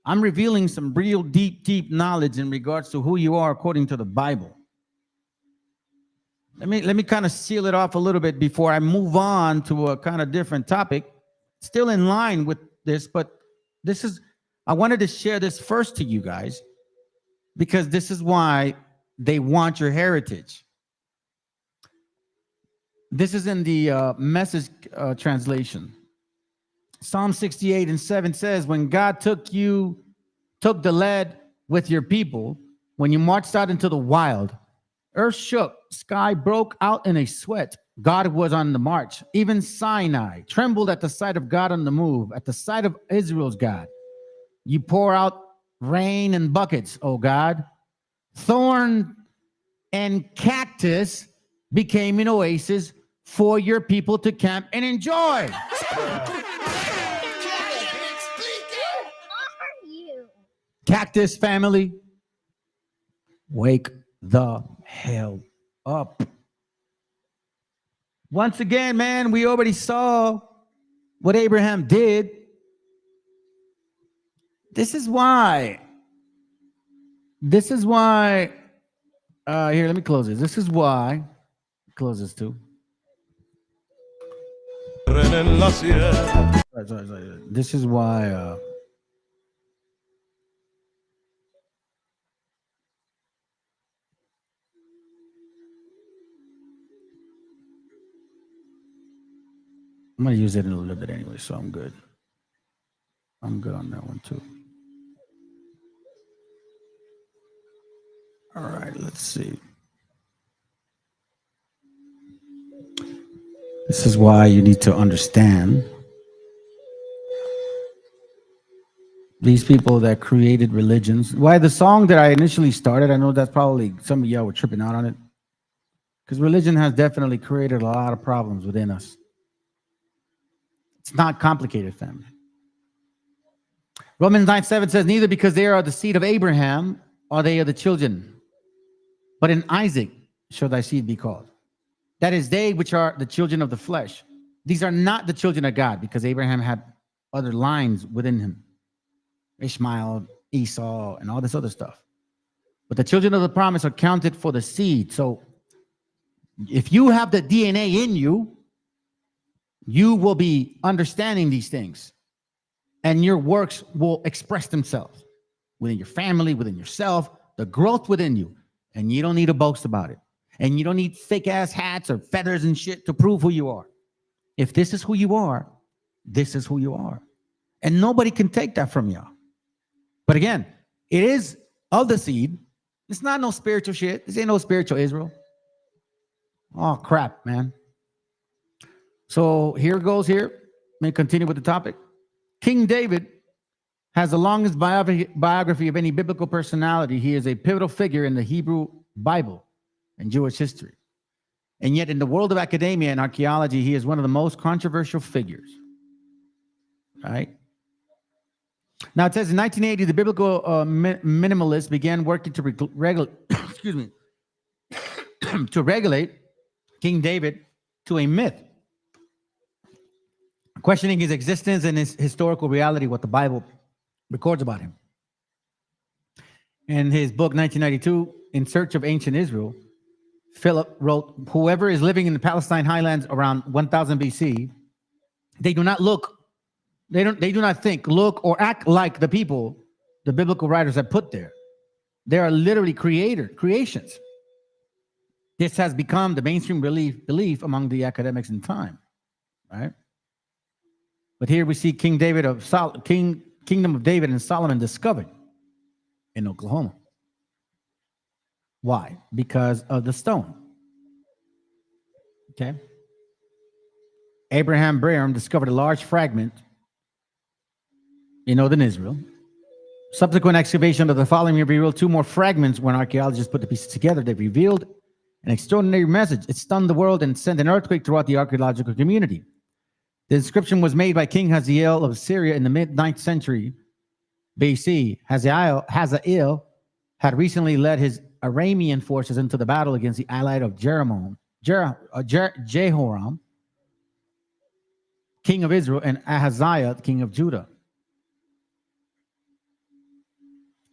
I'm revealing some real deep knowledge in regards to who you are according to the Bible. Let me kind of seal it off a little bit before I move on to a kind of different topic. Still in line with this, but this is, I wanted to share this first to you guys because this is why they want your heritage. This is in the Message translation. Psalm 68:7 says, when God took the lead with your people, when you marched out into the wild, earth shook, sky broke out in a sweat. God was on the march. Even Sinai trembled at the sight of God on the move, at the sight of Israel's God. You pour out rain in buckets, oh God. Thorn and cactus became an oasis for your people to camp and enjoy. Cactus family, wake the hell up. Once again, man, we already saw what Abraham did. This is why, here, let me close this. This is why, close this too. Sorry. This is why, I'm going to use it in a little bit anyway, so I'm good. I'm good on that one too. All right, let's see. This is why you need to understand these people that created religions. Why the song that I initially started, I know that's probably some of y'all were tripping out on it, because religion has definitely created a lot of problems within us. It's not complicated, family. Romans 9:7 says, neither because they are the seed of Abraham are they of the children, but in Isaac shall thy seed be called. That is, they which are the children of the flesh. These are not the children of God, because Abraham had other lines within him. Ishmael, Esau, and all this other stuff. But the children of the promise are counted for the seed. So if you have the DNA in you, you will be understanding these things. And your works will express themselves within your family, within yourself, the growth within you. And you don't need to boast about it. And you don't need fake ass hats or feathers and shit to prove who you are. If this is who you are, this is who you are. And nobody can take that from y'all. But again, it is of the seed. It's not no spiritual shit. This ain't no spiritual Israel. Oh, crap, man. So here goes here. Let me continue with the topic. King David has the longest biography of any biblical personality. He is a pivotal figure in the Hebrew Bible and Jewish history. And yet in the world of academia and archaeology, he is one of the most controversial figures. All right? Now it says in 1980, the biblical minimalists began working to regulate, excuse me, to regulate King David to a myth, questioning his existence and his historical reality, what the Bible records about him. In his book, 1992, In Search of Ancient Israel, Philip wrote, whoever is living in the Palestine highlands around 1000 BC, they do not look, they do not think, look, or act like the people the biblical writers have put there. They are literally creations. This has become the mainstream belief among the academics in time, right? But here we see Kingdom of David and Solomon discovered in Oklahoma. Why? Because of the stone. Okay. Abraham Brigham discovered a large fragment in northern Israel. Subsequent excavation of the following revealed two more fragments. When archaeologists put the pieces together, they revealed an extraordinary message. It stunned the world and sent an earthquake throughout the archaeological community. The inscription was made by King Hazael of Syria in the mid-9th century BC. Hazael had recently led his Aramean forces into the battle against the allied of Jehoram, king of Israel, and Ahaziah, king of Judah.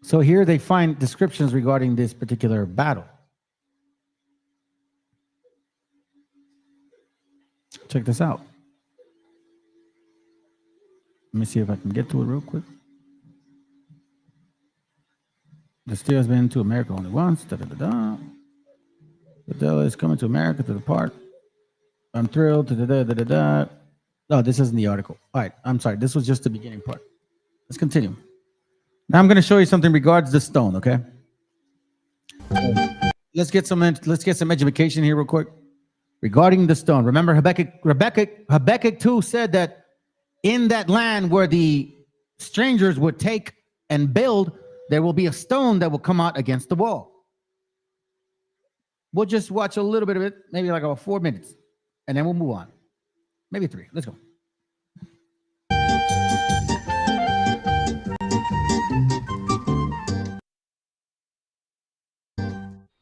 So here they find descriptions regarding this particular battle. Check this out. Let me see if I can get to it real quick. The steel has been to America only once. The Adele is coming to America to the park. I'm thrilled. No, this isn't the article. All right, I'm sorry. This was just the beginning part. Let's continue. Now I'm going to show you something regards the stone. Okay. Let's get some education here real quick regarding the stone. Remember Habakkuk 2 said that in that land where the strangers would take and build, there will be a stone that will come out against the wall. We'll just watch a little bit of it, maybe like about 4 minutes, and then we'll move on. Maybe 3. Let's go.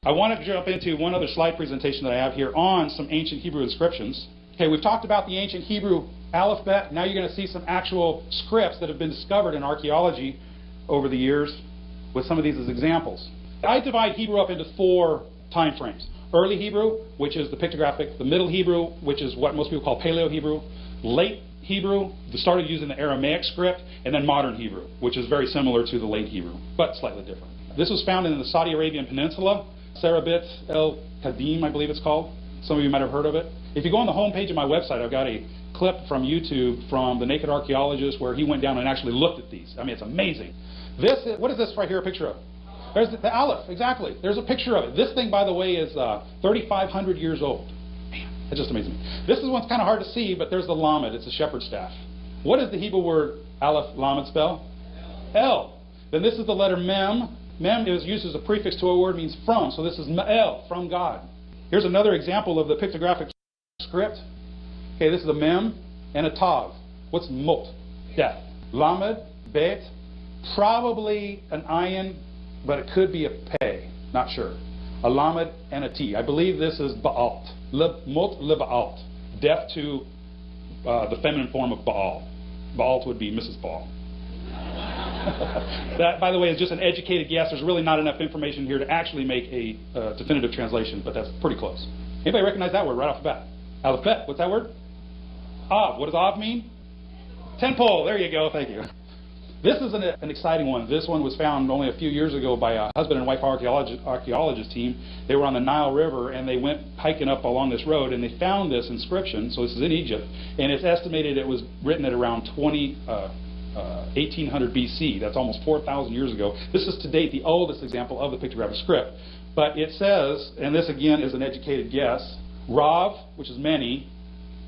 I want to jump into one other slide presentation that I have here on some ancient Hebrew inscriptions. Okay, we've talked about the ancient Hebrew alphabet. Now you're going to see some actual scripts that have been discovered in archaeology over the years with some of these as examples. I divide Hebrew up into 4 time frames. Early Hebrew, which is the pictographic, the Middle Hebrew, which is what most people call Paleo-Hebrew, late Hebrew, they started using the Aramaic script, and then modern Hebrew, which is very similar to the late Hebrew, but slightly different. This was found in the Saudi Arabian Peninsula, Sarabit el Kadim, I believe it's called. Some of you might have heard of it. If you go on the home page of my website, I've got a clip from YouTube from the Naked Archaeologist where he went down and actually looked at these. I mean, it's amazing. What is this right here a picture of? There's the Aleph, exactly. There's a picture of it. This thing, by the way, is 3,500 years old. Man, that just amazes me. This is one's kind of hard to see, but there's the Lamed. It's a shepherd's staff. What does the Hebrew word Aleph, Lamed spell? El. Then this is the letter Mem. Mem is used as a prefix to a word means from. So this is Ma'el, from God. Here's another example of the pictographic script. Okay, this is a Mem and a Tav. What's Mot? Death. Lamed, Bet, probably an Ayin, but it could be a Pei. Not sure. A Lamed and a T. I believe this is Baalt. Mot le Baalt. Death to the feminine form of Baal. Baalt would be Mrs. Baal. That, by the way, is just an educated guess. There's really not enough information here to actually make a definitive translation, but that's pretty close. Anybody recognize that word right off the bat? Aleph Bet. What's that word? Av. What does Av mean? 10 pole. There you go. Thank you. This is an exciting one. This one was found only a few years ago by a husband and wife archaeologist team. They were on the Nile River and they went hiking up along this road and they found this inscription. So this is in Egypt, and it's estimated it was written at around 1800 BC. That's almost 4,000 years ago. This is to date the oldest example of the pictographic script. But it says, and this again is an educated guess, Rav, which is many,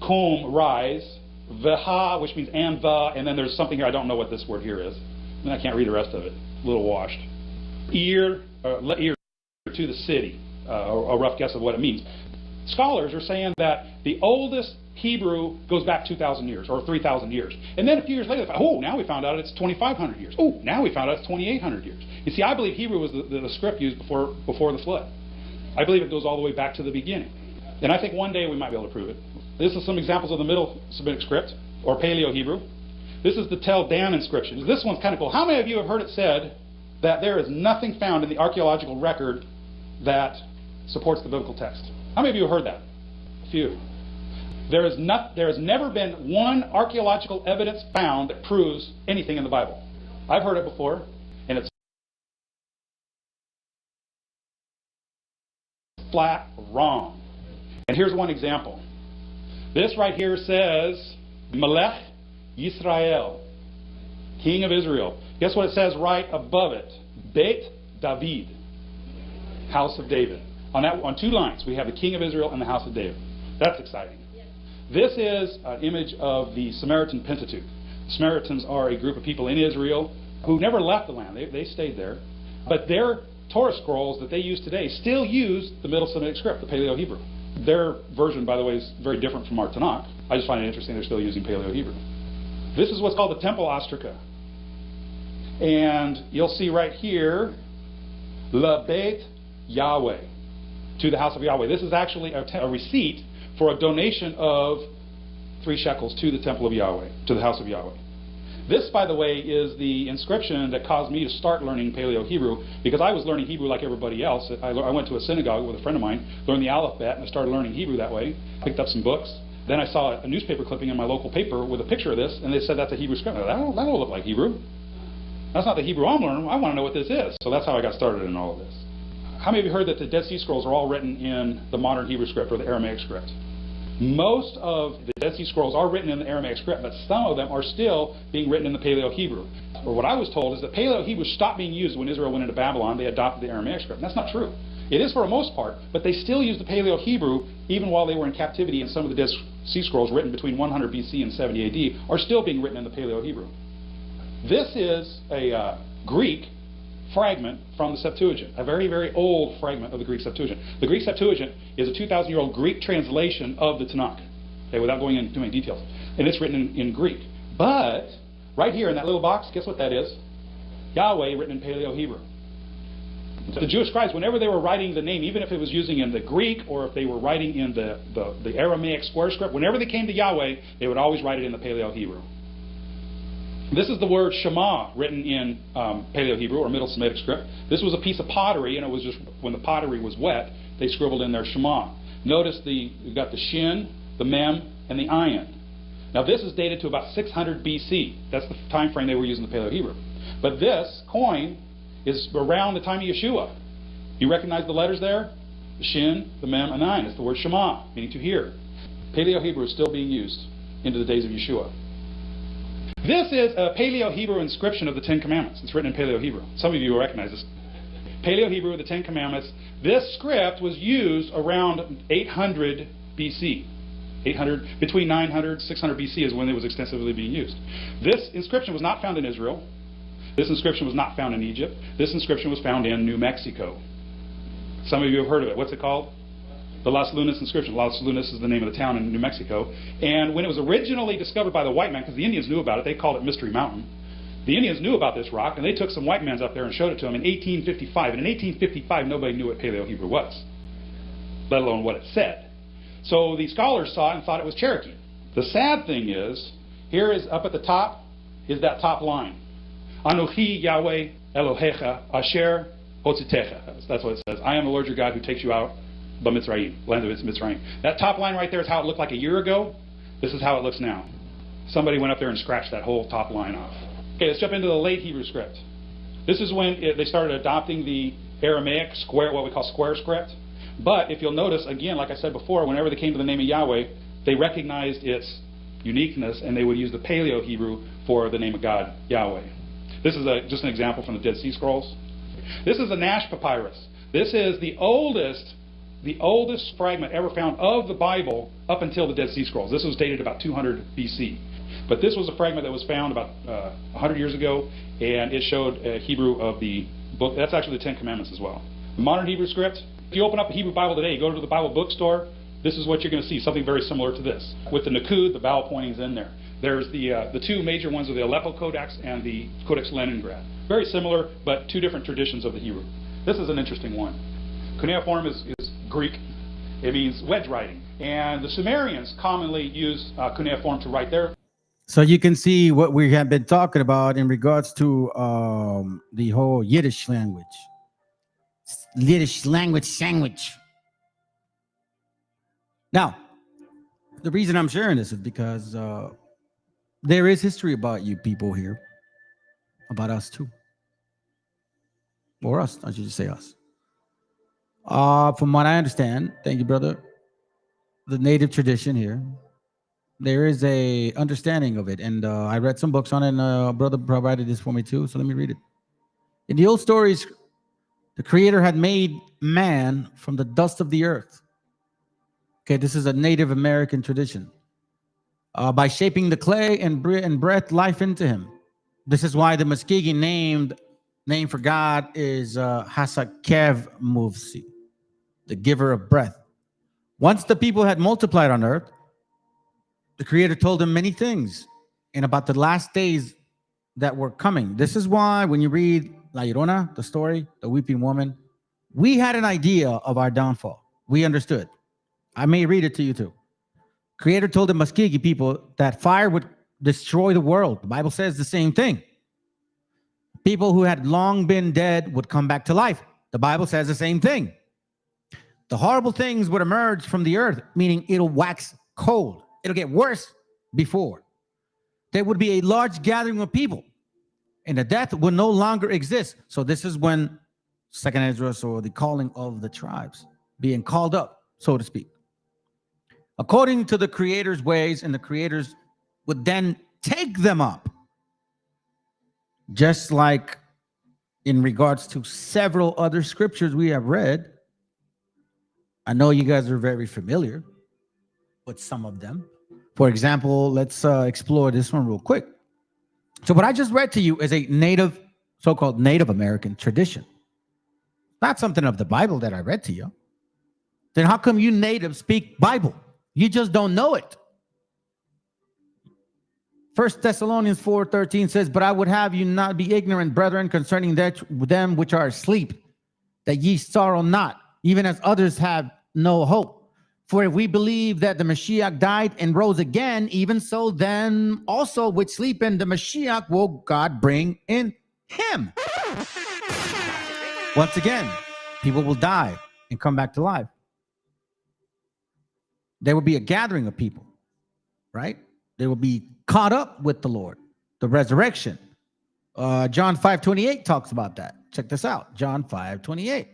Kum, rise, Veha, which means and the, and then there's something here, I don't know what this word here is. And I can't read the rest of it. A little washed. Ear to the city, a rough guess of what it means. Scholars are saying that the oldest Hebrew goes back 2,000 years or 3,000 years. And then a few years later, now we found out it's 2,500 years. Oh, now we found out it's 2,800 years. You see, I believe Hebrew was the script used before the flood. I believe it goes all the way back to the beginning. And I think one day we might be able to prove it. This is some examples of the Middle Semitic script, or Paleo-Hebrew. This is the Tel Dan inscription. This one's kind of cool. How many of you have heard it said that there is nothing found in the archaeological record that supports the biblical text? How many of you have heard that? A few. There has never been one archaeological evidence found that proves anything in the Bible. I've heard it before, and it's flat wrong. And here's one example. This right here says, Melech Yisrael, King of Israel. Guess what it says right above it? Beit David, House of David. On 2 lines, we have the King of Israel and the House of David. That's exciting. This is an image of the Samaritan Pentateuch. The Samaritans are a group of people in Israel who never left the land. They stayed there. But their Torah scrolls that they use today still use the Middle Semitic script, the Paleo-Hebrew. Their version, by the way, is very different from our Tanakh. I just find it interesting they're still using Paleo-Hebrew. This is what's called the Temple Ostraca. And you'll see right here, Le Beit Yahweh, to the house of Yahweh. This is actually a receipt for a donation of 3 shekels to the temple of Yahweh, to the house of Yahweh. This, by the way, is the inscription that caused me to start learning Paleo-Hebrew, because I was learning Hebrew like everybody else. I went to a synagogue with a friend of mine, learned the Aleph Bet, and I started learning Hebrew that way. Picked up some books. Then I saw a newspaper clipping in my local paper with a picture of this, and they said that's a Hebrew script. That don't look like Hebrew. That's not the Hebrew I'm learning. I want to know what this is. So that's how I got started in all of this. How many of you heard that the Dead Sea Scrolls are all written in the modern Hebrew script, or the Aramaic script? Most of the Dead Sea Scrolls are written in the Aramaic script, but some of them are still being written in the Paleo-Hebrew. Or what I was told is that Paleo-Hebrew stopped being used when Israel went into Babylon. They adopted the Aramaic script. And that's not true. It is for the most part, but they still use the Paleo-Hebrew even while they were in captivity, and some of the Dead Sea Scrolls written between 100 BC and 70 AD are still being written in the Paleo-Hebrew. This is a Greek fragment from the Septuagint, a very, very old fragment of the Greek Septuagint. The Greek Septuagint is a 2,000-year-old Greek translation of the Tanakh, okay, without going into too many details. And it's written in Greek. But right here in that little box, guess what that is? Yahweh written in Paleo-Hebrew. The Jewish scribes, whenever they were writing the name, even if it was using in the Greek or if they were writing in the Aramaic square script, whenever they came to Yahweh, they would always write it in the Paleo-Hebrew. This is the word Shema written in Paleo-Hebrew or Middle Semitic script. This was a piece of pottery, and it was just when the pottery was wet, they scribbled in their Shema. Notice you've got the Shin, the Mem, and the Ayin. Now this is dated to about 600 BC. That's the time frame they were using the Paleo-Hebrew. But this coin is around the time of Yeshua. You recognize the letters there? The Shin, the Mem, and Ayin. It's the word Shema, meaning to hear. Paleo-Hebrew is still being used into the days of Yeshua. This is a Paleo-Hebrew inscription of the Ten Commandments. It's written in Paleo-Hebrew. Some of you will recognize this. Paleo-Hebrew, the Ten Commandments. This script was used around 800 BC. Between 900 600 BC is when it was extensively being used. This inscription was not found in Israel. This inscription was not found in Egypt. This inscription was found in New Mexico. Some of you have heard of it. What's it called? The Las Lunas inscription. Las Lunas is the name of the town in New Mexico. And when it was originally discovered by the white man, because the Indians knew about it, they called it Mystery Mountain. The Indians knew about this rock, and they took some white men up there and showed it to them in 1855. And in 1855, nobody knew what Paleo-Hebrew was, let alone what it said. So the scholars saw it and thought it was Cherokee. The sad thing is, here is up at the top, is that top line. Anochi Yahweh Elohecha Asher Hotzitecha. That's what it says. I am the Lord your God who takes you out of Mitzrayim, land of Mitzrayim. That top line right there is how it looked like a year ago. This is how it looks now. Somebody went up there and scratched that whole top line off. Okay, let's jump into the late Hebrew script. This is when they started adopting the Aramaic square, what we call square script. But if you'll notice, again, like I said before, whenever they came to the name of Yahweh, they recognized its uniqueness, and they would use the Paleo-Hebrew for the name of God, Yahweh. This is just an example from the Dead Sea Scrolls. This is a Nash papyrus. This is the oldest fragment ever found of the Bible up until the Dead Sea Scrolls. This was dated about 200 BC. But this was a fragment that was found about 100 years ago, and it showed Hebrew of the book. That's actually the Ten Commandments as well. The modern Hebrew script, if you open up a Hebrew Bible today, you go to the Bible bookstore, this is what you're going to see, something very similar to this. With the Nakud, the vowel pointings in there. There's the two major ones are the Aleppo Codex and the Codex Leningrad. Very similar, but two different traditions of the Hebrew. This is an interesting one. Cuneiform is Greek. It means wedge writing. And the Sumerians commonly use cuneiform to write their... So you can see what we have been talking about in regards to the whole Yiddish language. Yiddish language sandwich. Now, the reason I'm sharing this is because there is history about you people here, about us too. Or us, I should just say us. From what I understand, thank you, brother, the native tradition here, there is a understanding of it. And I read some books on it, and brother provided this for me too, so let me read it. In the old stories, the Creator had made man from the dust of the earth. Okay, this is a Native American tradition. By shaping the clay and breathed life into him. This is why the Muskegon name for God is Hasakev Muvsi, the giver of breath. Once the people had multiplied on earth, the Creator told them many things and about the last days that were coming. This is why when you read La Llorona, the story, the weeping woman, we had an idea of our downfall. We understood. I may read it to you too. Creator told the Muskegee people that fire would destroy the world. The Bible says the same thing. People who had long been dead would come back to life. The Bible says the same thing. The horrible things would emerge from the earth, meaning it'll wax cold. It'll get worse before. There would be a large gathering of people, and the death would no longer exist. So this is when Second Esdras, or the calling of the tribes, being called up, so to speak. According to the Creator's ways, and the Creators would then take them up. Just like in regards to several other scriptures we have read. I know you guys are very familiar with some of them. For example, let's explore this one real quick. So what I just read to you is a native, so-called Native American tradition. Not something of the Bible that I read to you. Then how come you natives speak Bible? You just don't know it. 1 Thessalonians 4:13 says, but I would have you not be ignorant, brethren, concerning them which are asleep, that ye sorrow not, even as others have no hope. For if we believe that the Meshiach died and rose again, even so then also which sleep in the Meshiach will God bring in him. Once again, people will die and come back to life. There will be a gathering of people, right? They will be caught up with the Lord, the resurrection. John 5:28 talks about that. Check this out. John 5:28.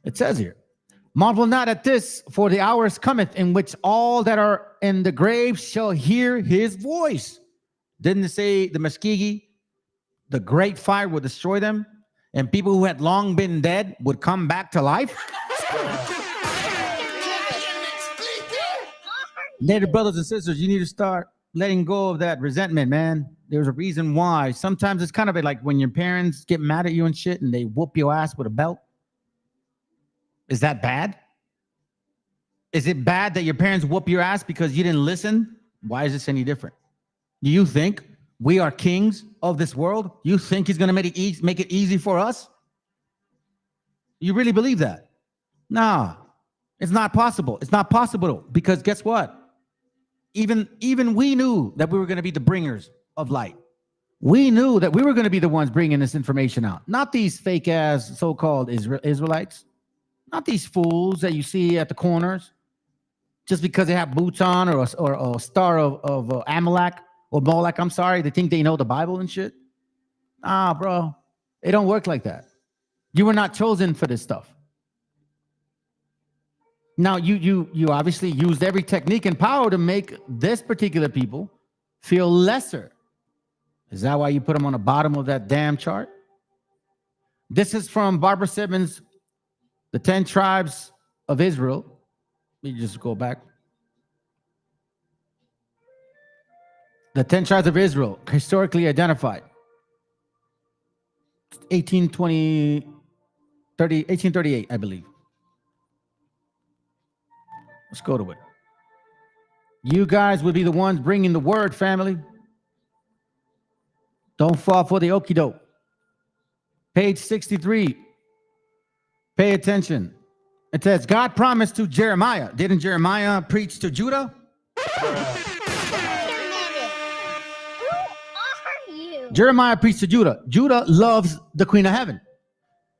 It says here, Marvel not at this, for the hours cometh in which all that are in the grave shall hear his voice. Didn't it say the Muskegee, the great fire would destroy them, and people who had long been dead would come back to life? Native brothers and sisters, you need to start letting go of that resentment, man. There's a reason why. Sometimes it's kind of like when your parents get mad at you and shit and they whoop your ass with a belt. Is that bad? Is it bad that your parents whoop your ass because you didn't listen? Why is this any different? Do you think we are kings of this world? You think he's going to make it easy for us? You really believe that? Nah, it's not possible. It's not possible because guess what? Even we knew that we were going to be the bringers of light. We knew that we were going to be the ones bringing this information out. Not these fake ass so-called Israelites. Not these fools that you see at the corners just because they have boots on or a star of Amalek or Molech. I'm sorry. They think they know the Bible and shit. Nah, bro. It don't work like that. You were not chosen for this stuff. Now, you obviously used every technique and power to make this particular people feel lesser. Is that why you put them on the bottom of that damn chart? This is from Barbara Simmons, The 10 Tribes of Israel. Let me just go back. The 10 Tribes of Israel, historically identified. 1838, I believe. Let's go to it. You guys will be the ones bringing the word, family. Don't fall for the okie doke. Page 63. Pay attention. It says, God promised to Jeremiah. Didn't Jeremiah preach to Judah? Jeremiah preached to Judah. Judah loves the Queen of Heaven.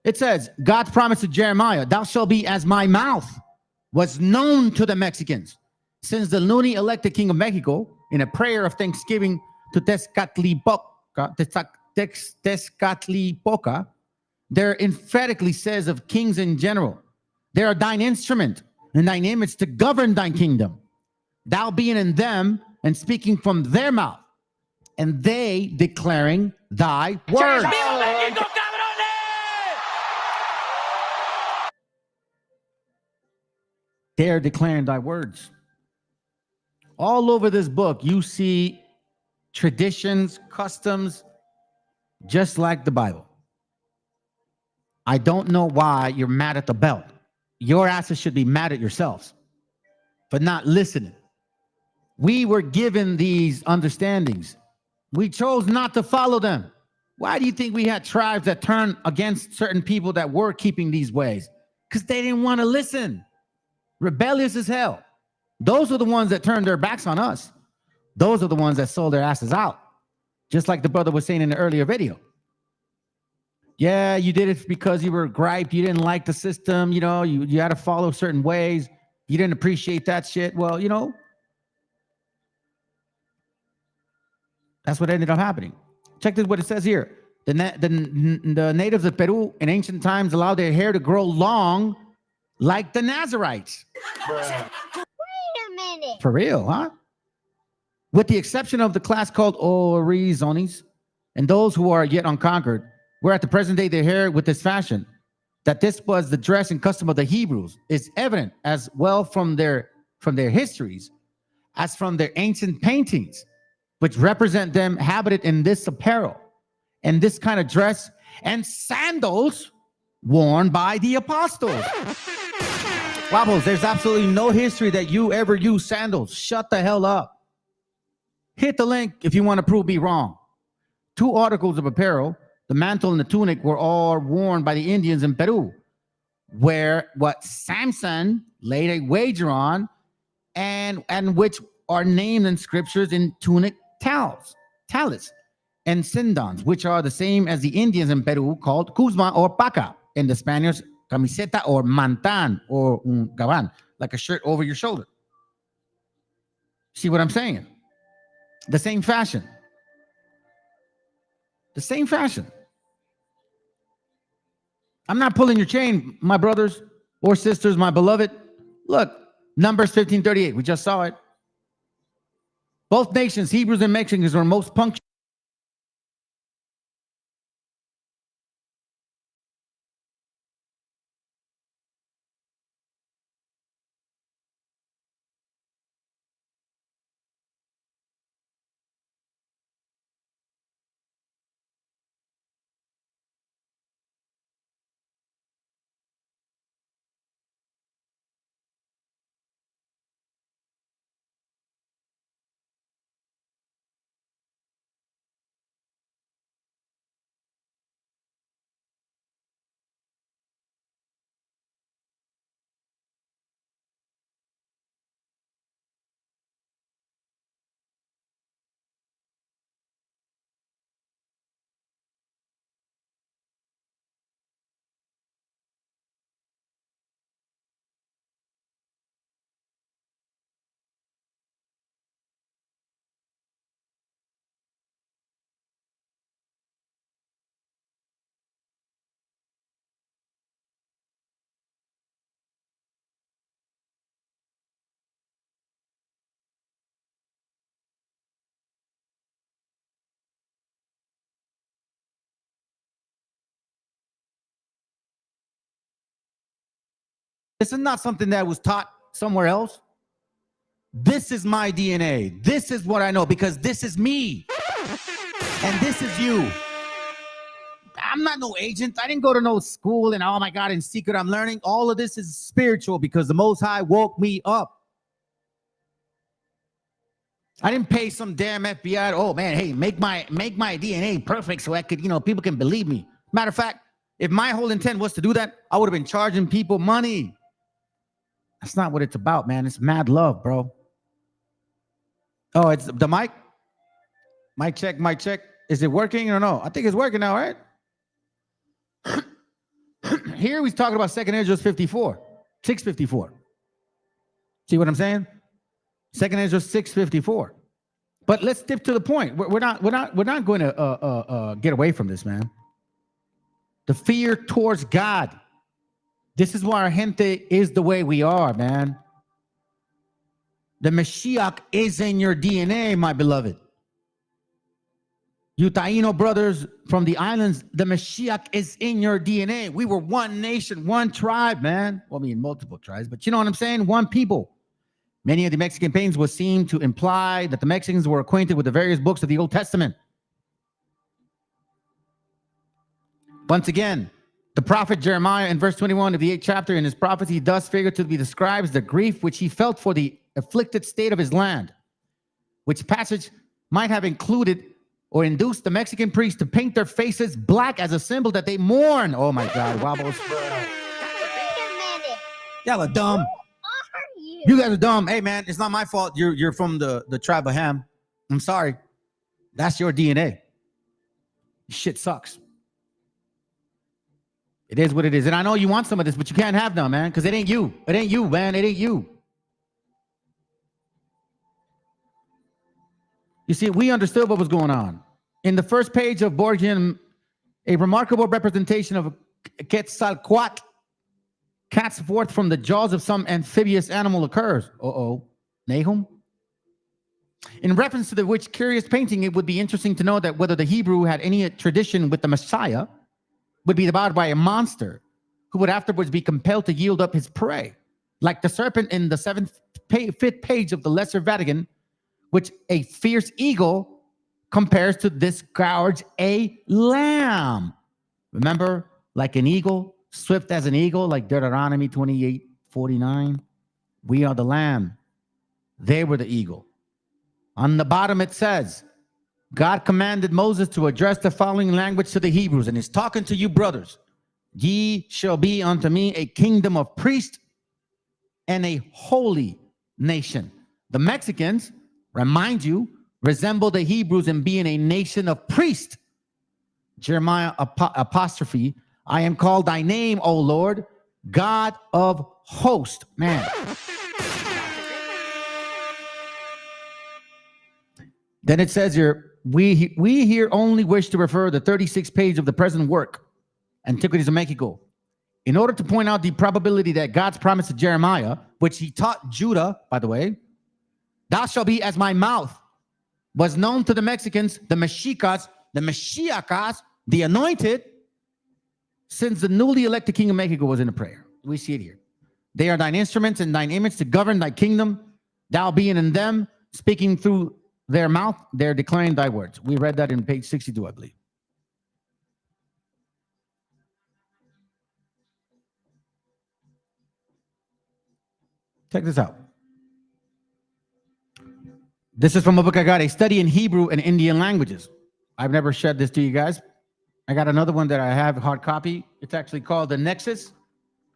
It says, God's promise to Jeremiah, thou shalt be as my mouth was known to the Mexicans. Since the newly elected king of Mexico, in a prayer of thanksgiving to Tezcatlipoca, there emphatically says of kings in general, they are thine instrument and thine image to govern thine kingdom. Thou being in them and speaking from their mouth, and they declaring thy word. They're declaring thy words. All over this book, you see traditions, customs, just like the Bible. I don't know why you're mad at the belt. Your asses should be mad at yourselves for not listening. We were given these understandings. We chose not to follow them. Why do you think we had tribes that turned against certain people that were keeping these ways? Because they didn't want to listen. Rebellious as hell. Those are the ones that turned their backs on us. Those are the ones that sold their asses out. Just like the brother was saying in the earlier video. Yeah, you did it because you were gripe. You didn't like the system. You know, you had to follow certain ways. You didn't appreciate that shit. Well, you know, that's what ended up happening. Check this, what it says here. The natives of Peru in ancient times allowed their hair to grow long like the Nazarites. Wait a minute. For real, huh? With the exception of the class called Orizones and those who are yet unconquered, where at the present day their hair with this fashion, that this was the dress and custom of the Hebrews, is evident as well from their histories as from their ancient paintings, which represent them habited in this apparel and this kind of dress and sandals worn by the apostles. Wobbles, there's absolutely no history that you ever used sandals. Shut the hell up. Hit the link if you want to prove me wrong. 2 articles of apparel, the mantle and the tunic, were all worn by the Indians in Peru, where what Samson laid a wager on and which are named in scriptures in tunic talus, and sindons, which are the same as the Indians in Peru called cusma or paca, and the Spaniards camiseta or mantan or un gabán, like a shirt over your shoulder. See what I'm saying? The same fashion. The same fashion. I'm not pulling your chain, my brothers. or sisters, my beloved. Look, Numbers 15:38. We just saw it. Both nations, Hebrews and Mexicans, were most punctual. This is not something that was taught somewhere else. This is my DNA. This is what I know because this is me. And this is you. I'm not no agent. I didn't go to no school and oh my God, in secret I'm learning. All of this is spiritual because the Most High woke me up. I didn't pay some damn FBI. Oh man, hey, make my DNA perfect so I could, people can believe me. Matter of fact, if my whole intent was to do that, I would have been charging people money. That's not what it's about, man. It's mad love, bro. Oh, it's the mic? Mic check, mic check. Is it working or no? I think it's working now, right? Here he's talking about 2nd Ezra 54, 654. See what I'm saying? 2nd Ezra 654. But let's stick to the point. We're not going to get away from this, man. The fear towards God. This is why our gente is the way we are, man. The Meshiach is in your DNA, my beloved. You Taino brothers from the islands, the Meshiach is in your DNA. We were one nation, one tribe, man. Well, I mean, multiple tribes, but you know what I'm saying? One people. Many of the Mexican paintings would seem to imply that the Mexicans were acquainted with the various books of the Old Testament. Once again, the prophet Jeremiah in verse 21 of the 8th chapter in his prophecy thus figuratively describes the grief which he felt for the afflicted state of his land, which passage might have included or induced the Mexican priests to paint their faces black as a symbol that they mourn. Oh my God, wobbles. Y'all are dumb. You guys are dumb. Hey man, it's not my fault. You're from the tribe of Ham. I'm sorry. That's your DNA. Shit sucks. It is what it is. And I know you want some of this, but you can't have none, man, because it ain't you. It ain't you, man. It ain't you. You see, we understood what was going on. In the first page of Borgian, a remarkable representation of Quetzalcoatl cats forth from the jaws of some amphibious animal occurs. Nahum? In reference to the which curious painting, it would be interesting to know that whether the Hebrew had any tradition with the Messiah would be devoured by a monster who would afterwards be compelled to yield up his prey, like the serpent in the 5th page of the Lesser Vatican, which a fierce eagle compares to this gouge a lamb. Remember, like an eagle, swift as an eagle, like Deuteronomy 28:49. We are the lamb. They were the eagle. On the bottom it says, God commanded Moses to address the following language to the Hebrews, and he's talking to you brothers. Ye shall be unto me a kingdom of priests and a holy nation. The Mexicans, remind you, resemble the Hebrews in being a nation of priests. Jeremiah apostrophe, I am called thy name, O Lord, God of hosts. Man. Then it says here, we here only wish to refer the 36th page of the present work, Antiquities of Mexico, in order to point out the probability that God's promise to Jeremiah, which he taught Judah, by the way, thou shalt be as my mouth, was known to the Mexicans, the Mexicas, the Meshiachas, the anointed, since the newly elected king of Mexico was in a prayer. We see it here. They are thine instruments and thine image to govern thy kingdom, thou being in them, speaking through their mouth, they're declaring thy words. We read that in page 62, I believe. Check this out. This is from a book I got, A Study in Hebrew and Indian Languages. I've never shared this to you guys. I got another one that I have, hard copy. It's actually called The Nexus,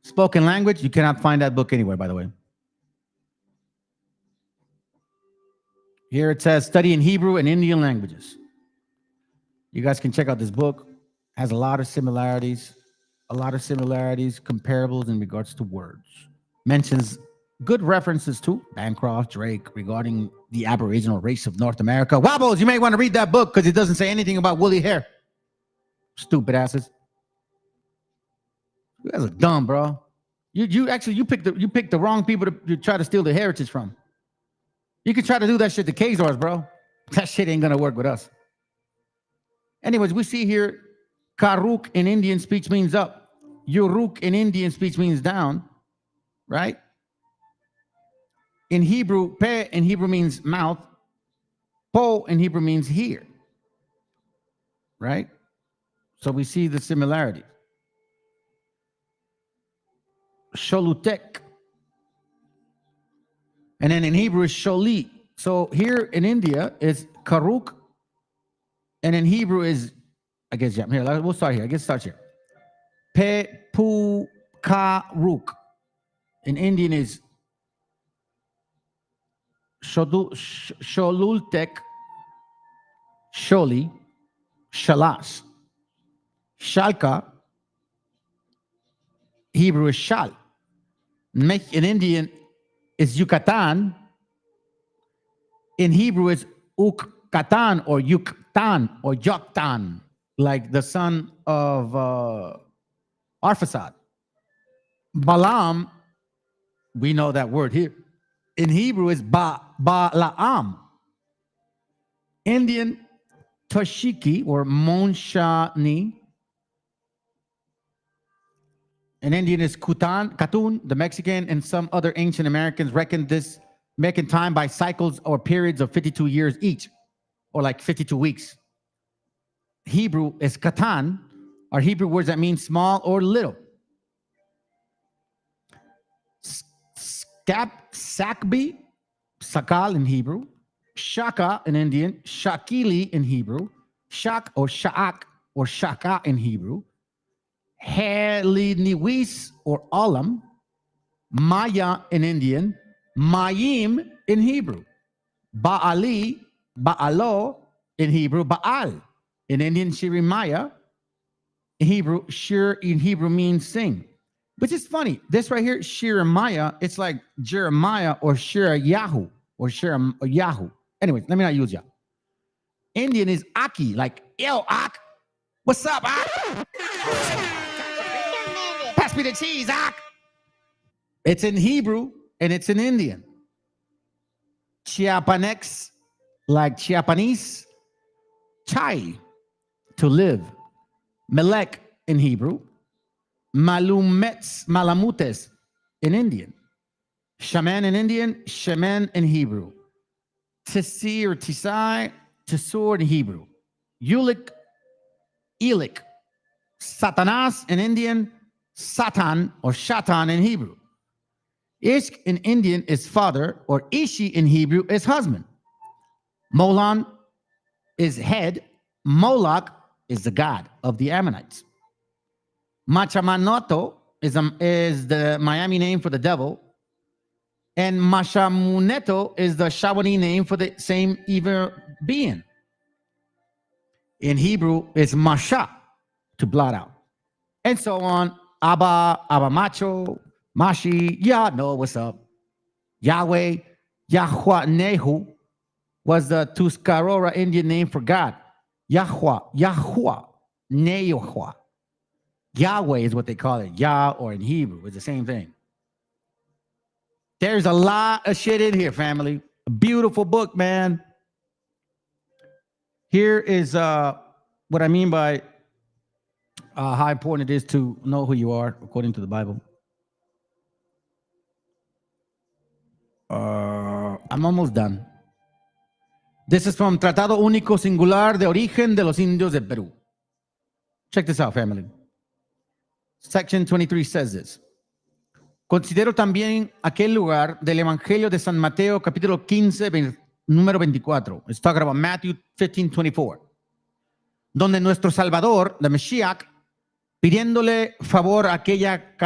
Spoken Language. You cannot find that book anywhere, by the way. Here it says, Study in Hebrew and Indian Languages. You guys can check out this book. It has a lot of similarities, comparables in regards to words. Mentions good references to Bancroft, Drake, regarding the Aboriginal race of North America. Wobbles, you may want to read that book because it doesn't say anything about woolly hair. Stupid asses. You guys are dumb, bro. You picked the wrong people to try to steal the heritage from. You can try to do that shit to Khazars, bro. That shit ain't gonna work with us. Anyways, we see here, Karuk in Indian speech means up. Yuruk in Indian speech means down, right? In Hebrew, pe in Hebrew means mouth. Po in Hebrew means here, right? So we see the similarity. Sholutek. And then in Hebrew is Sholi. So here in India is Karuk. And in Hebrew is, I guess, yeah, here, we'll start here. I guess start here. Pe pu karuk. In Indian is Sholultek, Sholi, Shalas. Shalka, Hebrew is Shal. In Indian is Yucatan. In Hebrew is Ukkatan or Yuktan or Joktan, like the son of Arphaxad. Balaam, we know that word here. In Hebrew is Balaam. Indian, Toshiki or Monshani. In Indian is Katun. The Mexican and some other ancient Americans reckon time by cycles or periods of 52 years each, or like 52 weeks. Hebrew is Katan, are Hebrew words that mean small or little. Sakbi, Sakal in Hebrew. Shaka in Indian. Shakili in Hebrew. Shak or Sha'ak or Shaka in Hebrew. Heliniwis or Olam. Maya in Indian. Mayim in Hebrew. Baali, Baalo in Hebrew. Baal in Indian. Shirimaya in Hebrew. Shir in Hebrew means sing. Which is funny. This right here, Shirimaya, it's like Jeremiah or Shirayahu or Yahoo. Anyways, let me not use Yah. Indian is Aki, like, yo, Ak. What's up, Ak? Pass me the cheese, Ak. It's in Hebrew and it's in Indian. Chiapanex, like Chiapanese. Chai, to live. Melek in Hebrew. Malamutes in Indian. Shaman in Indian. Shaman in Hebrew. Tisi or Tisai, Tisur in Hebrew. Ulik, Elik. Satanas in Indian. Satan or Shatan in Hebrew. Ishk in Indian is father, or Ishi in Hebrew is husband. Molon is head. Moloch is the god of the Ammonites. Machamanoto is the Miami name for the devil. And Mashamuneto is the Shawnee name for the same evil being. In Hebrew, it's Masha, to blot out. And so on. Abba Macho, Mashi, no, what's up? Yahweh, Yahweh was the Tuscarora Indian name for God. Yahweh, Nehuah. Yahweh is what they call it. Yah, or in Hebrew, it's the same thing. There's a lot of shit in here, family. A beautiful book, man. Here is what I mean by how important it is to know who you are according to the Bible. I'm almost done. This is from Tratado Único Singular de Origen de los Indios de Perú. Check this out, family. Section 23 says this. Considero también aquel lugar del Evangelio de San Mateo, capítulo 15, número 24. It's talking about Matthew 15:24. Donde nuestro Salvador, the Meshiach, pidiéndole favor a aquella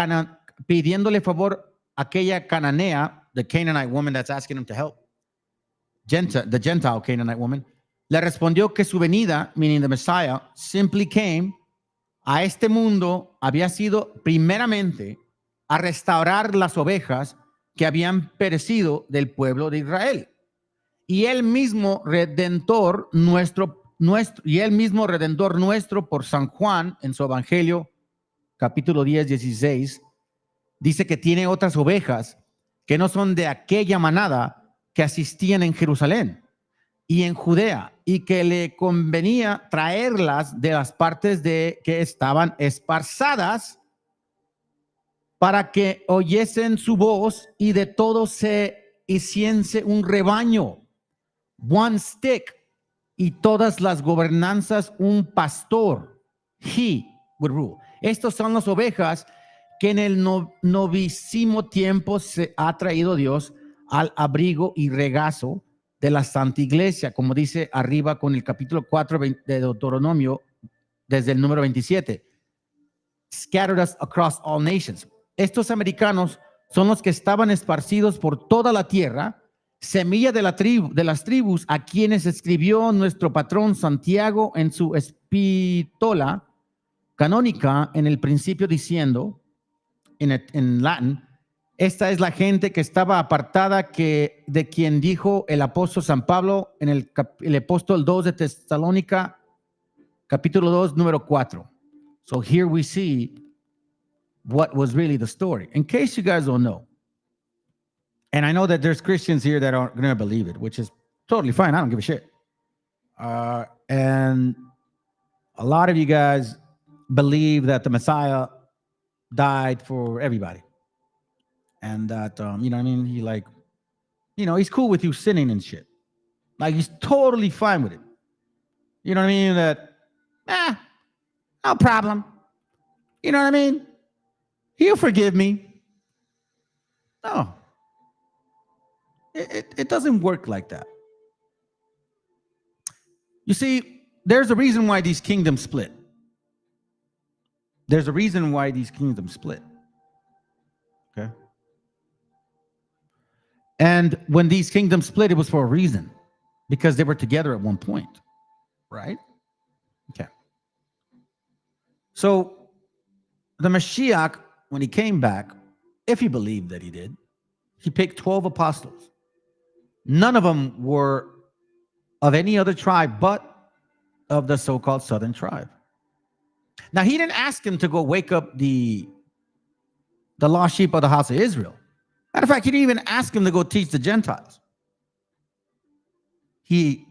cananea, the Canaanite woman that's asking him to help, the Gentile Canaanite woman, le respondió que su venida, meaning the Messiah, simply came a este mundo, había sido primeramente a restaurar las ovejas que habían perecido del pueblo de Israel. Y el mismo Redentor nuestro por San Juan en su Evangelio, capítulo 10, 16, dice que tiene otras ovejas que no son de aquella manada que asistían en Jerusalén y en Judea, y que le convenía traerlas de las partes que estaban esparzadas para que oyesen su voz y de todo se hiciese un rebaño, one stick, y todas las gobernanzas un pastor. He would rule. Estos son las ovejas que en el novísimo tiempo se ha traído Dios al abrigo y regazo de la Santa Iglesia, como dice arriba con el capítulo 4 de Deuteronomio, desde el número 27. Scattered us across all nations. Estos americanos son los que estaban esparcidos por toda la tierra, semilla de las tribus a quienes escribió nuestro patrón Santiago en su epístola canónica en el principio diciendo, en latín, esta es la gente que estaba apartada de quien dijo el apóstol San Pablo en el apóstol 2 de Tesalónica, capítulo 2, número 4. So here we see what was really the story. In case you guys don't know, and I know that there's Christians here that aren't going to believe it, which is totally fine. I don't give a shit. And a lot of you guys believe that the Messiah died for everybody. And that, you know what I mean? He's cool with you sinning and shit. Like, he's totally fine with it. You know what I mean? That, no problem. You know what I mean? He'll forgive me. No. It doesn't work like that. You see, there's a reason why these kingdoms split. There's a reason why these kingdoms split. Okay? And when these kingdoms split, it was for a reason. Because they were together at one point. Right? Okay. So, the Meshiach, when he came back, if he believed that he did, he picked 12 apostles. None of them were of any other tribe but of the so-called southern tribe. Now, he didn't ask him to go wake up the lost sheep of the house of Israel. Matter of fact, he didn't even ask him to go teach the Gentiles. He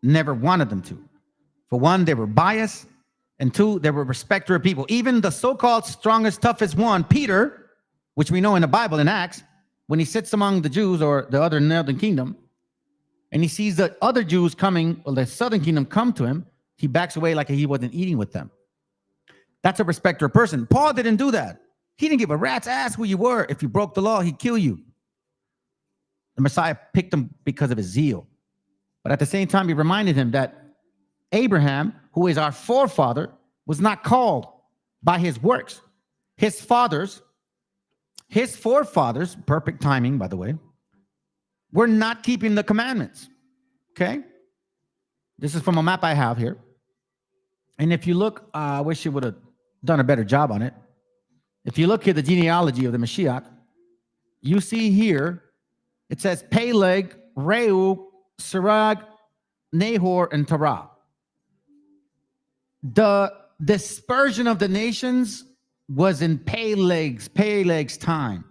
never wanted them to. For one, they were biased. And two, they were respecter of people. Even the so-called strongest, toughest one, Peter, which we know in the Bible in Acts, when he sits among the Jews or the other northern kingdom, and he sees the other Jews coming, or the southern kingdom come to him, he backs away like he wasn't eating with them. That's a respecter of person. Paul didn't do that. He didn't give a rat's ass who you were. If you broke the law, he'd kill you. The Messiah picked him because of his zeal. But at the same time, he reminded him that Abraham, who is our forefather, was not called by his works. His forefathers, perfect timing, by the way, were not keeping the commandments. Okay? This is from a map I have here. And if you look, I wish you would have done a better job on it. If you look at the genealogy of the Meshiach, you see here, it says Peleg, Reu, Serag, Nahor, and Terah. The dispersion of the nations was in Peleg's time.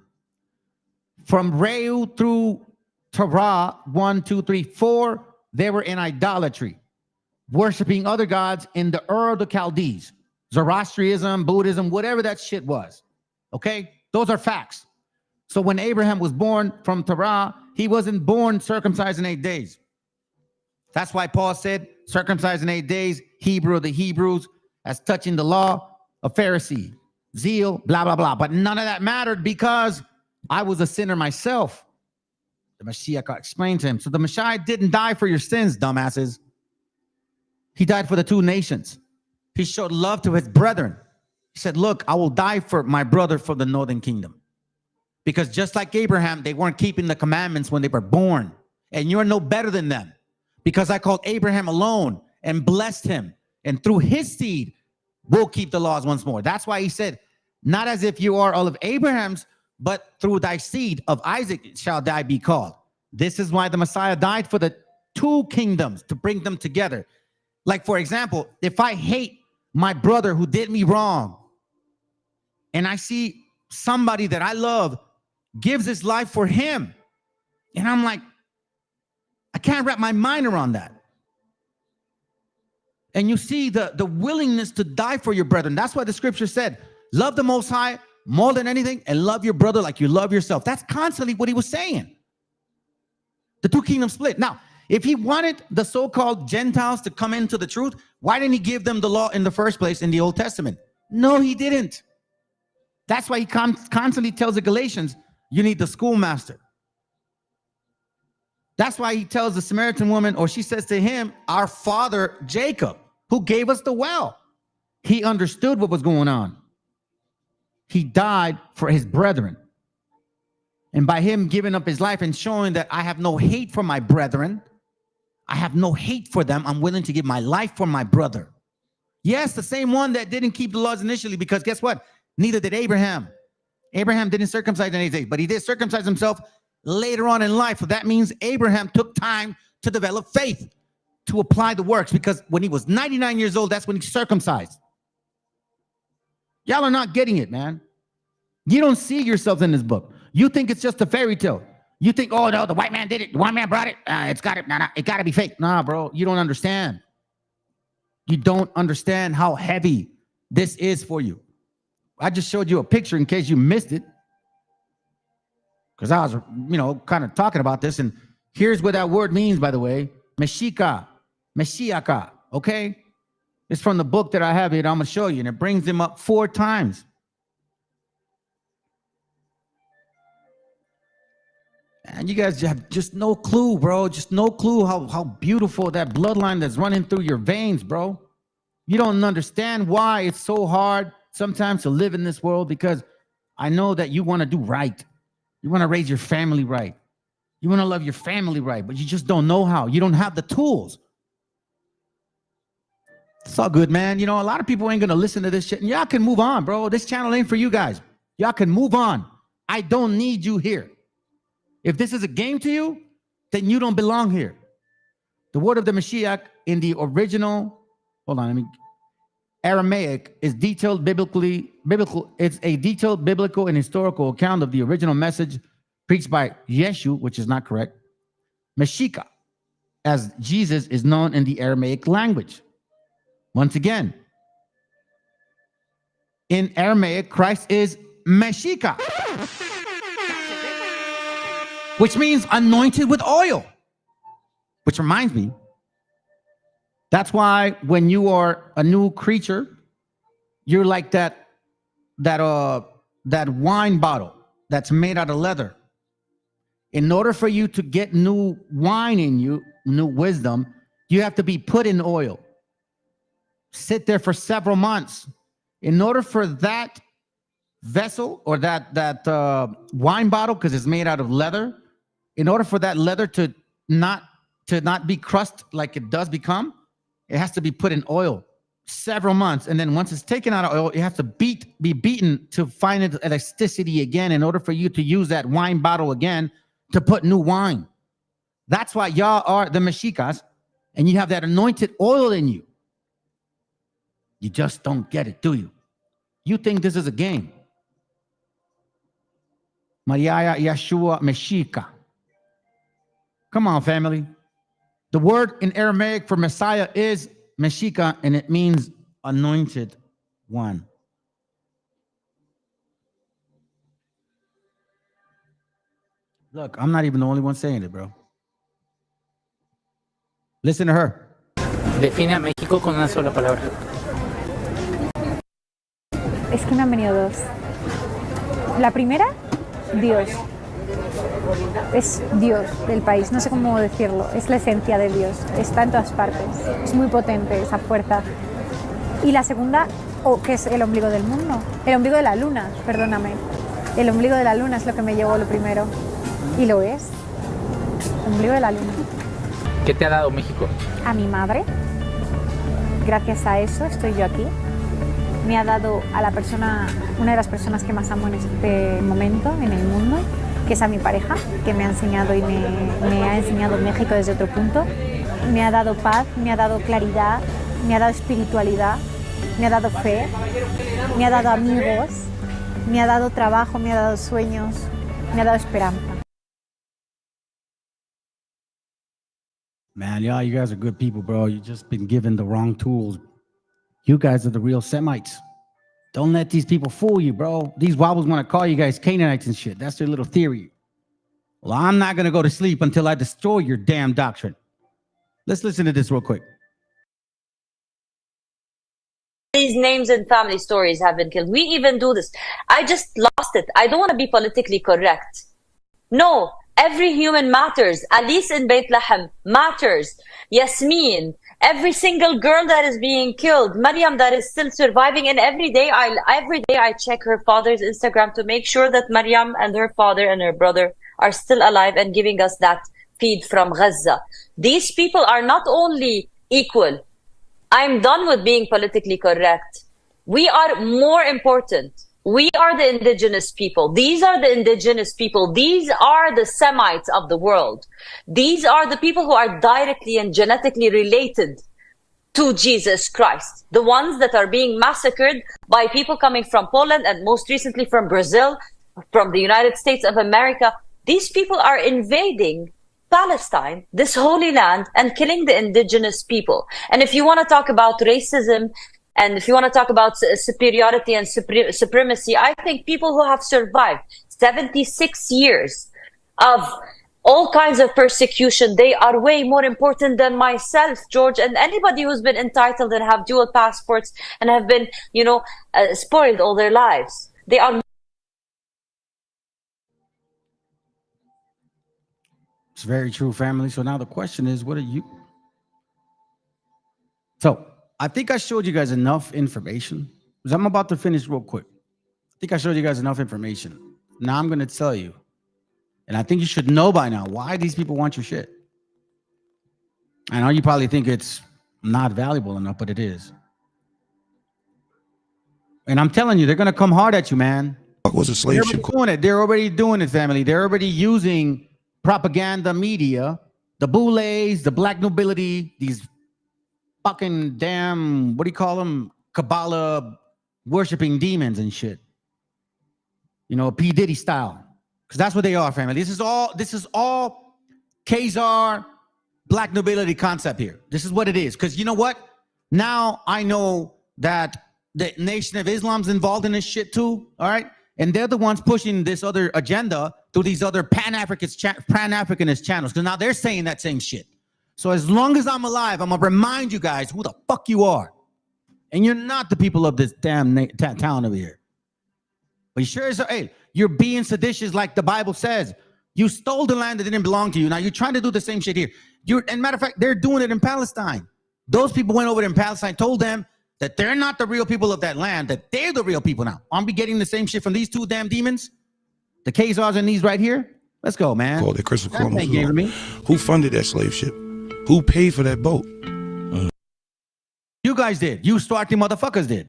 From Reu through Terah, 1, 2, 3, 4, they were in idolatry, worshiping other gods in the Ur of the Chaldees, Zoroastrianism, Buddhism, whatever that shit was. Okay? Those are facts. So when Abraham was born from Terah, he wasn't born circumcised in 8 days. That's why Paul said, circumcised in 8 days, Hebrew of the Hebrews, as touching the law, a Pharisee, zeal, blah, blah, blah. But none of that mattered because I was a sinner myself. The Meshiacha explained to him. So the Messiah didn't die for your sins, dumbasses. He died for the two nations. He showed love to his brethren. He said, look, I will die for my brother for the northern kingdom. Because just like Abraham, they weren't keeping the commandments when they were born. And you're no better than them. Because I called Abraham alone and blessed him. And through his seed, we'll keep the laws once more. That's why he said, not as if you are all of Abraham's, but through thy seed of Isaac shall thy be called. This is why the Messiah died for the two kingdoms, to bring them together. Like, for example, if I hate my brother who did me wrong, and I see somebody that I love gives his life for him, and I'm like, I can't wrap my mind around that. And you see the willingness to die for your brethren. That's why the scripture said, love the Most High more than anything, and love your brother like you love yourself. That's constantly what he was saying. The two kingdoms split. Now, if he wanted the so-called Gentiles to come into the truth, why didn't he give them the law in the first place in the Old Testament? No, he didn't. That's why he constantly tells the Galatians, you need the schoolmaster. That's why he tells the Samaritan woman, or she says to him, our father Jacob, who gave us the well. He understood what was going on. He died for his brethren. And by him giving up his life and showing that I have no hate for my brethren, I have no hate for them, I'm willing to give my life for my brother. Yes, the same one that didn't keep the laws initially, because guess what? Neither did Abraham. Abraham didn't circumcise in 8 days, but he did circumcise himself later on in life. So that means Abraham took time to develop faith, to apply the works, because when he was 99 years old, that's when he circumcised. Y'all are not getting it, man. You don't see yourselves in this book. You think it's just a fairy tale. You think, oh no, the white man did it. The white man brought it. It got to be fake. Nah, bro, you don't understand. You don't understand how heavy this is for you. I just showed you a picture in case you missed it, because I was, kind of talking about this. And here's what that word means, by the way. Meshiacha. Okay? It's from the book that I have here. I'm going to show you. And it brings him up 4 times. And you guys have just no clue, bro. Just no clue how beautiful that bloodline that's running through your veins, bro. You don't understand why it's so hard sometimes to live in this world, because I know that you want to do right. You want to raise your family right. You want to love your family right, but you just don't know how. You don't have the tools. It's all good, man. A lot of people ain't going to listen to this shit, and y'all can move on, bro. This channel ain't for you guys. Y'all can move on. I don't need you here. If this is a game to you, then you don't belong here. The word of the Meshiach in the original, Aramaic is biblical. It's a detailed biblical and historical account of the original message preached by Yeshu, which is not correct. Meshiacha, as Jesus is known in the Aramaic language. Once again, in Aramaic, Christ is Meshiacha, which means anointed with oil. Which reminds me, that's why when you are a new creature, you're like that wine bottle that's made out of leather. In order for you to get new wine in you, new wisdom, you have to be put in oil. Sit there for several months. In order for that vessel or that wine bottle, because it's made out of leather, in order for that leather to not be crushed like it does become, it has to be put in oil several months. And then once it's taken out of oil, it has to be beaten to find its elasticity again in order for you to use that wine bottle again to put new wine. That's why y'all are the Meshiachas, and you have that anointed oil in you. You just don't get it, do you? You think this is a game. Maria Yeshua Meshica. Come on, family. The word in Aramaic for Messiah is Meshicha, and it means anointed one. Look, I'm not even the only one saying it, bro. Listen to her. Define a México con una sola palabra. Es que me han venido dos. La primera, Dios. Es Dios del país, no sé cómo decirlo, es la esencia de Dios, está en todas partes, es muy potente esa fuerza. Y la segunda, que es el ombligo del mundo, el ombligo de la luna, perdóname, el ombligo de la luna es lo que me llevó lo primero, y lo es, ombligo de la luna. ¿Qué te ha dado México? A mi madre, gracias a eso estoy yo aquí, me ha dado a la persona, una de las personas que más amo en este momento, en el mundo, que es a mi pareja, que me ha enseñado y me ha enseñado México desde otro punto. Me ha dado paz, me ha dado claridad, me ha dado espiritualidad, me ha dado fe, me ha dado amigos, me ha dado trabajo, me ha dado sueños, me ha dado esperanza. Man, y'all, you guys are good people, bro. You've just been given the wrong tools. You guys are the real Semites. Don't let these people fool you, bro. These wobbles want to call you guys Canaanites and shit. That's their little theory. Well, I'm not going to go to sleep until I destroy your damn doctrine. Let's listen to this real quick. These names and family stories have been killed. We even do this. I just lost it. I don't want to be politically correct. No, every human matters. Alice in Bethlehem matters. Yasmin, every single girl that is being killed, Maryam that is still surviving, and every day I check her father's Instagram to make sure that Maryam and her father and her brother are still alive and giving us that feed from Gaza. These people are not only equal. I'm done with being politically correct. We are more important. We are the indigenous people. These are the indigenous people. These are the Semites of the world. These are the people who are directly and genetically related to Jesus Christ. The ones that are being massacred by people coming from Poland and most recently from Brazil, from the United States of America. These people are invading Palestine, this holy land, and killing the indigenous people. And if you want to talk about racism, and if you want to talk about superiority and supremacy, I think people who have survived 76 years of all kinds of persecution, they are way more important than myself, George, and anybody who's been entitled and have dual passports and have been, spoiled all their lives. They are. It's very true, family. So now the question is, what are you? So I think I showed you guys enough information, because I'm about to finish real quick. I think I showed you guys enough information. Now I'm going to tell you, and I think you should know by now why these people want your shit. I know you probably think it's not valuable enough, but it is. And I'm telling you, they're going to come hard at you, man. What was a slave ship? They're already doing it, family. They're already using propaganda media, the boulets, the black nobility, these fucking damn, what do you call them? Kabbalah worshiping demons and shit. P. Diddy style. Because that's what they are, family. This is all Khazar black nobility concept here. This is what it is. Because you know what? Now I know that the Nation of Islam's involved in this shit too. All right. And they're the ones pushing this other agenda through these other Pan-Africanist channels. Because now they're saying that same shit. So as long as I'm alive, I'm going to remind you guys who the fuck you are. And you're not the people of this damn town over here. But you sure as hey, you're being seditious like the Bible says. You stole the land that didn't belong to you. Now you're trying to do the same shit here. And matter of fact, they're doing it in Palestine. Those people went over there in Palestine, told them that they're not the real people of that land, that they're the real people now. I'm be getting the same shit from these two damn demons. The Khazars and these right here. Let's go, man. Called it Christopher Columbus. Who funded that slave ship? Who paid for that boat? You guys did. You Swarthy motherfuckers did.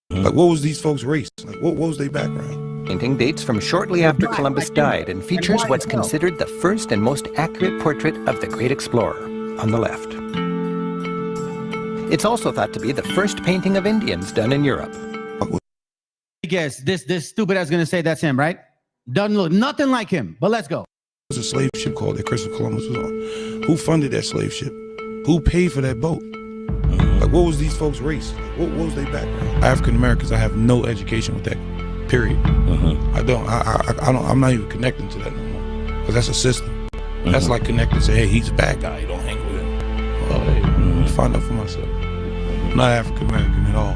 Like, what was these folks' race? Like, what was their background? Painting dates from shortly after Columbus died and features what's considered the first and most accurate portrait of the great explorer on the left. It's also thought to be the first painting of Indians done in Europe. Guess this stupid ass gonna say that's him, right? Doesn't look nothing like him, but let's go. There's a slave ship called that Christopher Columbus was on. Who funded that slave ship? Who paid for that boat? Like, what was these folks' race? What was their background? African Americans, I have no education with that. Period. I don't. I'm not even connecting to that no more. Because that's a system. That's like connecting. Say, hey, he's a bad guy. You don't hang with him. Well, hey, find out for myself. I'm not African American at all.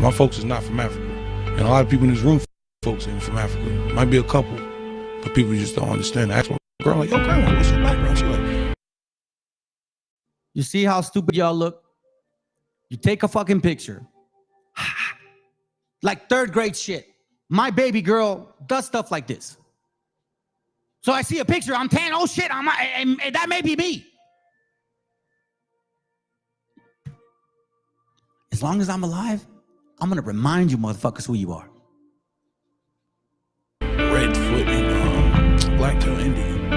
My folks is not from Africa, and a lot of people in this room, folks ain't from Africa. Might be a couple, but people just don't understand. I ask my girl, like, yo, grandma, what's your background? She like, you see how stupid y'all look? You take a fucking picture, like third grade shit. My baby girl does stuff like this. So I see a picture, I'm tan, oh shit, that may be me. As long as I'm alive, I'm gonna remind you motherfuckers who you are. Redfoot and black tail Indian.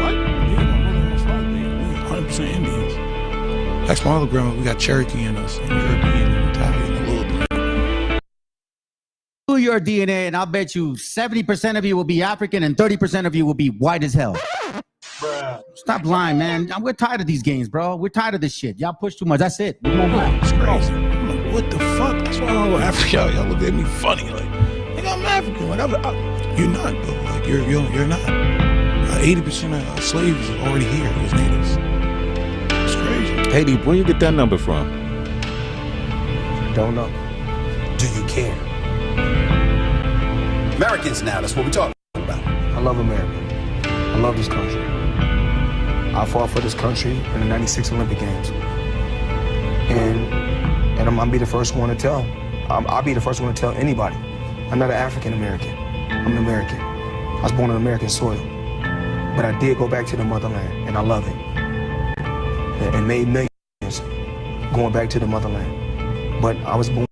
What? Yeah, my mother was white. We 100% Indians. That's my other grandma. We got Cherokee in us, and European and Italian, a little bit. Do your DNA, and I'll bet you 70% of you will be African and 30% of you will be white as hell. Bruh. Stop lying, man. We're tired of these games, bro. We're tired of this shit. Y'all push too much. That's it. It's crazy. I'm like, what the fuck? That's why all Africa, y'all look at me funny. Like, nigga, I'm African. Like, you're not, though. Like, you're not. 80% of slaves are already here as natives. It's crazy. Haiti, where you get that number from? Don't know. Do you care? Americans now, that's what we're talking about. I love America. I love this country. I fought for this country in the 96 Olympic Games. And I'm gonna be the first one to tell. I'll be the first one to tell anybody. I'm not an African American. I'm an American. I was born on American soil. But I did go back to the motherland, and I love it. And made millions going back to the motherland. But I was born.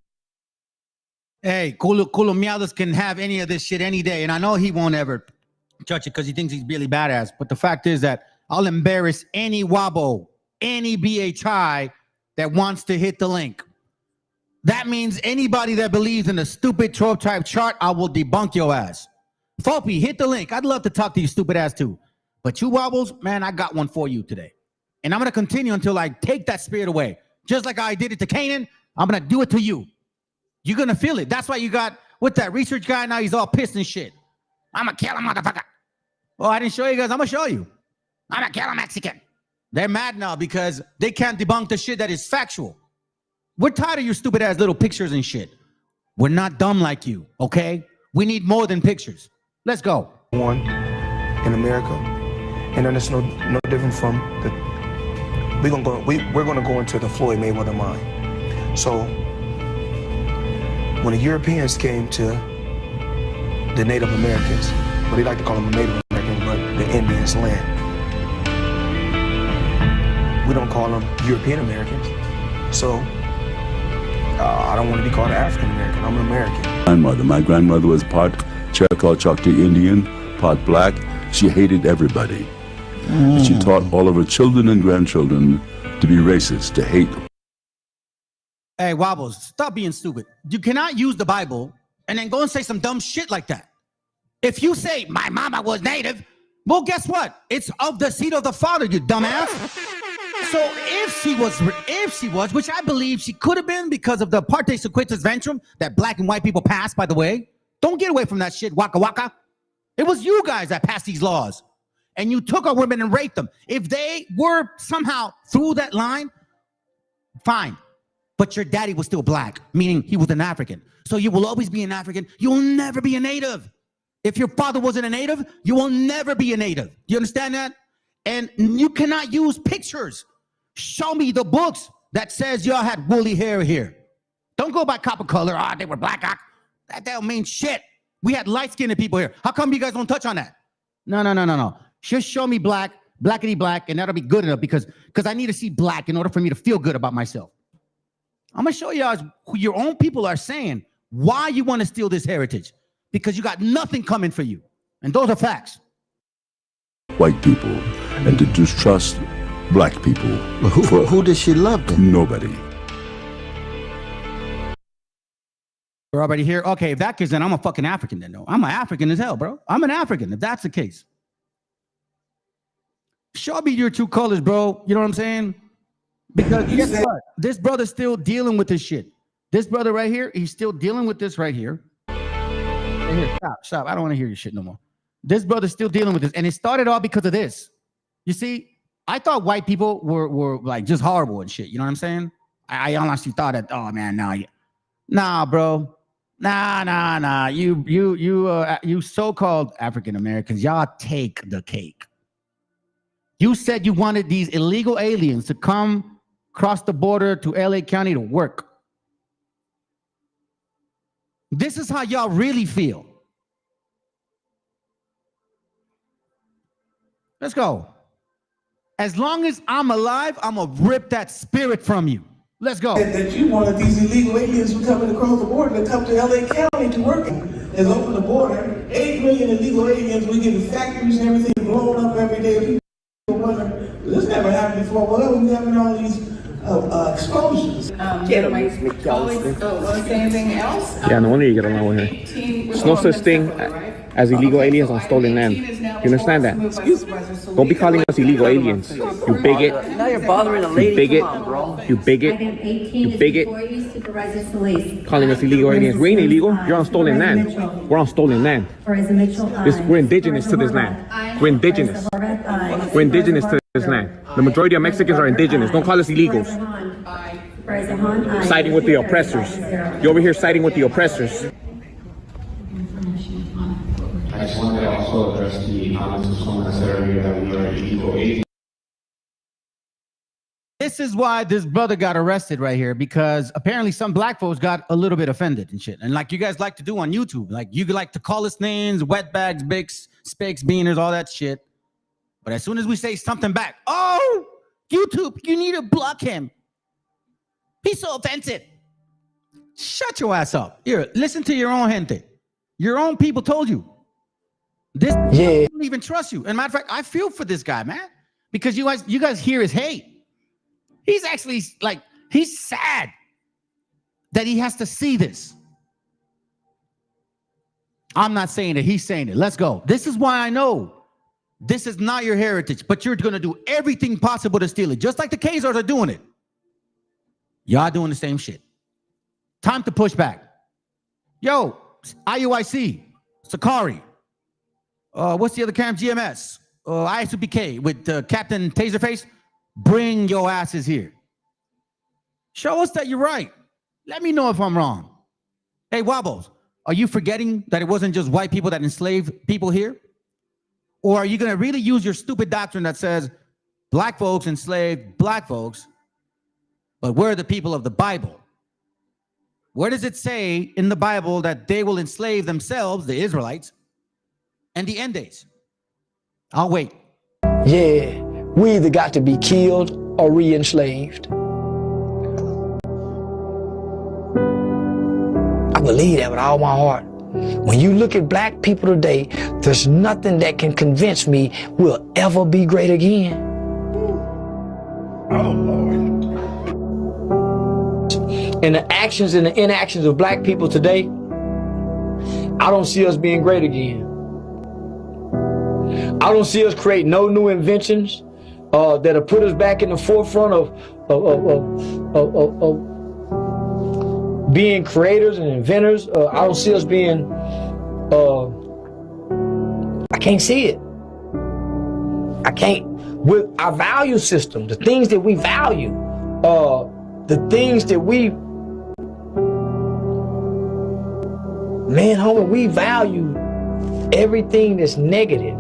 Hey, Culo Miadas can have any of this shit any day, and I know he won't ever touch it because he thinks he's really badass. But the fact is that I'll embarrass any Wabo, any BHI that wants to hit the link. That means anybody that believes in the stupid 12-type chart, I will debunk your ass. Fopi, hit the link. I'd love to talk to you stupid ass too. But you Wobbles, man, I got one for you today. And I'm going to continue until I take that spirit away. Just like I did it to Canaan, I'm going to do it to you. You're going to feel it. That's why you got, with that research guy, now he's all pissed and shit. I'm a killer motherfucker. Oh, I didn't show you guys. I'm going to show you. I'm a killer Mexican. They're mad now because they can't debunk the shit that is factual. We're tired of your stupid ass little pictures and shit. We're not dumb like you, okay? We need more than pictures. Let's go. One in America. And then it's no different from the, we're gonna go into the Floyd Mayweather mine. So when the Europeans came to the Native Americans, well, they like to call them the Native Americans, but the Indians' land. We don't call them European Americans. So I don't want to be called an African American. I'm an American. My grandmother was part Choctaw Indian, part black. She hated everybody. And she taught all of her children and grandchildren to be racist, to hate. Hey, Wobbles, stop being stupid. You cannot use the Bible and then go and say some dumb shit like that. If you say, my mama was Native, well, guess what? It's of the seed of the father, you dumbass. So if she was, which I believe she could have been because of the parte sequitur ventrum that black and white people passed, by the way. Don't get away from that shit, waka waka. It was you guys that passed these laws. And you took our women and raped them. If they were somehow through that line, fine. But your daddy was still black, meaning he was an African. So you will always be an African. You will never be a native. If your father wasn't a native, you will never be a native. Do you understand that? And you cannot use pictures. Show me the books that says y'all had woolly hair here. Don't go by copper color. They were black. That don't mean shit. We had light-skinned people here. How come you guys don't touch on that? No. Just show me black, blackity black, and that'll be good enough because I need to see black in order for me to feel good about myself. I'm going to show y'all who your own people are saying why you want to steal this heritage. Because you got nothing coming for you. And those are facts. White people and to distrust black people. Who does she love then? Nobody. You're already here? Okay, if that case, then I'm a fucking African then. No, I'm an African as hell, bro. I'm an African if that's the case. Show me your true colors, bro. You know what I'm saying? Because guess what? This brother's still dealing with this shit. This brother right here, he's still dealing with this right here. Right here. Stop. I don't want to hear your shit no more. This brother's still dealing with this. And it started all because of this. You see, I thought white people were like just horrible and shit. You know what I'm saying? I honestly thought that, oh man, nah, bro. Nah. You so-called African Americans, y'all take the cake. You said you wanted these illegal aliens to come across the border to LA County to work. This is how y'all really feel. Let's go. As long as I'm alive, I'm going to rip that spirit from you. Let's go. That you wanted these illegal aliens who coming across the border to come to LA County to work. Has opened the border. 8 million illegal aliens. We get the factories and everything blown up every day. People wonder, this never happened before. Well, we're having all these explosions. My colleagues, want to say anything else? Yeah, no wonder you get along with her. There's no such thing as illegal aliens on stolen land. You understand that? Don't be calling us illegal aliens. You bigot. Now you're bothering a lady. You bigot. Come on, bro. You bigot. You bigot. Calling us illegal aliens. We ain't illegal. You're on stolen land. We're on stolen land. We're indigenous to this land. We're indigenous. We're indigenous to this land. The majority of Mexicans are indigenous. Don't call us illegals. Siding with the oppressors. You're over here siding with the oppressors. I just wanted to also address the comments of someone that said earlier that we are illegal aliens. This is why this brother got arrested right here, because apparently some black folks got a little bit offended and shit. And like you guys like to do on YouTube, like you like to call us names, wetbags, bigs, spakes, beaners, all that shit. But as soon as we say something back, oh, YouTube, you need to block him. He's so offensive. Shut your ass up. Here, listen to your own gente. Your own people told you. This don't even trust you. And matter of fact, I feel for this guy, man, because you guys hear his hate. He's actually like, he's sad that he has to see this. I'm not saying it, he's saying it. Let's go. This is why I know this is not your heritage, but you're going to do everything possible to steal it, just like the Khazars are doing it. Y'all doing the same shit. Time to push back. Yo, IUIC, Sakari. What's the other camp? GMS. ISUPK with Captain Taserface. Bring your asses here. Show us that you're right. Let me know if I'm wrong. Hey, Wobbles, are you forgetting that it wasn't just white people that enslaved people here? Or are you going to really use your stupid doctrine that says black folks enslaved black folks, but we're the people of the Bible? Where does it say in the Bible that they will enslave themselves, the Israelites, and the end days? I'll wait. Yeah, we either got to be killed or re-enslaved. I believe that with all my heart. When you look at black people today, there's nothing that can convince me we'll ever be great again. Oh, Lord. And the actions and the inactions of black people today, I don't see us being great again. I don't see us create no new inventions that'll put us back in the forefront of being creators and inventors. I don't see us being, I can't see it. I can't, with our value system, the things that we value, the things that we, man, homie, we value everything that's negative.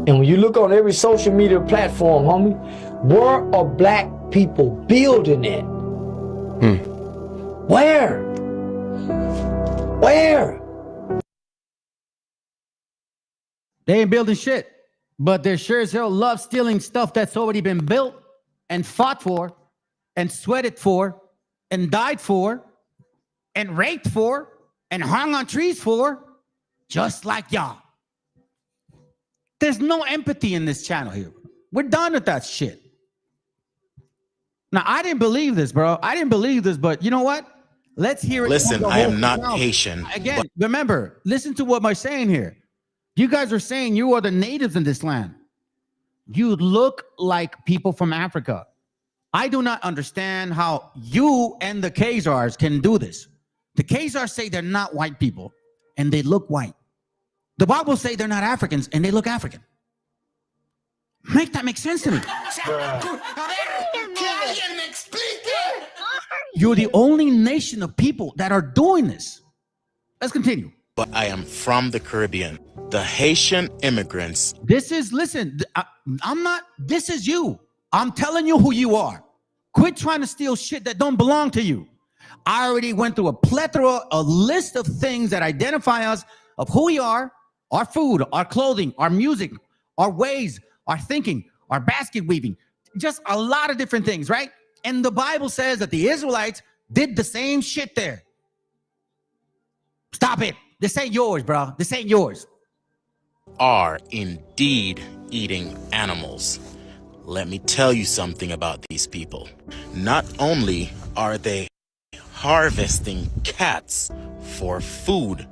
And when you look on every social media platform, homie, where are black people building it? Where? They ain't building shit, but they sure as hell love stealing stuff that's already been built and fought for and sweated for and died for and raped for and hung on trees for, just like y'all. There's no empathy in this channel here. We're done with that shit. Now, I didn't believe this, bro. I didn't believe this, but you know what? Let's hear it. Listen, I am not Haitian. Again, remember, listen to what I'm saying here. You guys are saying you are the natives in this land. You look like people from Africa. I do not understand how you and the Khazars can do this. The Khazars say they're not white people, and they look white. The Bible say they're not Africans, and they look African. Make that make sense to me. You're the only nation of people that are doing this. Let's continue. But I am from the Caribbean. The Haitian immigrants. This is, listen, I'm not, this is you. I'm telling you who you are. Quit trying to steal shit that don't belong to you. I already went through a plethora, a list of things that identify us of who we are, our food, our clothing, our music, our ways, our thinking, our basket weaving, just a lot of different things, right? And the Bible says that the Israelites did the same shit there. Stop it. This ain't yours, bro. This ain't yours. Are indeed eating animals. Let me tell you something about these people. Not only are they harvesting cats for food,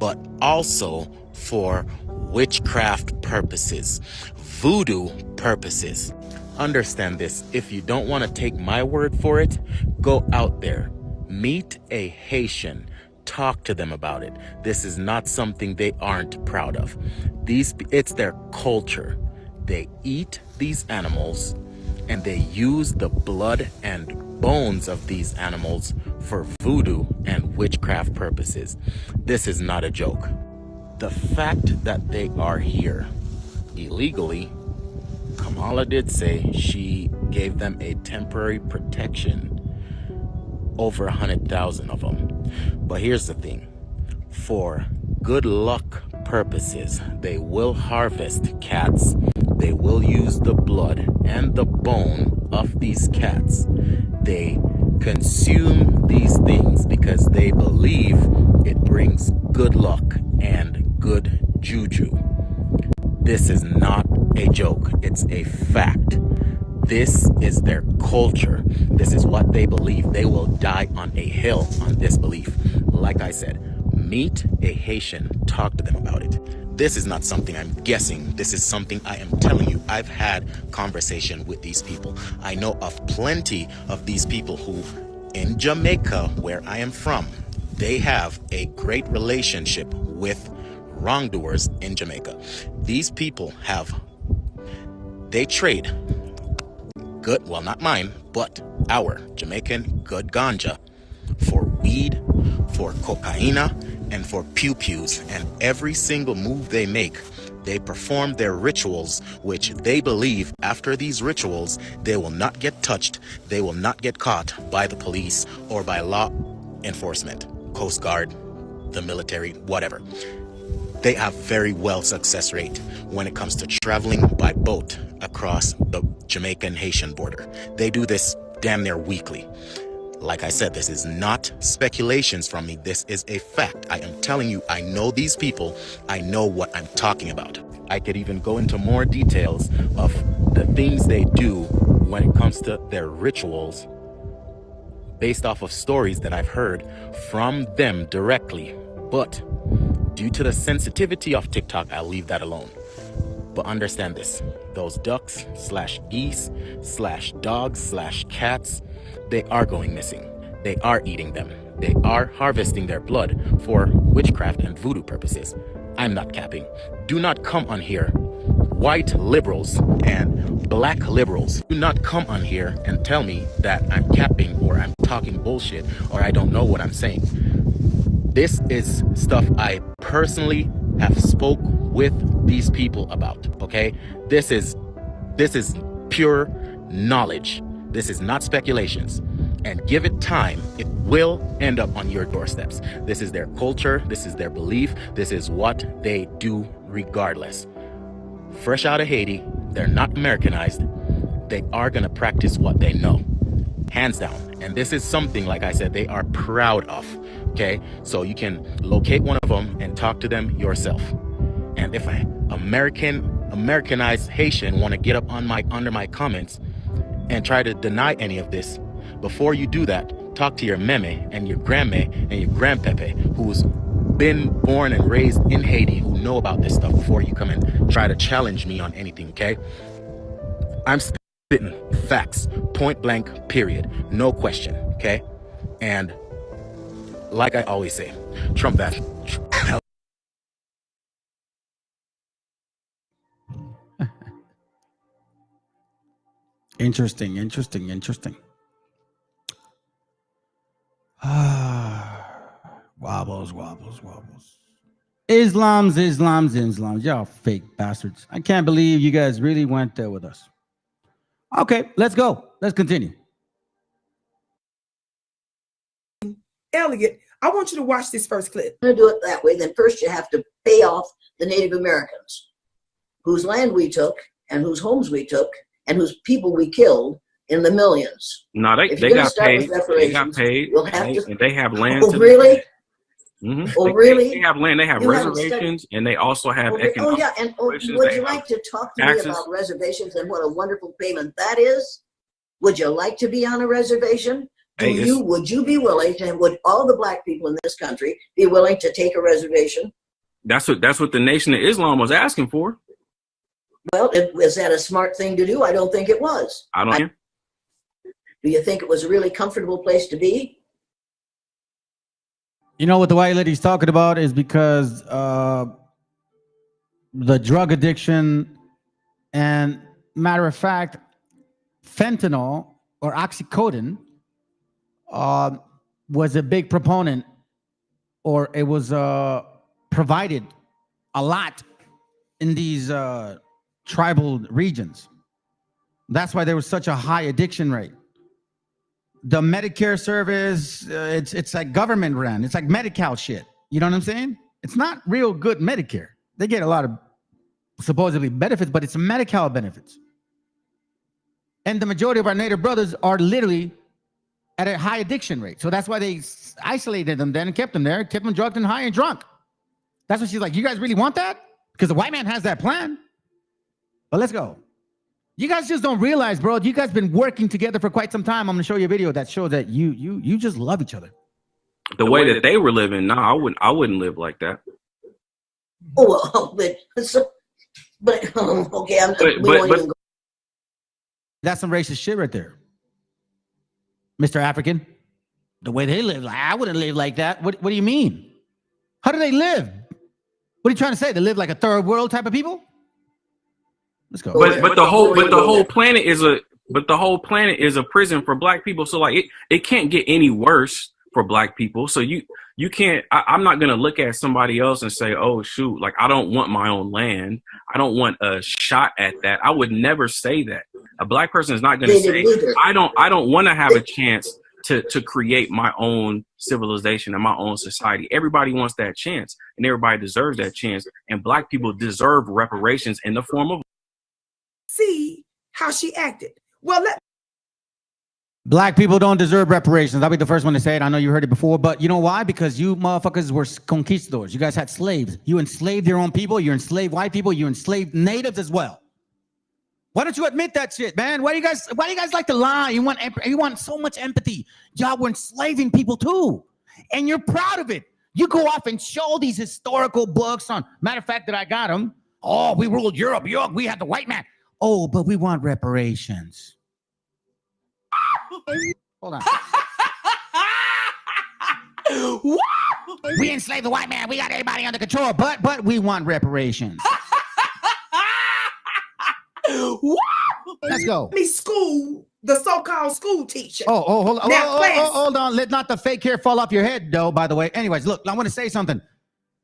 but also for witchcraft purposes, voodoo purposes. Understand this. If you don't want to take my word for it, go out there, meet a Haitian, talk to them about it. This is not something they aren't proud of. It's their culture. They eat these animals and they use the blood and bones of these animals for voodoo and witchcraft purposes. This is not a joke. The fact that they are here illegally, Kamala did say she gave them a temporary protection, over 100,000 of them. But here's the thing, for good luck purposes, they will harvest cats. They will use the blood and the bone of these cats. They consume these things because they believe it brings good luck and good juju. This is not a joke. It's a fact. This is their culture. This is what they believe. They will die on a hill on this belief. Like I said, meet a Haitian, talk to them about it. This is not something I'm guessing. This is something I am telling you. I've had conversation with these people. I know of plenty of these people who, in Jamaica, where I am from, they have a great relationship with wrongdoers in Jamaica. These people they trade good, well, not mine, but our Jamaican good ganja for weed, for cocaina, and for pew-pews. And every single move they make, they perform their rituals, which they believe after these rituals, they will not get touched, they will not get caught by the police or by law enforcement, Coast Guard, the military, whatever. They have very well success rate when it comes to traveling by boat across the Jamaican-Haitian border. They do this damn near weekly. Like I said, this is not speculations from me. This is a fact. I am telling you, I know these people. I know what I'm talking about. I could even go into more details of the things they do when it comes to their rituals based off of stories that I've heard from them directly. But due to the sensitivity of TikTok, I'll leave that alone. But understand this, those ducks / geese / dogs / cats, they are going missing. They are eating them. They are harvesting their blood for witchcraft and voodoo purposes. I'm not capping. Do not come on here, white liberals and black liberals. Do not come on here and tell me that I'm capping or I'm talking bullshit or I don't know what I'm saying. This is stuff I personally have spoke with these people about, okay? This is pure knowledge. This is not speculations. And give it time, it will end up on your doorsteps. This is their culture, this is their belief, this is what they do regardless. Fresh out of Haiti, they're not Americanized. They are gonna practice what they know, hands down. And this is something, like I said, they are proud of, okay? So you can locate one of them and talk to them yourself. And if an Americanized Haitian want to get up on under my comments and try to deny any of this, before you do that, talk to your meme and your grandme and your grandpepe, who's been born and raised in Haiti, who know about this stuff, before you come and try to challenge me on anything, okay? I'm spitting facts, point blank, period, no question, okay? And like I always say, Trump that. Interesting. Wobbles. Islam's. Y'all fake bastards. I can't believe you guys really went there with us. Okay, let's go. Let's continue. Elliot, I want you to watch this first clip. To do it that way, then first you have to pay off the Native Americans, whose land we took and whose homes we took and whose people we killed in the millions. No, they got paid. They got paid. We'll have to, and they have land. Oh, really? Mm-hmm. Oh, really? They have land. They have reservations, and they also have economic. Oh, yeah. And would you like to talk to me about reservations and what a wonderful payment that is? Would you like to be on a reservation? Would you be willing to, would all the black people in this country be willing to take a reservation? That's what the Nation of Islam was asking for. Well, was that a smart thing to do? I don't think it was. Do you think it was a really comfortable place to be? You know what the white lady's talking about is because the drug addiction, and matter of fact, fentanyl or oxycodone was a big proponent, or it was provided a lot in these tribal regions. That's why there was such a high addiction rate. The Medicare service, it's like government run. It's like Medi-Cal shit. You know what I'm saying? It's not real good Medicare. They get a lot of supposedly benefits, but it's Medi-Cal benefits. And the majority of our Native brothers are literally at a high addiction rate. So that's why they isolated them then and kept them there, kept them drugged and high and drunk. That's what she's like, you guys really want that? Because the white man has that plan. But let's go. You guys just don't realize, bro, you guys been working together for quite some time. I'm gonna show you a video that shows that you just love each other. The way that they were living, no, I wouldn't live like that. Oh, well, but okay, but that's some racist shit right there, Mr. African. The way they live, like, I wouldn't live like that. What do you mean? How do they live? What are you trying to say? They live like a third world type of people? Let's go. But the whole planet is a prison for black people. So like it can't get any worse for black people. So you can't. I'm not gonna look at somebody else and say, oh shoot, like I don't want my own land. I don't want a shot at that. I would never say that. A black person is not gonna say I don't want to have a chance to create my own civilization and my own society. Everybody wants that chance, and everybody deserves that chance. And black people deserve reparations in the form of. See how she acted. Well, Black people don't deserve reparations. I'll be the first one to say it. I know you heard it before, but you know why? Because you motherfuckers were conquistadors. You guys had slaves. You enslaved your own people. You enslaved white people. You enslaved natives as well. Why don't you admit that shit, man? Why do you guys like to lie? You want so much empathy. Y'all were enslaving people too, and you're proud of it. You go off and show these historical books on. Matter of fact, that I got them. Oh, we ruled Europe. We had the white man. Oh, but we want reparations. Hold on. We enslaved the white man. We got everybody under control, but we want reparations. Let's go. Me school, the so-called school teacher. Oh, hold on. Now, hold on. Let not the fake hair fall off your head, though, by the way. Anyways, look, I want to say something.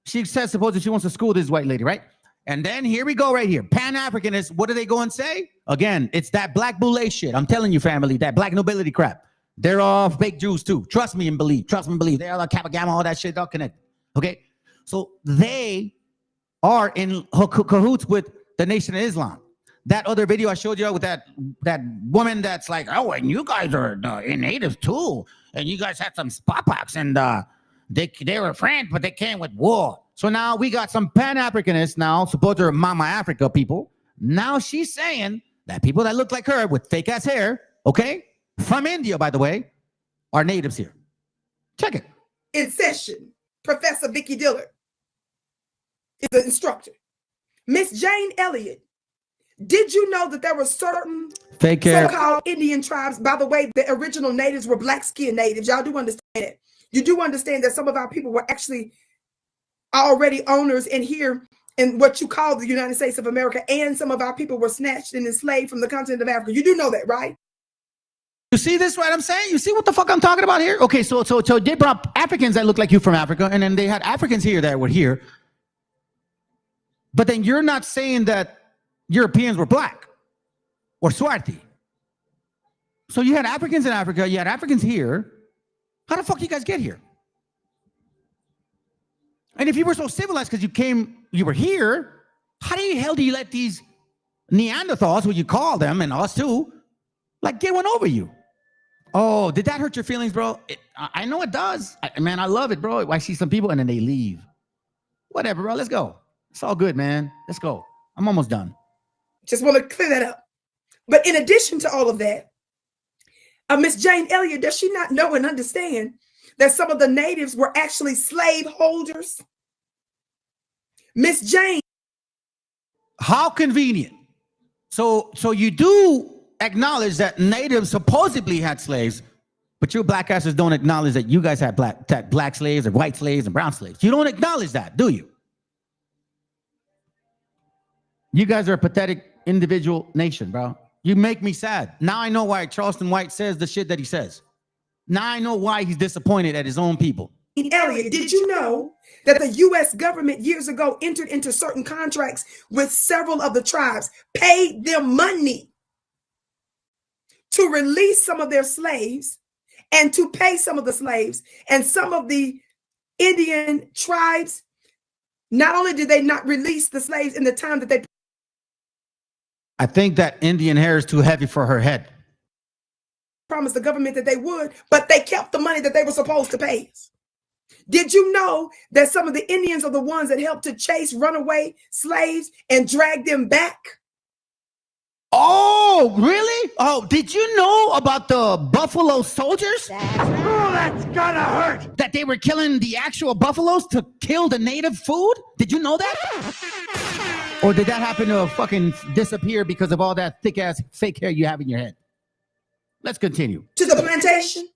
She says, supposedly she wants to school this white lady, right? And then here we go right here. Pan-Africanists, what do they go and say? Again, it's that black boule shit. I'm telling you, family, that black nobility crap. They're all fake Jews too. Trust me and believe. Trust me and believe. They're all Kappa Gamma, all that shit, all connected. Okay? So they are in cahoots with the Nation of Islam. That other video I showed you with that woman that's like, oh, and you guys are natives too. And you guys had some smallpox and they were friends, but they came with war. So now we got some Pan-Africanists now, supposed to Mama Africa people. Now she's saying that people that look like her with fake ass hair okay, from India, by the way, are natives here. Check it. In session, Professor Vicky Dillard is the instructor. Miss Jane Elliott, did you know that there were certain Fake hair. so-called Indian tribes? By the way, the original natives were black-skinned natives. Y'all do understand it. You do understand that some of our people were actually already owners in here in what you call the United States of America, and some of our people were snatched and enslaved from the continent of Africa. You do know that, right? You see this, right? I'm saying, you see what the fuck I'm talking about here? Okay, so they brought Africans that look like you from Africa, and then they had Africans here that were here. But then you're not saying that Europeans were black or Swarti. So you had Africans in Africa, you had Africans here. How the fuck you guys get here? And if you were so civilized because you were here, how the hell do you let these Neanderthals, what you call them, and us too, like get one over you? Oh, did that hurt your feelings, bro? I know it does. Man, I love it, bro. I see some people and then they leave. Whatever, bro. Let's go. It's all good, man. Let's go. I'm almost done. Just want to clear that up. But in addition to all of that, Miss Jane Elliott, does she not know and understand that some of the natives were actually slave holders? Miss Jane. How convenient. So you do acknowledge that natives supposedly had slaves, but you black asses don't acknowledge that you guys had black slaves or white slaves and brown slaves. You don't acknowledge that, do you? You guys are a pathetic individual nation, bro. You make me sad. Now I know why Charleston White says the shit that he says. Now I know why he's disappointed at his own people. Elliot, did you know that the U.S. government years ago entered into certain contracts with several of the tribes, paid them money to release some of their slaves and to pay some of the slaves? And some of the Indian tribes, not only did they not release the slaves in the time that they I think that Indian hair is too heavy for her head. promised the government that they would, but they kept the money that they were supposed to pay us. Did you know that some of the Indians are the ones that helped to chase runaway slaves and drag them back? Oh, really? Oh, did you know about the buffalo soldiers? Oh, that's gonna hurt. That they were killing the actual buffaloes to kill the native food? Did you know that? Or did that happen to fucking disappear because of all that thick ass fake hair you have in your head? Let's continue. To the plantation?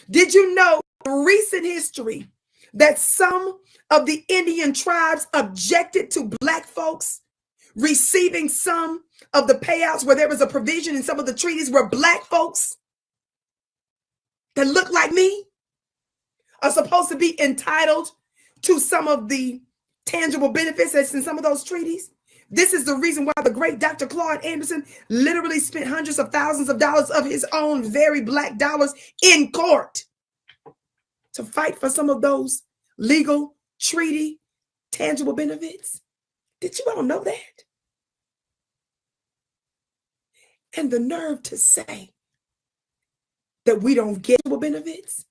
Did you know recent history that some of the Indian tribes objected to black folks receiving some of the payouts, where there was a provision in some of the treaties where black folks that look like me are supposed to be entitled to some of the tangible benefits that's in some of those treaties? This is the reason why the great Dr. Claude Anderson literally spent hundreds of thousands of dollars of his own very black dollars in court to fight for some of those legal treaty tangible benefits. Did you all know that? And the nerve to say that we don't get benefits.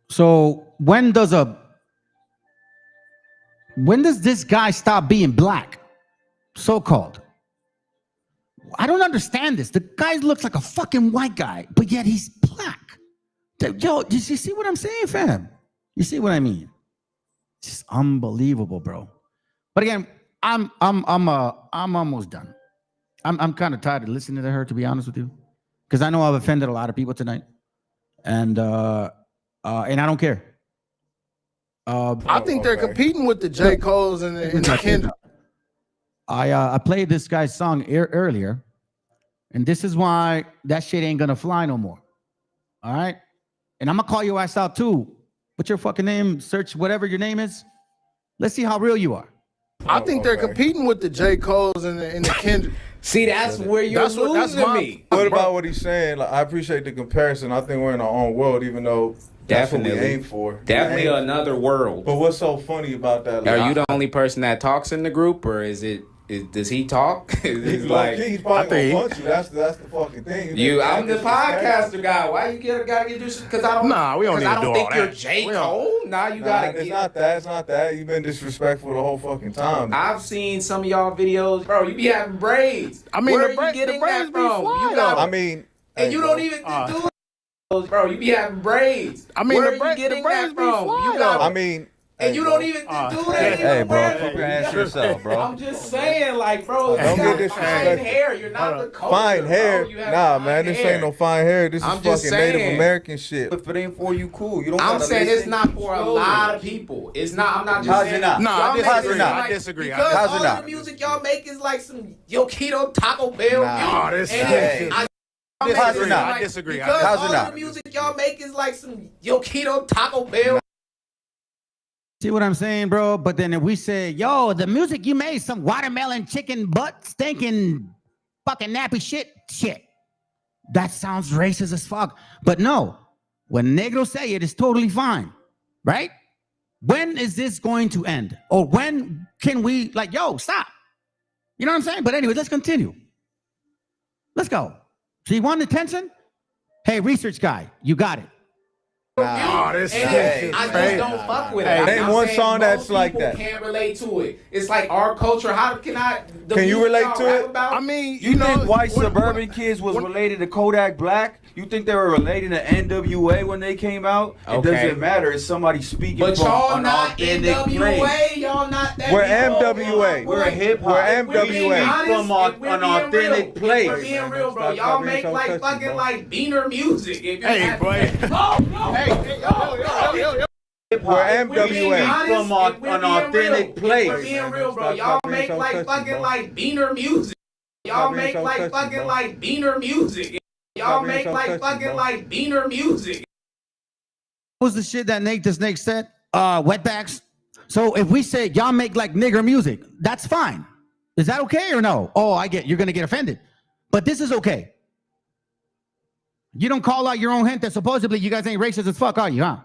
So when does this guy stop being black? So-called. I don't understand this. The guy looks like a fucking white guy, but yet he's black. Yo, you see what I'm saying, fam? You see what I mean? It's just unbelievable, bro. But again, I'm almost done. I'm kind of tired of listening to her, to be honest with you, because I know I've offended a lot of people tonight, and I don't care. I think they're competing with the J. Cole's and the Kendrick. I played this guy's song earlier, and this is why that shit ain't gonna fly no more. All right? And I'm gonna call your ass out too. What's your fucking name? Search whatever your name is. Let's see how real you are. I think they're competing with the J. Cole's and the Kendrick. See, that's where you're losing me. What about what he's saying? Like, I appreciate the comparison. I think we're in our own world, even though that's what we aim for. Definitely another world. But what's so funny about that? Like, are you the only person that talks in the group, or is it Does he talk? He's probably gonna punch you. That's the fucking thing. I'm the podcaster guy. Why you gotta get this? Because I don't. Nah, we don't need to do all that. I don't think you're J. Cole. You gotta. It's not that. It's not that. You've been disrespectful the whole fucking time. I've seen some of y'all videos, bro. You be having braids. I mean, where are you getting that from? And you don't even do it, bro. You be having braids. I mean, where are you getting that from? And you don't even do that. Hey, bro, keep your hands to yourself, bro. I'm just saying, like, bro, don't get disrespectful. Fine hair. You're not the culture. Fine hair? Nah, man, this ain't no fine hair. This is fucking Native American shit. If it ain't for you, cool. You don't. I'm saying it's not for a lot of people. It's not. I'm not just saying. How's it not? No, I disagree. How's it all not? the music y'all make is like some Yo Keto Taco Bell. Nah, this How's it not? I disagree. Because How's it all not? the music y'all make is like some Yo Keto Taco Bell. See what I'm saying, bro? But then if we say, yo, the music you made, some watermelon chicken butt stinking fucking nappy shit. That sounds racist as fuck. But no, when negros say it, it's totally fine, right? When is this going to end? Or when can we, like, yo, stop? You know what I'm saying? But anyway, let's continue. Let's go. So you want attention? Hey, research guy, you got it. I just don't fuck with it. Name one song that's like that. Can't relate to it. It's like our culture. How can I? Can you relate to it? I mean, You think white suburban kids was related to Kodak Black? You think they were related to NWA when they came out? It doesn't matter. It's somebody speaking but from y'all an not authentic NWA. place. Y'all not that. We're MWA. We're hip hop. We're MWA. From an authentic place. We're being real, bro. Y'all make like fucking like beaner music. Hey, boy. We're MWA. From an authentic place. We're being real, bro. Y'all make like fucking like beaner music. Y'all make like fucking like beaner music. Y'all make like fucking like beaner music. What was the shit that Nate the Snake said? Wetbacks. So if we say y'all make like nigger music, that's fine. Is that okay or no? Oh, I get you're gonna get offended. But this is okay. You don't call out your own gente. Supposedly you guys ain't racist as fuck, are you, huh?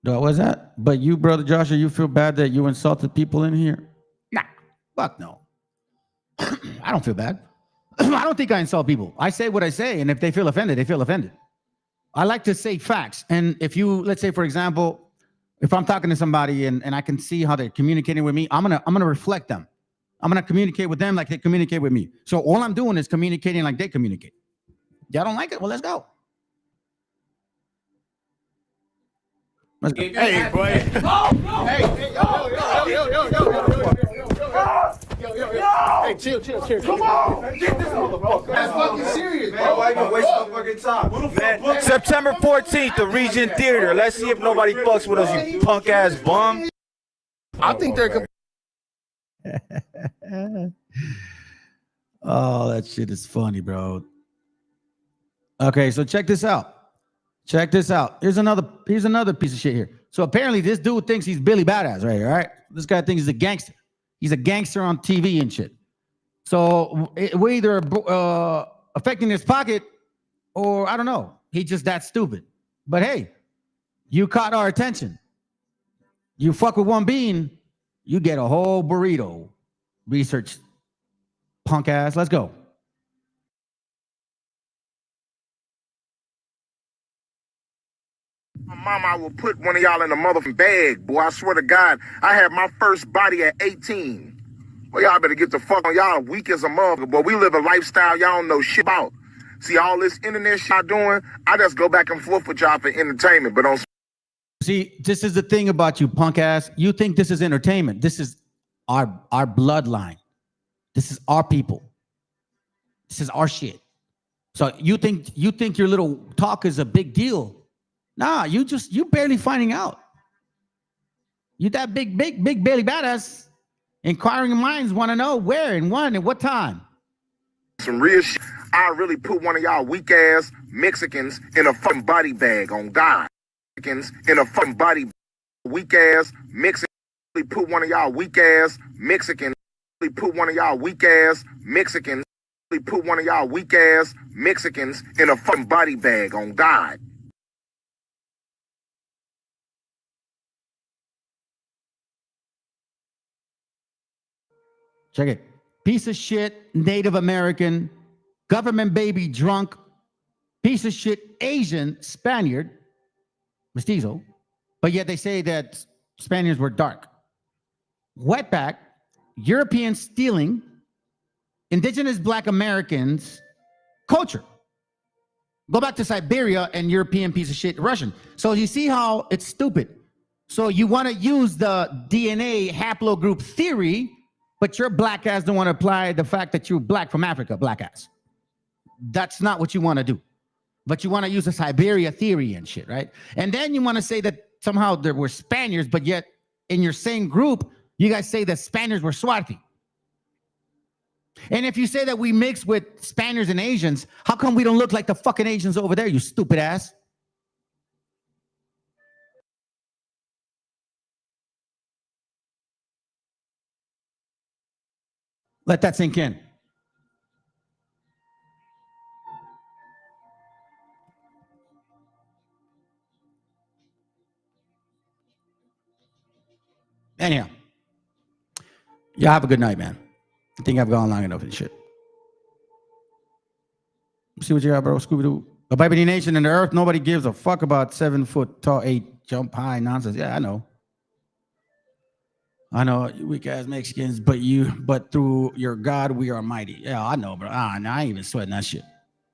What was that? But you, brother Joshua, you feel bad that you insulted people in here? Nah, fuck no. I don't feel bad. I don't think I insult people. I say what I say, and if they feel offended, they feel offended. I like to say facts. And if you, let's say, for example, if I'm talking to somebody and I can see how they're communicating with me, I'm gonna reflect them. I'm gonna communicate with them like they communicate with me. So all I'm doing is communicating like they communicate. Y'all don't like it? Well, let's go. Let's go. Hey, boy. Hey, yo. Hey, chill. Come on. Get this motherfucker. That's fucking serious, bro. Why you waste my fucking time? Man, September 14th, the Regent Theater. Let's see if nobody fucks with us, you punk ass bum. I think they're. Oh, that shit is funny, bro. Okay, so check this out. Here's another piece of shit here. So apparently this dude thinks he's Billy Badass, right? All right. This guy thinks he's a gangster. He's a gangster on TV and shit. So we're either affecting his pocket or I don't know. He's just that stupid. But hey, you caught our attention. You fuck with one bean, you get a whole burrito. Research, punk ass. Let's go. My mama, I will put one of y'all in a motherfucking bag, boy. I swear to God, I had my first body at 18. Well, y'all better get the fuck on. Y'all weak as a mother, boy. We live a lifestyle y'all don't know shit about. See, all this internet shit y'all doing, I just go back and forth with y'all for entertainment, but on. See, this is the thing about you, punk ass. You think this is entertainment. This is our bloodline. This is our people. This is our shit. So you think your little talk is a big deal. Nah, you barely finding out. You that big Billy Badass. Inquiring minds want to know where and when and what time. Some real shit. I really put one of y'all weak ass Mexicans in a fucking body bag on God. Mexicans in a fucking body. Weak ass Mexican. Really put one of y'all weak ass Mexicans. Really put one of y'all weak ass Mexicans. Really put one of y'all weak ass Mexicans in a fucking body bag on God. Check it. Piece of shit, Native American, government baby drunk, piece of shit, Asian, Spaniard, mestizo, but yet they say that Spaniards were dark. Wetback, European stealing, indigenous black Americans, culture. Go back to Siberia and European piece of shit, Russian. So you see how it's stupid. So you want to use the DNA haplogroup theory, but your black ass don't want to apply the fact that you're black from Africa, black ass. That's not what you want to do. But you want to use the Siberia theory and shit, right? And then you want to say that somehow there were Spaniards, but yet in your same group, you guys say that Spaniards were Swarthy. And if you say that we mix with Spaniards and Asians, how come we don't look like the fucking Asians over there, you stupid ass? Let that sink in. Anyhow, y'all have a good night, man. I think I've gone long enough and shit. See what you got, bro? Scooby-Doo. The Bible Nation and the earth, nobody gives a fuck about 7 foot tall, 8 jump high nonsense. Yeah, I know. I know, you weak ass Mexicans, but through your God, we are mighty. Yeah, I know, bro. I ain't even sweating that shit.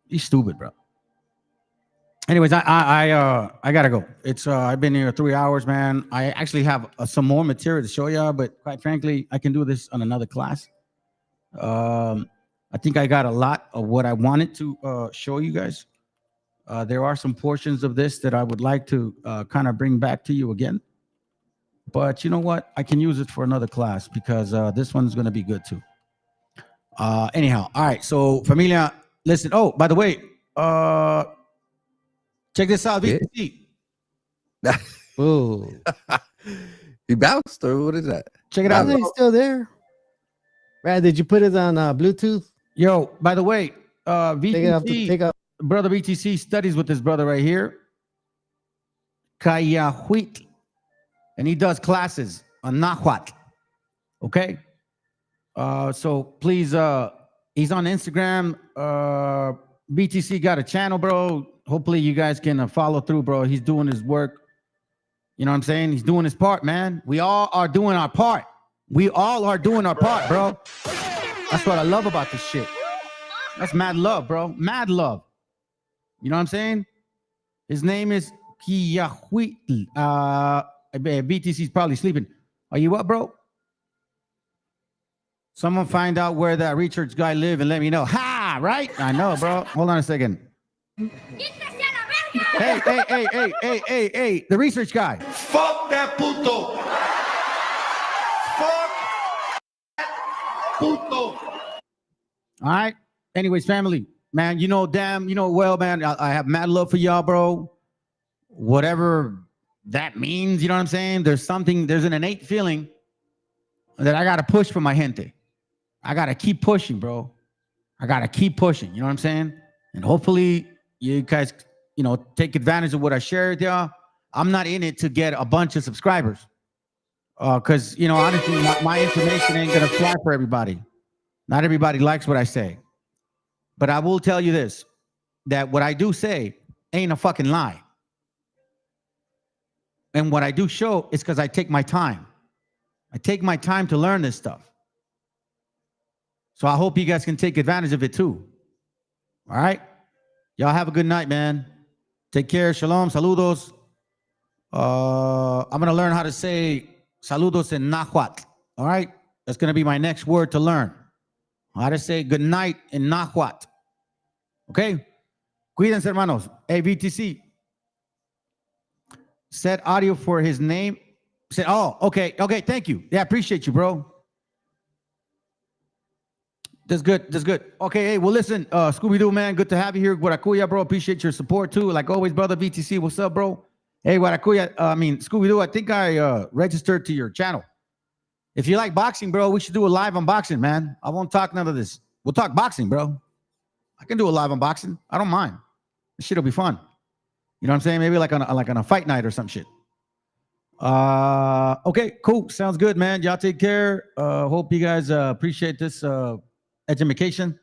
You stupid, bro. Anyways, I gotta go. It's I've been here 3 hours, man. I actually have some more material to show y'all, but quite frankly, I can do this on another class. I think I got a lot of what I wanted to show you guys. There are some portions of this that I would like to kind of bring back to you again. But you know what? I can use it for another class because this one is going to be good too. Anyhow, all right. So, familia, listen. Oh, by the way, check this out. VTC. Ooh. He bounced, or what is that? Check it out. He's still there. Brad, did you put it on Bluetooth? Yo, by the way, VTC, take up. brother VTC studies with this brother right here, Cayahuitl, and he does classes on Nahuatl. Okay? So please, he's on Instagram. BTC got a channel, bro. Hopefully you guys can follow through, bro. He's doing his work. You know what I'm saying? He's doing his part, man. We all are doing our part. We all are doing our part, bro. That's what I love about this shit. That's mad love, bro. Mad love. You know what I'm saying? His name is Cayahuitl. BTC's probably sleeping. Are you up, bro? Someone find out where that research guy live and let me know. Ha! Right? I know, bro. Hold on a second. Hey. The research guy. Fuck that puto. Fuck that puto. All right. Anyways, family, man, you know well, man, I have mad love for y'all, bro. Whatever that means, you know what I'm saying? There's an innate feeling that I got to push for my gente. I got to keep pushing, bro. I got to keep pushing, you know what I'm saying? And hopefully you guys, take advantage of what I share with y'all. I'm not in it to get a bunch of subscribers. Because, honestly, my information ain't going to fly for everybody. Not everybody likes what I say. But I will tell you this, that what I do say ain't a fucking lie. And what I do show is because I take my time. I take my time to learn this stuff. So I hope you guys can take advantage of it too. All right? Y'all have a good night, man. Take care. Shalom. Saludos. I'm going to learn how to say saludos in Nahuatl. All right? That's going to be my next word to learn. How to say good night in Nahuatl. Okay? Cuídense, hermanos. Hey, VTC. Set audio for his name. Said, okay. Thank you. Yeah, appreciate you, bro. That's good. Okay, hey, well, listen, Scooby-Doo, man, good to have you here. Guaracuya, bro, appreciate your support, too. Like always, brother, VTC, what's up, bro? Hey, Guaracuya, Scooby-Doo, I think I registered to your channel. If you like boxing, bro, we should do a live unboxing, man. I won't talk none of this. We'll talk boxing, bro. I can do a live unboxing. I don't mind. This shit'll be fun. You know what I'm saying? Maybe like on a fight night or some shit. Okay, cool. Sounds good, man. Y'all take care. Hope you guys appreciate this education.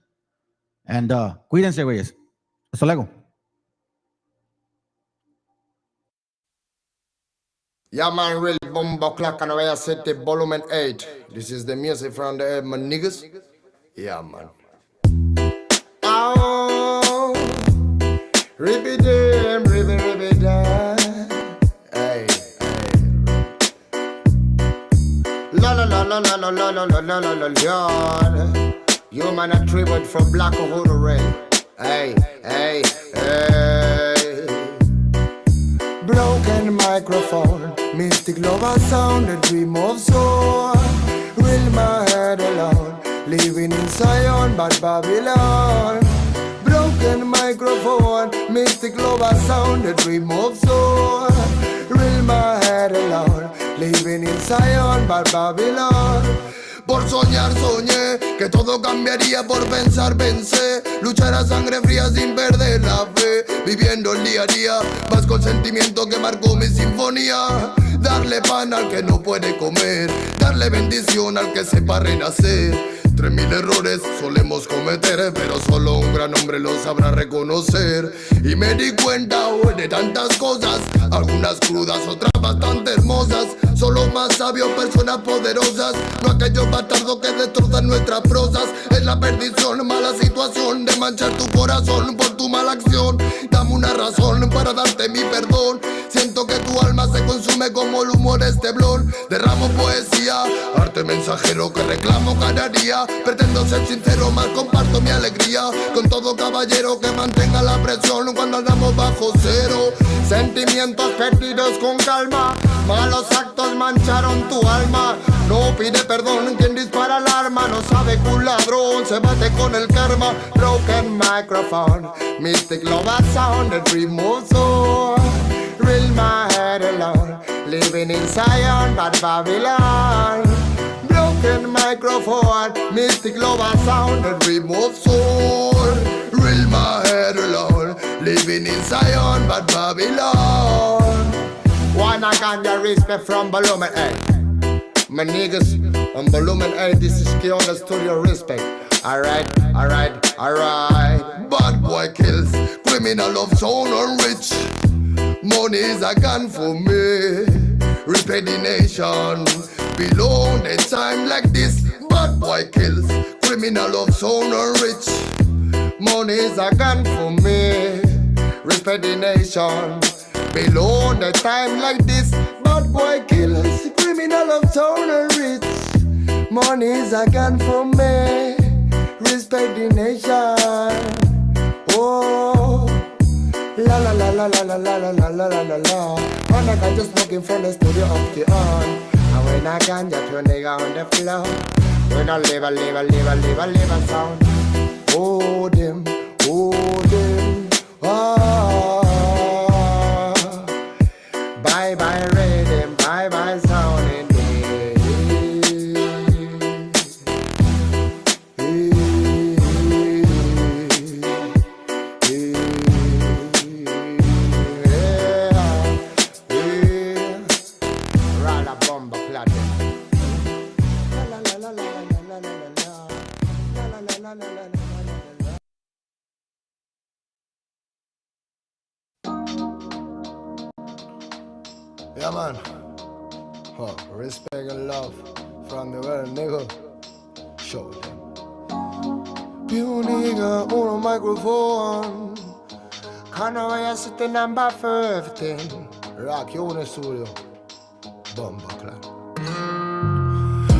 And cuídense, güeyes. Hasta luego. Yeah, man, real bomba clock and I set it volume 8. This is the music from the my niggas. Yeah, man. Oh, ribby damn, ribby damn. Hey, hey. La la la la la la la la la la la la la. You man a tribute for Black Uhuru Ray. Hey, hey, hey. Broken microphone, mystic lover sound, a dream of soul. Will my head alone, living in Zion, but Babylon. Broken microphone, mystic lover sound, a dream of soul. Will my head alone, living in Zion, but Babylon. Por soñar soñé que todo cambiaría, por pensar pensé, luchar a sangre fría sin perder la fe, viviendo el día a día, más con sentimiento que marcó mi sinfonía. Darle pan al que no puede comer, darle bendición al que sepa renacer. 3000 errores solemos cometer, pero solo un gran hombre lo sabrá reconocer. Y me di cuenta hoy de tantas cosas, algunas crudas, otras bastante hermosas. Solo más sabios, personas poderosas, no aquellos bastardos que destrozan nuestras prosas. Es la perdición, mala situación de manchar tu corazón por tu mala acción. Dame una razón para darte mi perdón. Siento que tu alma se consume como el humo de este blon. Derramo poesía, arte mensajero que reclamo cada día. Pretendo ser sincero, más comparto mi alegría con todo caballero que mantenga la presión cuando andamos bajo cero. Sentimientos perdidos con calma, malos actos mancharon tu alma. No pide perdón quien dispara el arma, no sabe que un ladrón se bate con el karma. Broken microphone, mystic lover sound, a dream of soul. Real my head alone, living in Zion, but Babylon. Broken microphone, mystic lover sound, a dream of soul. Real my head alone, living in Zion, but Babylon. Wanna ganja respect from Volume 8. My niggas on Volume 8, this is key on the studio respect. Alright, alright, alright. Bad boy kills, criminal of sound and rich. Money is a gun for me. Respect the nation. Below the time like this. Bad boy kills, criminal of sound and rich. Money is a gun for me. Respect the nation. Below the time like this. Bad boy kills, criminal of sound and rich. Money is a gun for me. Respect the nation. Oh. La la la la la la la la la la la la. When I got just smoking from the studio of the on. And when I can just your nigga on the floor. When I live a sound. Oh them, ah. Bye bye rhythm, bye bye sound in yeah, man. Oh, respect and love from the world, nigga. Show them. You nigga on a microphone. Can't I sit the number 15? Rock you on the studio. Bomba, claro.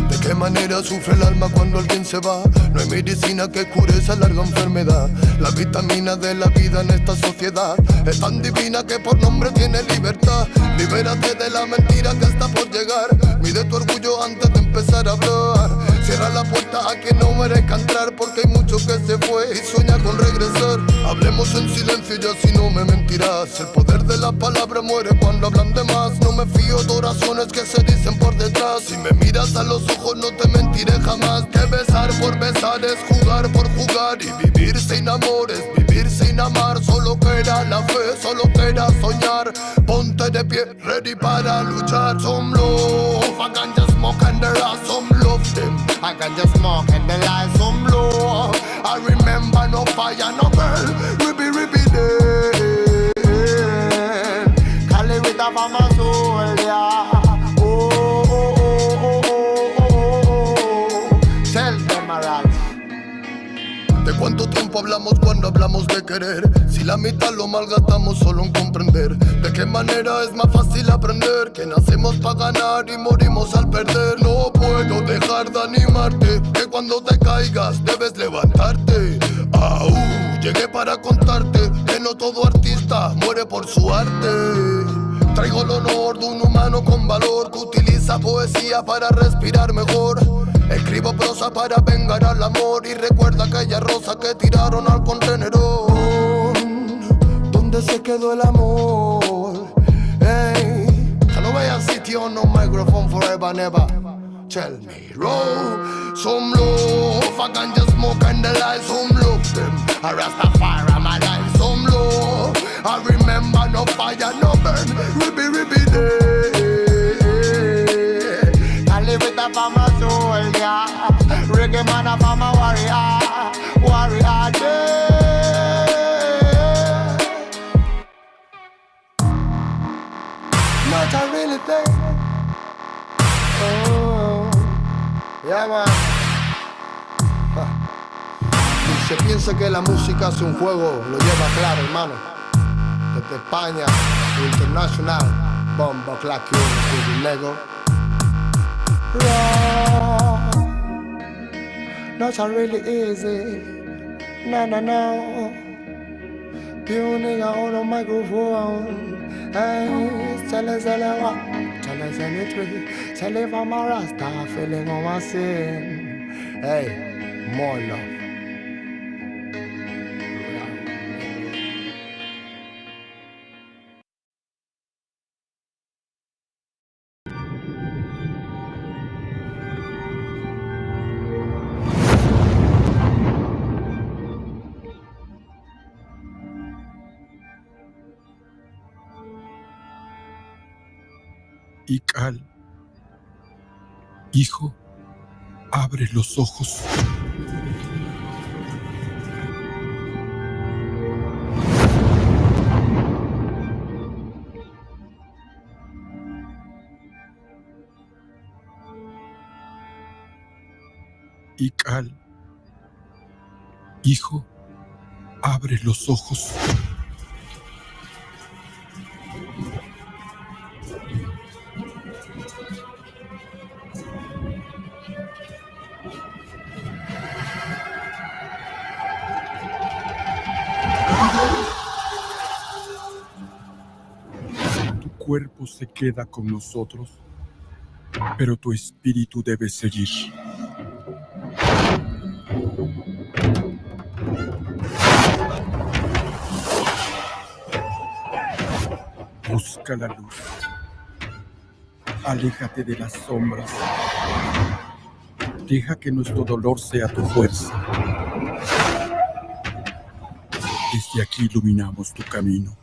¿De qué manera sufre el alma cuando alguien se va? No hay medicina que cure esa larga enfermedad. La vitamina de la vida en esta sociedad es tan divina que por nombre tiene libertad. Libérate de la mentira que está por llegar. Mide tu orgullo antes de empezar a hablar. Cierra la puerta a quien no merezca entrar, porque hay mucho que se fue y sueña con regresar. Hablemos en silencio y así no me mentirás. El poder de la palabra muere cuando hablan de más. No me fío de oraciones que se dicen por detrás. Si me miras a los ojos no te mentiré jamás. Que besar por besar es jugar por jugar. Y vivir sin amor es vivir sin amar. Solo queda la fe, solo queda soñar. Ponte de pie, ready para luchar. Some love, I can just smoke and there are some love them. I can just smoke and there are some love. I remember no fire, no burn, ribby day. Cali with a farmer soul, yeah. Tell them alright. ¿De cuánto tiempo hablamos cuando hablamos de querer? Si la mitad lo malgastamos solo en comprender. ¿De qué manera es más fácil aprender? Que nacemos para ganar y morimos al perder. No puedo dejar de animarte, que cuando te caigas debes levantarte. Llegué para contarte que no todo artista muere por su arte. Traigo el honor de un humano con valor que utiliza poesía para respirar mejor. Escribo prosa para vengar al amor y recuerda aquella rosa que tiraron al contenedor. ¿Dónde se quedó el amor? Hey, I no way a city on no microphone forever never. Tell me, roll some love, I can just smoke and the light, some love them. I Rastafari my life, some love. I remember no fire, no burn, ribby day. I live with a farmer soul, yeah. Reggae man a farmer warrior day. Not I really think. Oh, yeah man. Y se piensa que la música es un juego, lo lleva claro, hermano. Desde España, internacional, bomba, clack, y Lego. Not really easy, no. Pure nigga on a microphone. Hey, tell us any tree. Tell if I'm a rasta, feeling on my sin. Hey, more love. Ical, hijo, abre los ojos. Ical, hijo, abre los ojos. Tu cuerpo se queda con nosotros, pero tu espíritu debe seguir. Busca la luz. Aléjate de las sombras. Deja que nuestro dolor sea tu fuerza. Desde aquí iluminamos tu camino.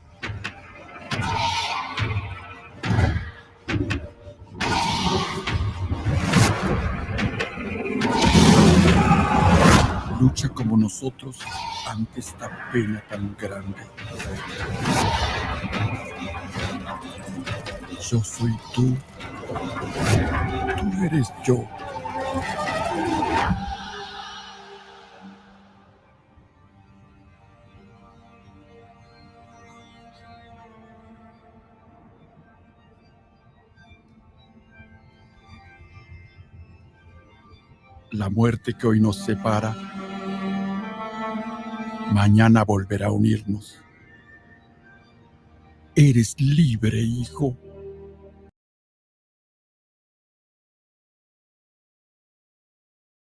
Lucha como nosotros ante esta pena tan grande. Yo soy tú. Tú eres yo. La muerte que hoy nos separa, mañana volverá a unirnos. Eres libre, hijo.